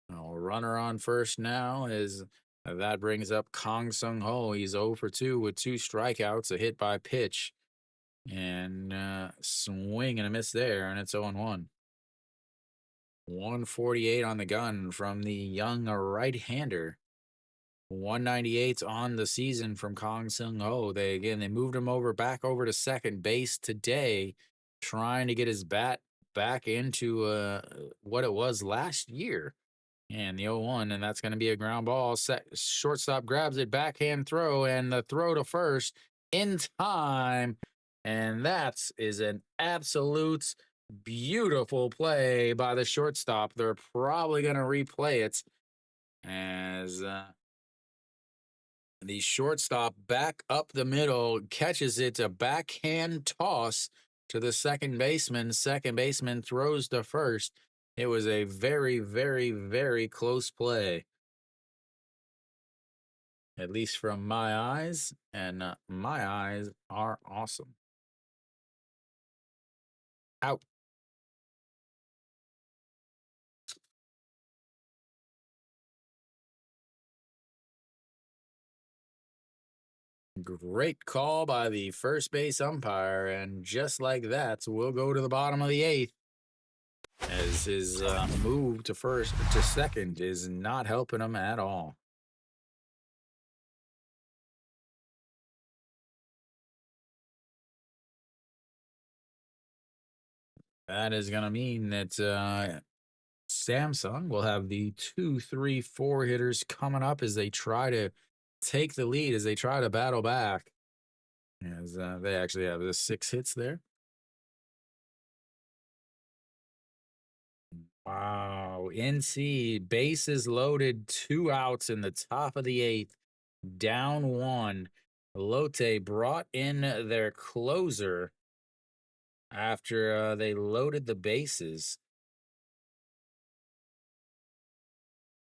Runner on first now is that brings up Kong Sung Ho. He's 0 for 2 with 2 strikeouts, a hit by pitch, and swing and a miss there, and it's 0 1. 148 on the gun from the young right-hander. 198 on the season from Kong Sung Ho. They moved him back over to second base today, trying to get his bat back into what it was last year. And the 0-1, and that's going to be a ground ball. Shortstop grabs it, backhand throw, and the throw to first in time. And that is an absolute beautiful play by the shortstop. They're probably going to replay it as the shortstop back up the middle catches it, a backhand toss to the second baseman. Second baseman throws to first. It was a very, very, very close play, at least from my eyes, and my eyes are awesome. Out. Great call by the first base umpire, and just like that, we'll go to the bottom of the 8th. As his move to second is not helping him at all. That is going to mean that Samsung will have the 2, 3, 4 hitters coming up as they try to take the lead, as they try to battle back. As they actually have the 6 hits there. Wow. NC, bases loaded, 2 outs in the top of the 8th, down 1. Lotte brought in their closer after they loaded the bases.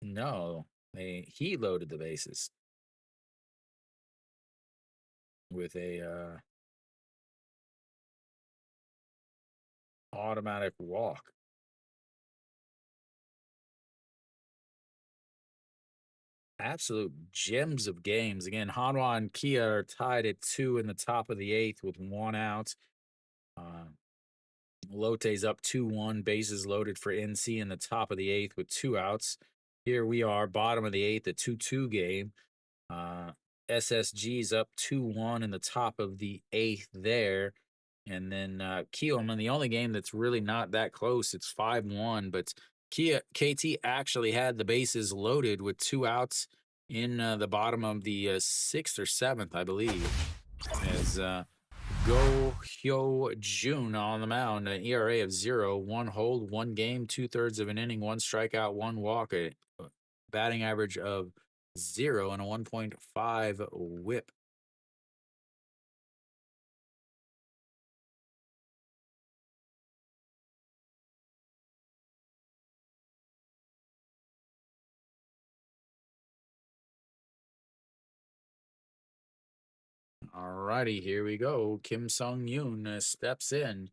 No, he loaded the bases with a automatic walk. Absolute gems of games. Again, Hanwha and Kia are tied at 2 in the top of the 8th with 1 out. Lotte's up 2-1, bases loaded for NC in the top of the 8th with 2 outs. Here we are, bottom of the 8th, a 2-2 game. SSG's up 2-1 in the top of the 8th there. And then Kielman, the only game that's really not that close, it's 5-1. But KT actually had the bases loaded with 2 outs in the bottom of the 6th or 7th, I believe. As Go Hyo Jun on the mound, an ERA of 0, 1 hold, 1 game, 2/3 of an inning, 1 strikeout, 1 walk, a batting average of 0, and a 1.5 whip. Alrighty, here we go. Kim Sung Yoon steps in.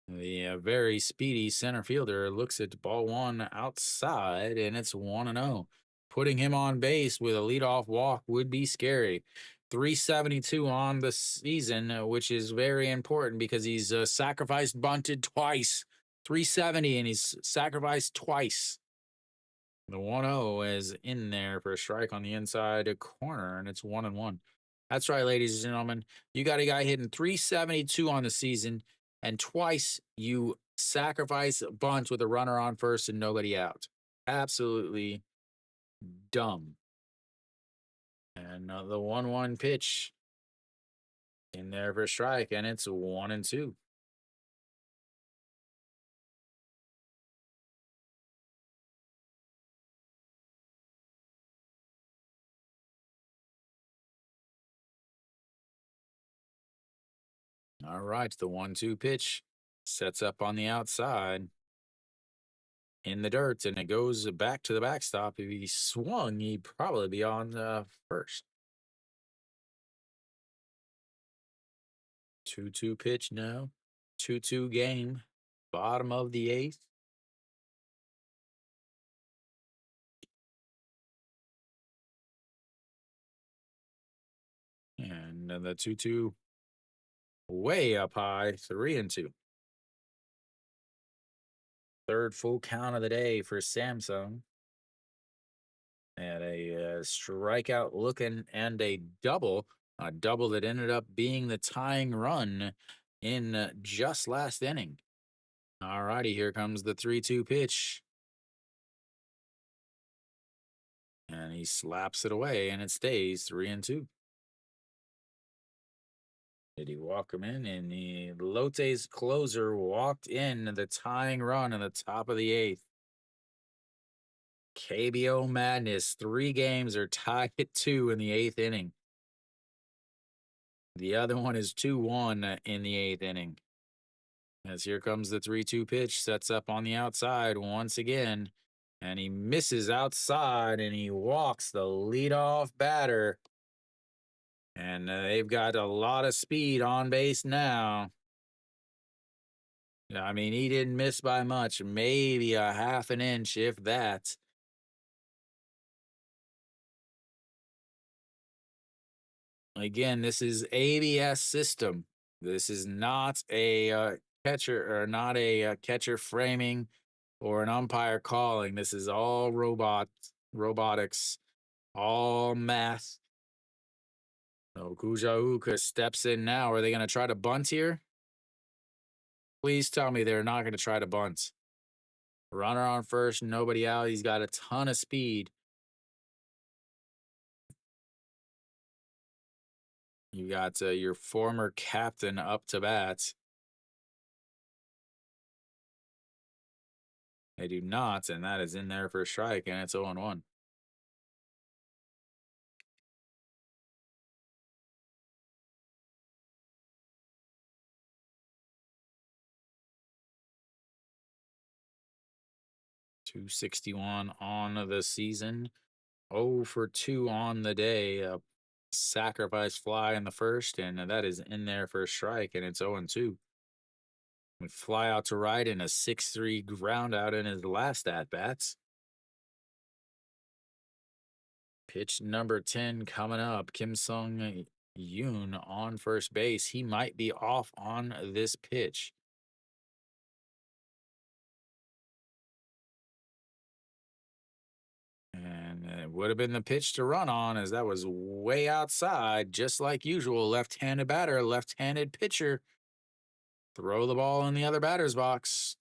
The very speedy center fielder looks at ball 1 outside, and it's 1-0. Putting him on base with a leadoff walk would be scary. 372 on the season, which is very important because he's sacrificed bunted twice. 370, and he's sacrificed twice. The 1-0 is in there for a strike on the inside corner, and it's 1-1. That's right, ladies and gentlemen. You got a guy hitting 372 on the season, and twice you sacrifice a bunt with a runner on first and nobody out. Absolutely dumb. And the 1-1 pitch in there for a strike, and it's 1-2. All right, the 1-2 pitch sets up on the outside in the dirt, and it goes back to the backstop. If he swung, he'd probably be on first. 2-2 pitch now. 2-2 game. Bottom of the eighth. And the 2-2 way up high. 3-2. Third full count of the day for Samsung. And a strikeout looking and a double. A double that ended up being the tying run in just last inning. All righty, here comes the 3-2 pitch. And he slaps it away, and it stays 3-2. Did he walk him in? And the Lote's closer walked in the tying run in the top of the eighth. KBO madness. 3 games are tied at 2 in the eighth inning. The other one is 2-1 in the eighth inning. As here comes the 3-2 pitch, sets up on the outside once again. And he misses outside, and he walks the leadoff batter. And they've got a lot of speed on base now. I mean, he didn't miss by much, maybe a half an inch, if that. Again, this is ABS system. This is not a catcher or not a catcher framing or an umpire calling. This is all robotics, all math. So Kujauka steps in now. Are they going to try to bunt here? Please tell me they're not going to try to bunt. Runner on first, nobody out. He's got a ton of speed. You got your former captain up to bat. They do not, and that is in there for a strike, and it's 0-1. .261 on the season. 0 for 2 on the day. A sacrifice fly in the first, and that is in there for a strike, and it's 0-2. We fly out to right in a 6-3 ground out in his last at-bats. Pitch number 10 coming up. Kim Sung Yoon on first base. He might be off on this pitch. And it would have been the pitch to run on, as that was way outside, just like usual. Left-handed batter, left-handed pitcher. Throw the ball in the other batter's box.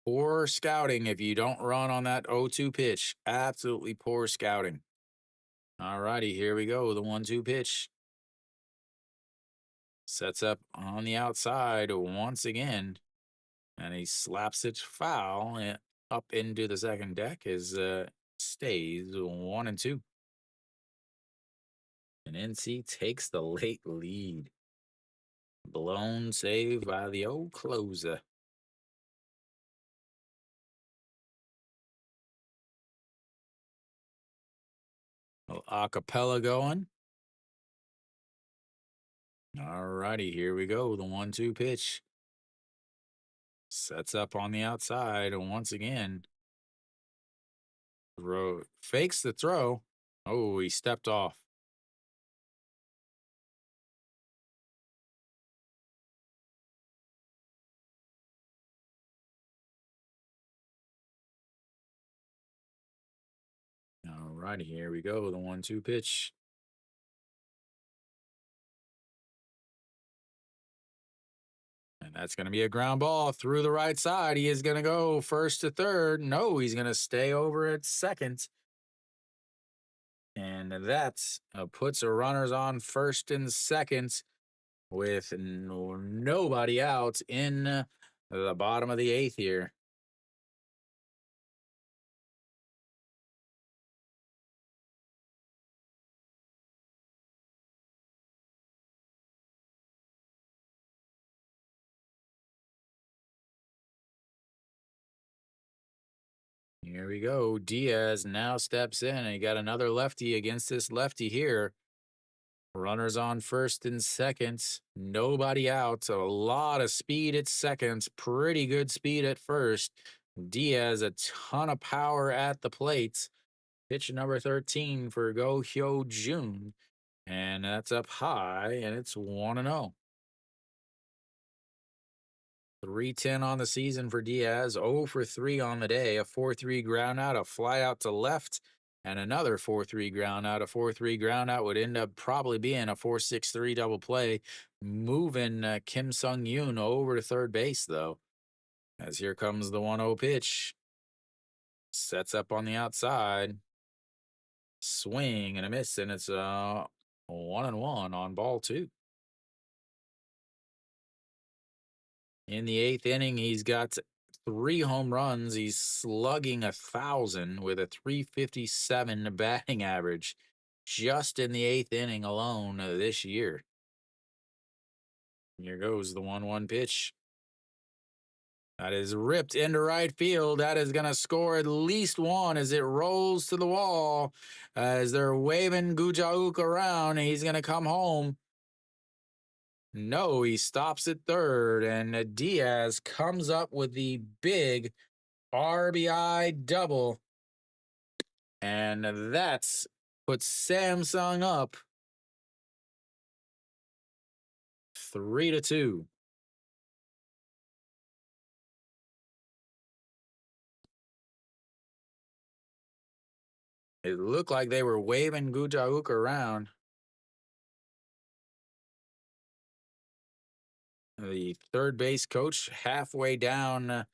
Poor scouting if you don't run on that 0-2 pitch. Absolutely poor scouting. All righty, here we go. The 1-2 pitch. Sets up on the outside once again. And he slaps it foul and up into the second deck as stays 1-2. And NC takes the late lead. Blown save by the old closer. Acapella going. All righty, here we go. The 1-2 pitch. Sets up on the outside once again. Fakes the throw. Oh, he stepped off. All righty, here we go. The 1-2 pitch. And that's going to be a ground ball through the right side. He is going to go first to third. No, he's going to stay over at second. And that puts runners on first and second with nobody out in the bottom of the eighth here. Here we go. Diaz now steps in, and he got another lefty against this lefty here. Runners on first and second. Nobody out. So a lot of speed at second. Pretty good speed at first. Diaz, a ton of power at the plate. Pitch number 13 for Go Hyo Jun. And that's up high, and it's 1-0. 310 on the season for Diaz, 0 for 3 on the day, a 4-3 ground out, a fly out to left, and another 4-3 ground out. A 4-3 ground out would end up probably being a 4-6-3 double play, moving Kim Sung Yoon over to third base, though. As here comes the 1-0 pitch. Sets up on the outside. Swing and a miss, and it's 1-1 on ball 2. In the 8th inning, he's got 3 home runs. He's slugging 1,000 with a 357 batting average just in the 8th inning alone this year. Here goes the 1-1 pitch. That is ripped into right field. That is going to score at least 1 as it rolls to the wall. As they're waving Gujauk around, he's going to come home. No, he stops at third, and Diaz comes up with the big RBI double. And that's puts Samsung up 3-2. It looked like they were waving Gujauk around. The third base coach halfway down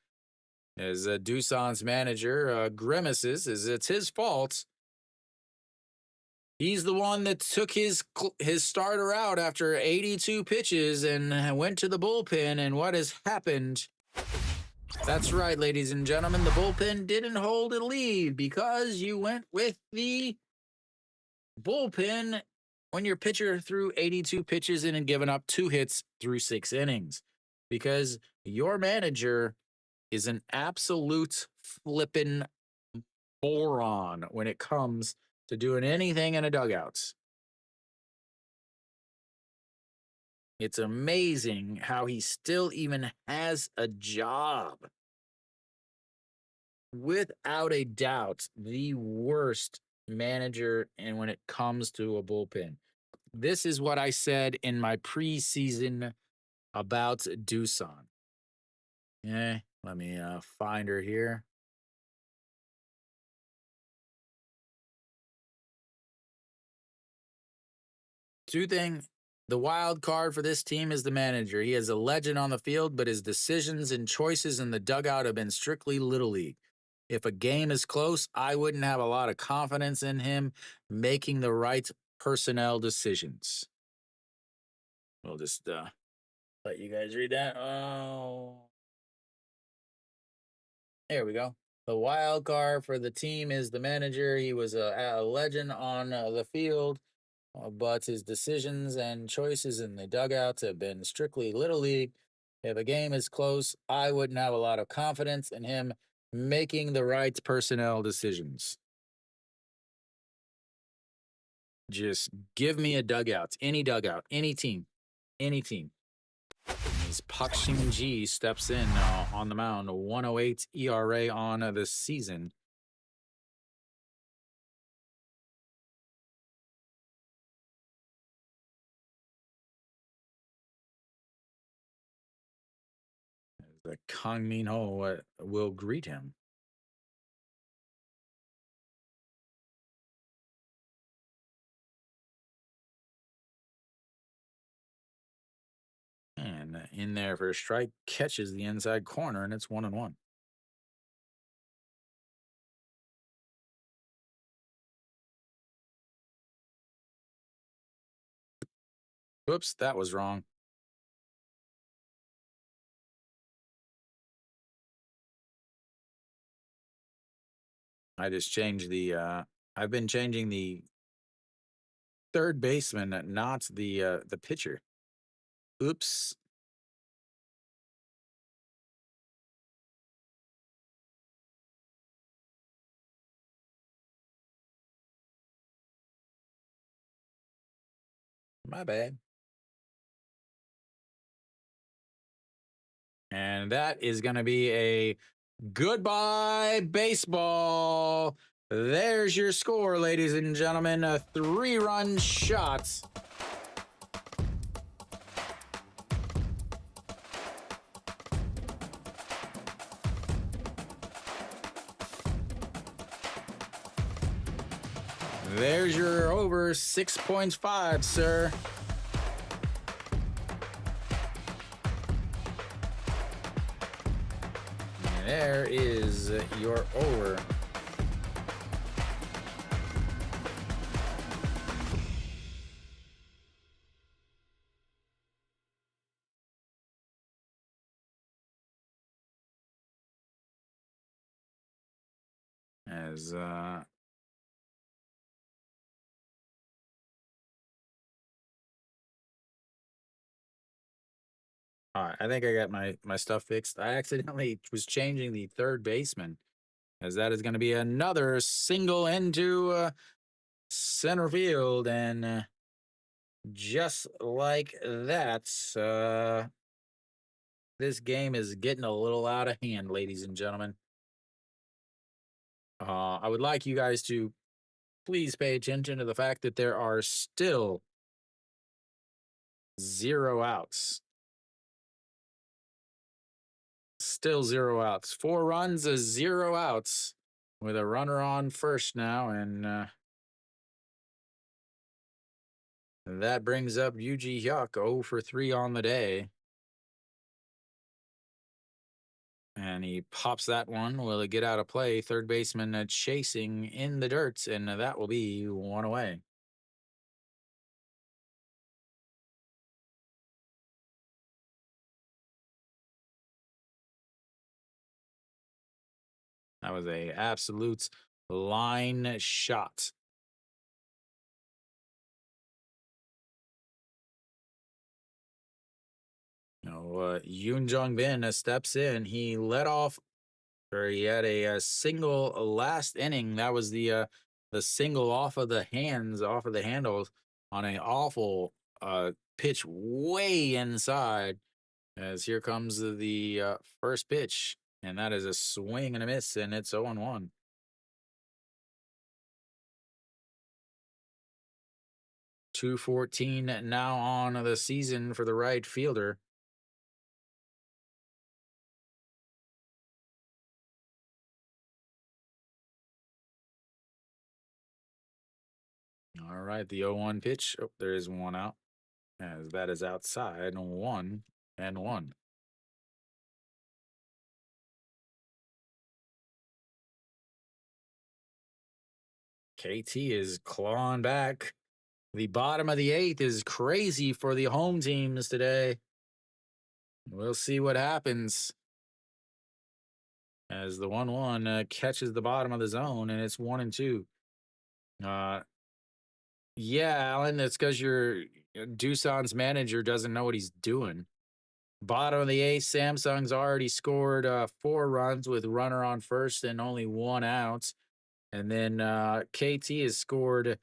as Doosan's manager grimaces as it's his fault. He's the one that took his starter out after 82 pitches and went to the bullpen. And what has happened? That's right, ladies and gentlemen. The bullpen didn't hold a lead because you went with the bullpen when your pitcher threw 82 pitches in and given up 2 hits through 6 innings. Because your manager is an absolute flippin' moron when it comes to doing anything in a dugout. It's amazing how he still even has a job. Without a doubt, the worst manager and when it comes to a bullpen. This is what I said in my preseason about Doosan. Let me find her here. Two things. The wild card for this team is the manager. He is a legend on the field, but his decisions and choices in the dugout have been strictly Little League. If a game is close, I wouldn't have a lot of confidence in him making the right personnel decisions. We'll just let you guys read that. Oh, there we go. The wild card for the team is the manager. He was a legend on the field, but his decisions and choices in the dugouts have been strictly Little League. If a game is close, I wouldn't have a lot of confidence in him making the right personnel decisions. Just give me a dugout, any team, any team. As Pak Shin Ji steps in on the mound, 108 ERA on the season. The Kang Min Ho will greet him. And in there for a strike, catches the inside corner, and it's 1-1. Whoops, that was wrong. I just changed the I've been changing the third baseman, not the pitcher. Oops. My bad. And that is going to be a goodbye baseball. There's your score, ladies and gentlemen. A 3-run shot. There's your over 6.5, sir. There is your over. As all right, I think I got my stuff fixed. I accidentally was changing the third baseman, as that is going to be another single into center field, and just like that, this game is getting a little out of hand, ladies and gentlemen. I would like you guys to please pay attention to the fact that there are still 0 outs. Still 0 outs. 4 runs, 0 outs, with a runner on first now, and that brings up Yuji Hyuk 0 for 3 on the day. And he pops that one. Will it get out of play? Third baseman chasing in the dirt, and that will be 1 away. That was a absolute line shot. Yoon Jung Bin steps in. He led off, or he had a single last inning. That was the single off of the hands, off of the handles on an awful pitch way inside. As here comes the first pitch, and that is a swing and a miss, and it's 0-1. .214 now on the season for the right fielder. All right, the 0-1 pitch. Oh, there is 1 out, as that is outside. 1-1. KT is clawing back. The bottom of the 8th is crazy for the home teams today. We'll see what happens, as the 1-1 catches the bottom of the zone, and it's 1-2. Yeah, Alan, it's because your Doosan's manager doesn't know what he's doing. Bottom of the 8th, Samsung's already scored 4 runs with runner on first and only 1 out. And then KT has scored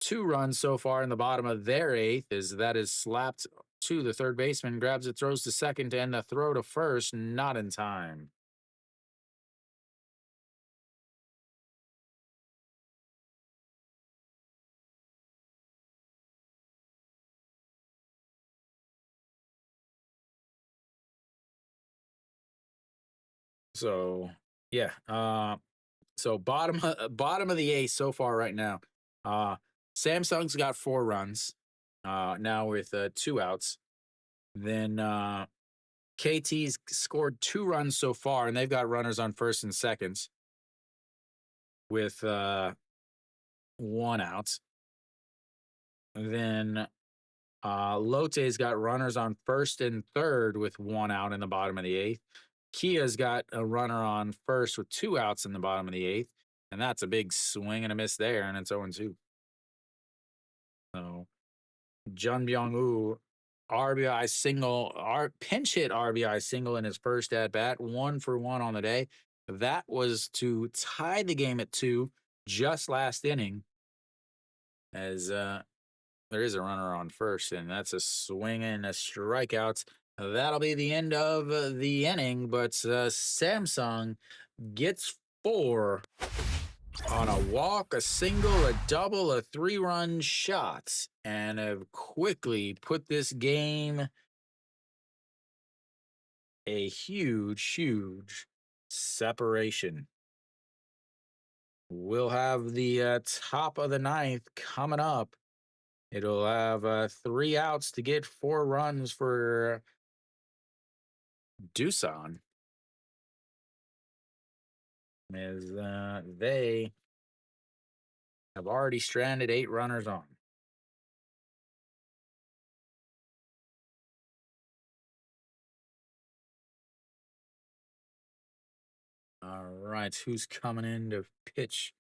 2 runs so far in the bottom of their 8th, as that is slapped to the third baseman, grabs it, throws to second, and a throw to first, not in time. So yeah, so bottom of the 8th so far right now. Samsung's got 4 runs now with 2 outs. Then KT's scored 2 runs so far, and they've got runners on first and seconds with 1 out. Then Lotte's got runners on first and third with 1 out in the bottom of the 8th. Kia's got a runner on first with 2 outs in the bottom of the 8th, and that's a big swing and a miss there, and it's 0-2. So Jun Byung-woo, RBI single, pinch hit RBI single in his first at bat, 1 for 1 on the day. That was to tie the game at 2 just last inning, as There is a runner on first, and that's a swing and a strikeout. That'll be the end of the inning, but Samsung gets 4 on a walk, a single, a double, a 3-run shot, and have quickly put this game a huge, huge separation. We'll have the top of the ninth coming up. It'll have 3 outs to get 4 runs for Doosan, as they have already stranded 8 runners on. All right, who's coming in to pitch?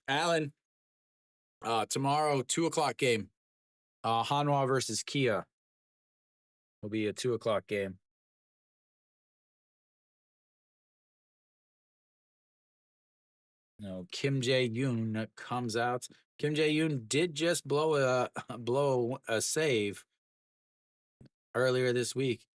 Alan, tomorrow, 2 o'clock game. Hanwha versus Kia will be a 2 o'clock game. No, Kim Jae-yoon comes out. Kim Jae-yoon did just blow a save earlier this week.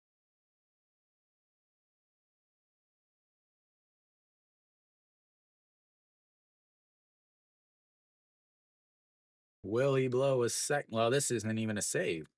Will he blow a second? Well, this isn't even a save.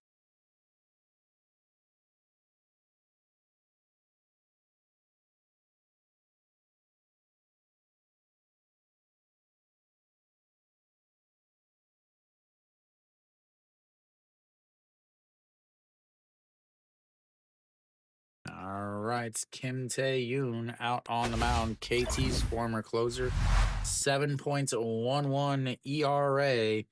All right, Kim Tae-yoon out on the mound. KT's former closer, 7.11 ERA,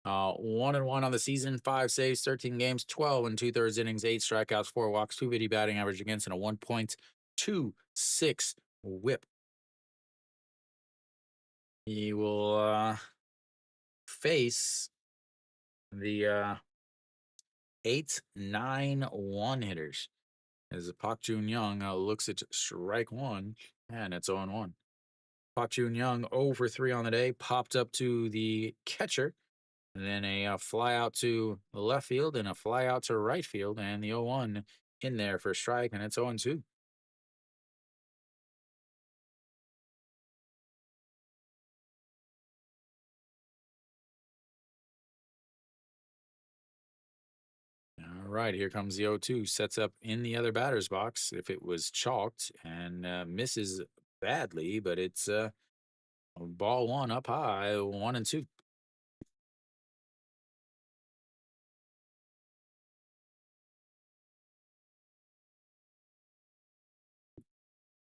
1-1 on the season, 5 saves, 13 games, 12 and 2/3 innings, 8 strikeouts, 4 walks, 250 batting average against, and a 1.26 WHIP. He will face the 8-9-1 hitters. As Park Jun-young looks at strike 1, and it's 0-1. Park Jun-young 0 for 3 on the day, popped up to the catcher, and then a fly out to the left field and a fly out to right field, and the 0-1 in there for a strike, and it's 0-2. All right, here comes the 0-2. Sets up in the other batter's box if it was chalked, and misses badly, but it's ball 1 up high, 1-2.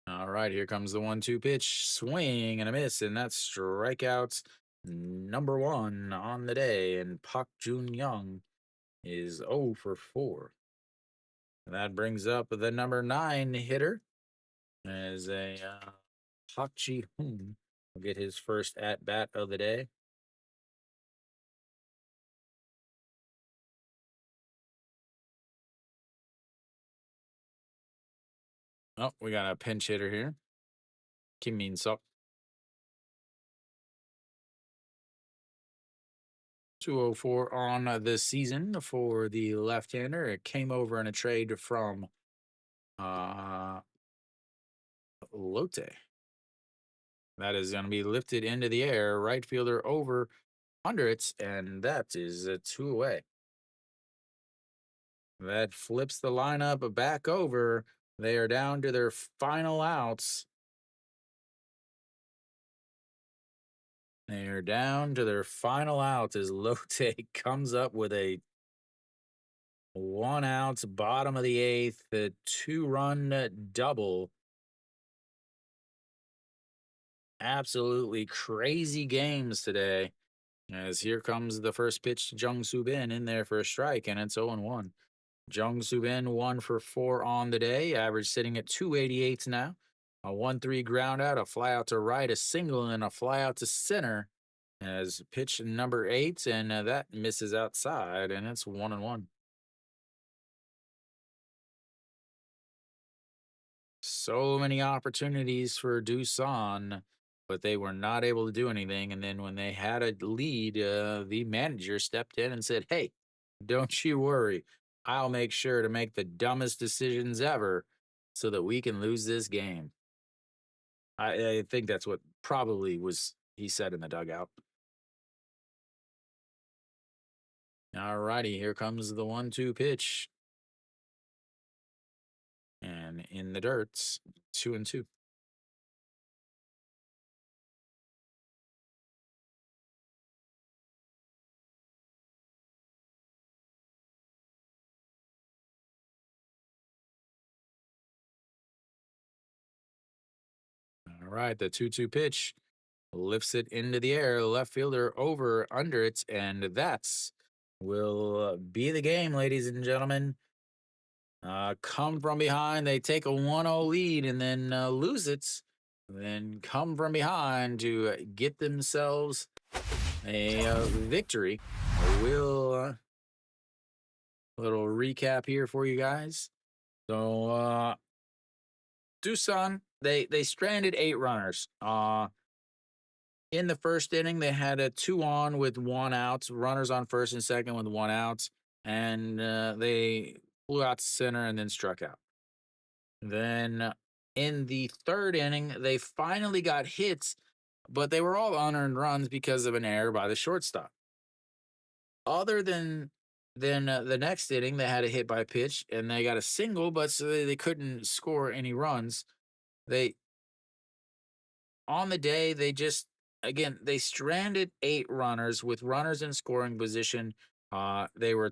All right, here comes the 1-2 pitch. Swing and a miss, and that's strikeout number 1 on the day. And Park Jun-young is 0 for 4. And that brings up the number 9 hitter as a Park Ji-hoon will get his first at bat of the day. Oh, we got a pinch hitter here. Kim Min-seok. 204 on the season for the left-hander. It came over in a trade from Lotte. That is going to be lifted into the air. Right fielder over under it, and that is a 2 away. That flips the lineup back over. They are down to their final outs. They are down to their final outs as Lotte comes up with a 1 out, bottom of the 8th, a 2-run double. Absolutely crazy games today. As here comes the first pitch to Jung Soo Bin in there for a strike, and it's 0-1. Jung Soo Bin 1 for 4 on the day, average sitting at 288 now. A 1-3 ground out, a fly out to right, a single, and a fly out to center. As pitch number 8, and that misses outside, and it's 1-1. So many opportunities for Doosan, but they were not able to do anything. And then when they had a lead, the manager stepped in and said, "Hey, don't you worry. I'll make sure to make the dumbest decisions ever so that we can lose this game." I think that's what probably was he said in the dugout. All righty, here comes the 1-2 pitch. And in the dirts, 2-2. All right, the 2-2 pitch lifts it into the air. Left fielder over under it, and that's will be the game, ladies and gentlemen. Come from behind, they take a 1-0 lead and then lose it. Then come from behind to get themselves a victory. We'll little recap here for you guys. So Doosan, they stranded 8 runners. In the first inning, they had a 2 on with 1 out, runners on first and second with 1 out, and they flew out to center and then struck out. Then in the third inning, they finally got hits, but they were all unearned runs because of an error by the shortstop. Other than the next inning, they had a hit by pitch and they got a single, but so they couldn't score any runs. They on the day they just again they stranded 8 runners with runners in scoring position. They were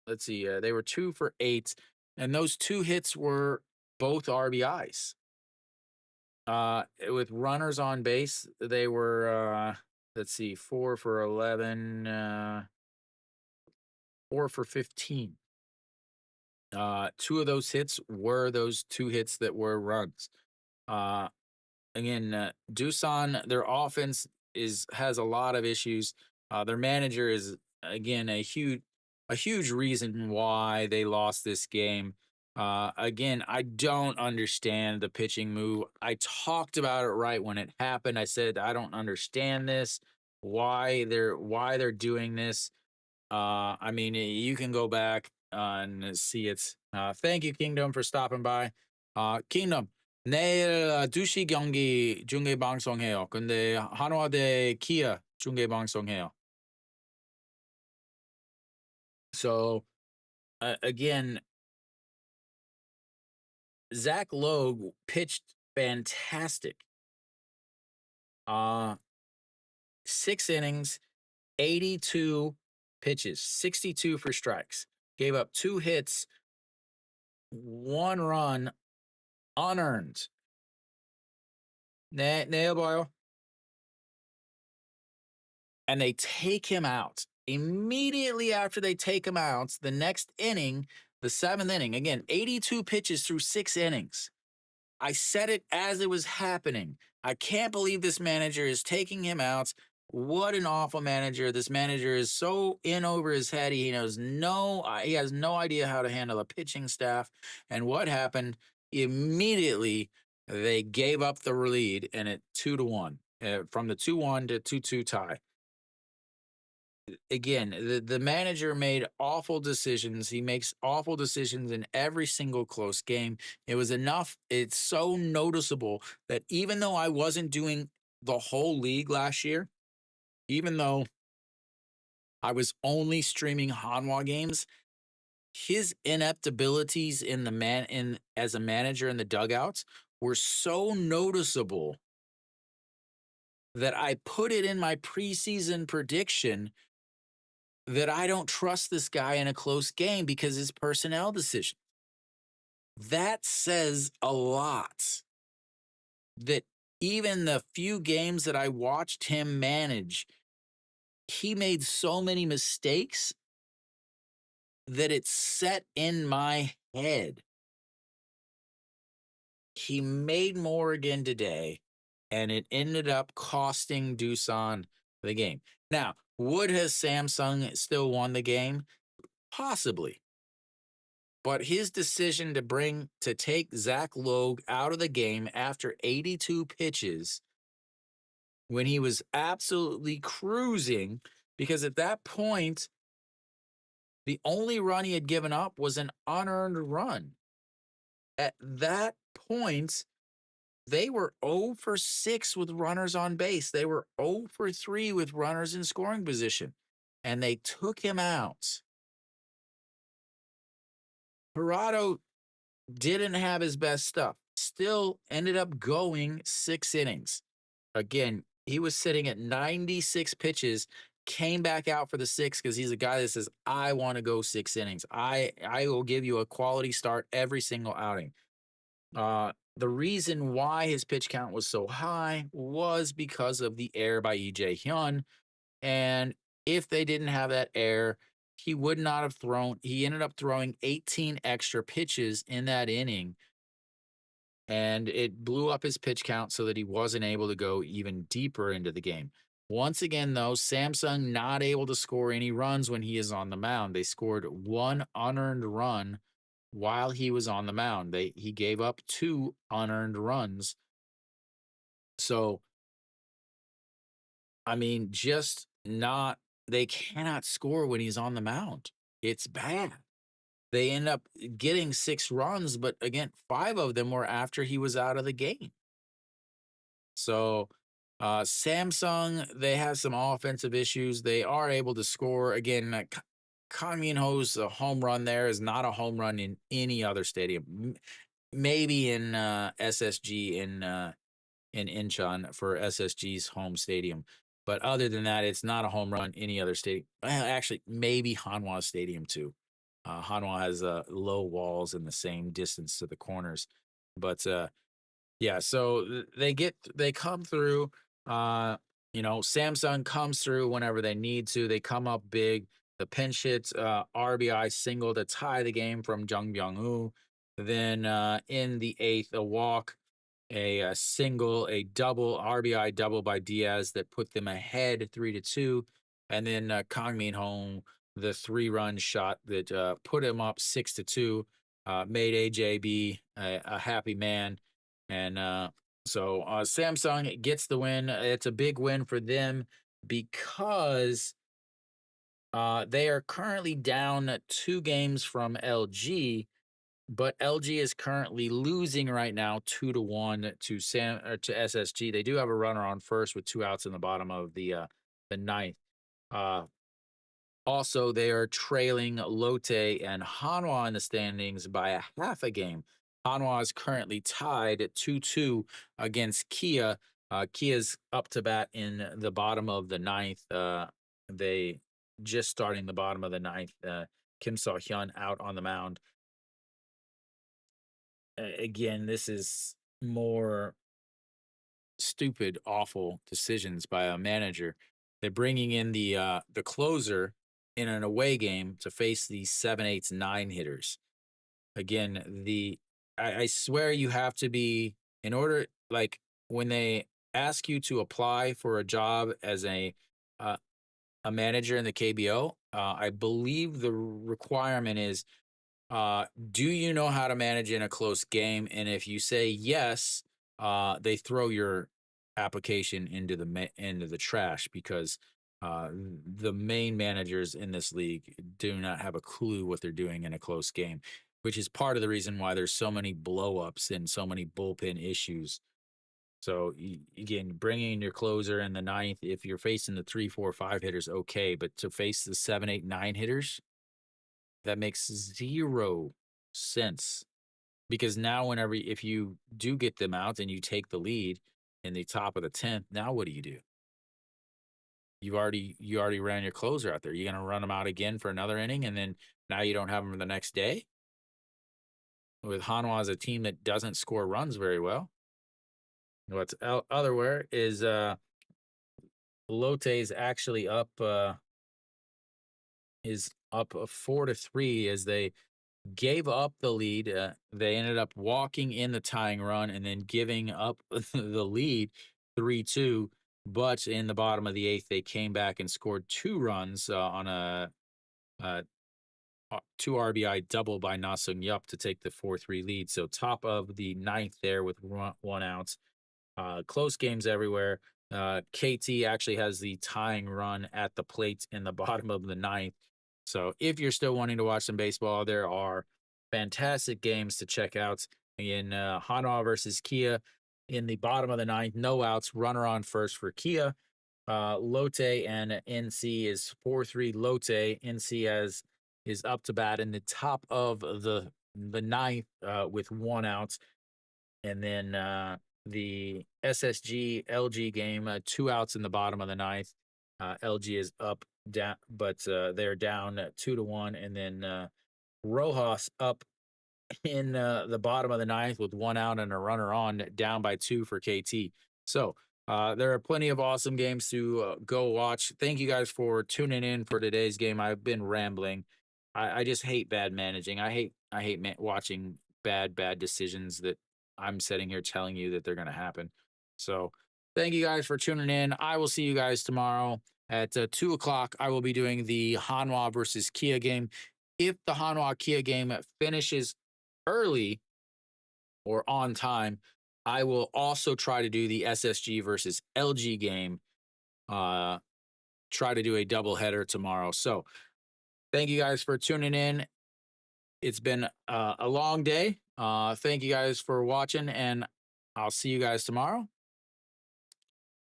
let's see, they were 2 for 8, and those 2 hits were both RBIs. With runners on base, they were let's see, 4 for 11, 4 for 15. 2 of those hits were those 2 hits that were runs. Uh, Again, Doosan, their offense has a lot of issues. Their manager is again a huge reason why they lost this game. Again, I don't understand the pitching move. I talked about it right when it happened. I said I don't understand this. Why they're doing this? I mean, you can go back and see it. Thank you, Kingdom, for stopping by. Kingdom, 내일 2시 경기 중계 방송해요. 근데 한화 대 기아 중계 방송해요. So again, Zach Logue pitched fantastic. 6 innings, 82 pitches, 62 for strikes. Gave up 2 hits, 1 run, unearned. 네, 네, 여보요. And they take him out. Immediately after they take him out, the next inning, the 7th inning, again, 82 pitches through 6 innings. I said it as it was happening. I can't believe this manager is taking him out. What an awful manager. This manager is so in over his head. He has no idea how to handle a pitching staff. And what happened? Immediately, they gave up the lead and it 2-1 from the 2-1 to 2-2 tie. Again, the manager made awful decisions. He makes awful decisions in every single close game. It was enough. It's so noticeable that even though I wasn't doing the whole league last year, even though I was only streaming Hanwha games, his inept abilities in as a manager in the dugouts were so noticeable that I put it in my preseason prediction that I don't trust this guy in a close game because his personnel decision. That says a lot. That even the few games that I watched him manage, he made so many mistakes that it's set in my head. He made more again today, and it ended up costing Doosan the game. Now, would has Samsung still won the game? Possibly. But his decision to take Zach Logue out of the game after 82 pitches when he was absolutely cruising, because at that point, the only run he had given up was an unearned run. At that point, they were 0 for 6 with runners on base. They were 0 for 3 with runners in scoring position, and they took him out. Parado didn't have his best stuff. Still ended up going 6 innings. Again, he was sitting at 96 pitches, came back out for the 6 because he's a guy that says, I want to go 6 innings. I will give you a quality start every single outing. The reason why his pitch count was so high was because of the error by EJ Hyun. And if they didn't have that error, he would not have thrown. He ended up throwing 18 extra pitches in that inning, and it blew up his pitch count so that he wasn't able to go even deeper into the game. Once again, though, Samsung not able to score any runs when he is on the mound. They scored 1 unearned run while he was on the mound. He gave up 2 unearned runs. So, I mean, they cannot score when he's on the mound. It's bad. They end up getting 6 runs, but again, 5 of them were after he was out of the game. So, Samsung, they have some offensive issues. They are able to score. Again, Kang Min-ho's home run there is not a home run in any other stadium. Maybe in SSG in Incheon for SSG's home stadium. But other than that, it's not a home run any other stadium. Well, actually, maybe Hanwha Stadium too. Hanwha has low walls and the same distance to the corners. But yeah, so they come through. Samsung comes through whenever they need to. They come up big. The pinch hit RBI single to tie the game from Jung Byung-woo. Then in the 8th, a walk, a single, a double, RBI double by Diaz that put them ahead 3-2. And then Kang Min-ho, the 3-run shot that put him up 6-2, made AJ be a happy man. And so Samsung gets the win. It's a big win for them because they are currently down 2 games from LG, but LG is currently losing right now 2-1 to SSG. They do have a runner on first with 2 outs in the bottom of the 9th. Also, they are trailing Lotte and Hanwha in the standings by a half a game. Hanwha is currently tied at 2-2 against Kia. Kia's up to bat in the bottom of the 9th. They just starting the bottom of the 9th. Kim So-hyun out on the mound. Again, this is more stupid, awful decisions by a manager. They're bringing in the closer in an away game to face the 7, 8, 9 hitters. Again, I swear you have to be, in order, like when they ask you to apply for a job as a manager in the KBO, I believe the requirement is, do you know how to manage in a close game? And if you say yes, they throw your application into the trash because the main managers in this league do not have a clue what they're doing in a close game, which is part of the reason why there's so many blowups and so many bullpen issues. So again, bringing in your closer in the 9th, if you're facing the 3, 4, 5 hitters, okay, but to face the 7, 8, 9 hitters, that makes 0 sense. Because now if you do get them out and you take the lead in the top of the 10th, now what do? You already ran your closer out there. You're going to run them out again for another inning, and then now you don't have them the next day? With Hanwha as a team that doesn't score runs very well. What's otherwhere is Lotte is actually up 4-3 as they gave up the lead. They ended up walking in the tying run and then giving up the lead 3-2. But in the bottom of the 8th, they came back and scored 2 runs on a 2 RBI double by Na Sung-yup to take the 4-3 lead. So top of the 9th there with 1 out. Close games everywhere. KT actually has the tying run at the plate in the bottom of the ninth. So if you're still wanting to watch some baseball, there are fantastic games to check out in Hanwha versus Kia in the bottom of the ninth. No outs, runner on first for Kia. Lotte and NC is 4-3 Lotte. NC is up to bat in the top of the ninth with one out. And then the SSG LG game, 2 outs in the bottom of the ninth. LG is up down, but they're down 2-1. And then Rojas up in the bottom of the ninth with 1 out and a runner on, down by 2 for KT. So there are plenty of awesome games to go watch. Thank you guys for tuning in for today's game. I've been rambling. I just hate bad managing. I hate watching bad decisions that I'm sitting here telling you that they're going to happen. So thank you guys for tuning in. I will see you guys tomorrow at 2 o'clock. I will be doing the Hanwha versus Kia game. If the Hanwha Kia game finishes early or on time, I will also try to do the SSG versus LG game. Try to do a doubleheader tomorrow. So thank you guys for tuning in. It's been a long day. Thank you guys for watching, and I'll see you guys tomorrow.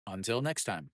Until next time.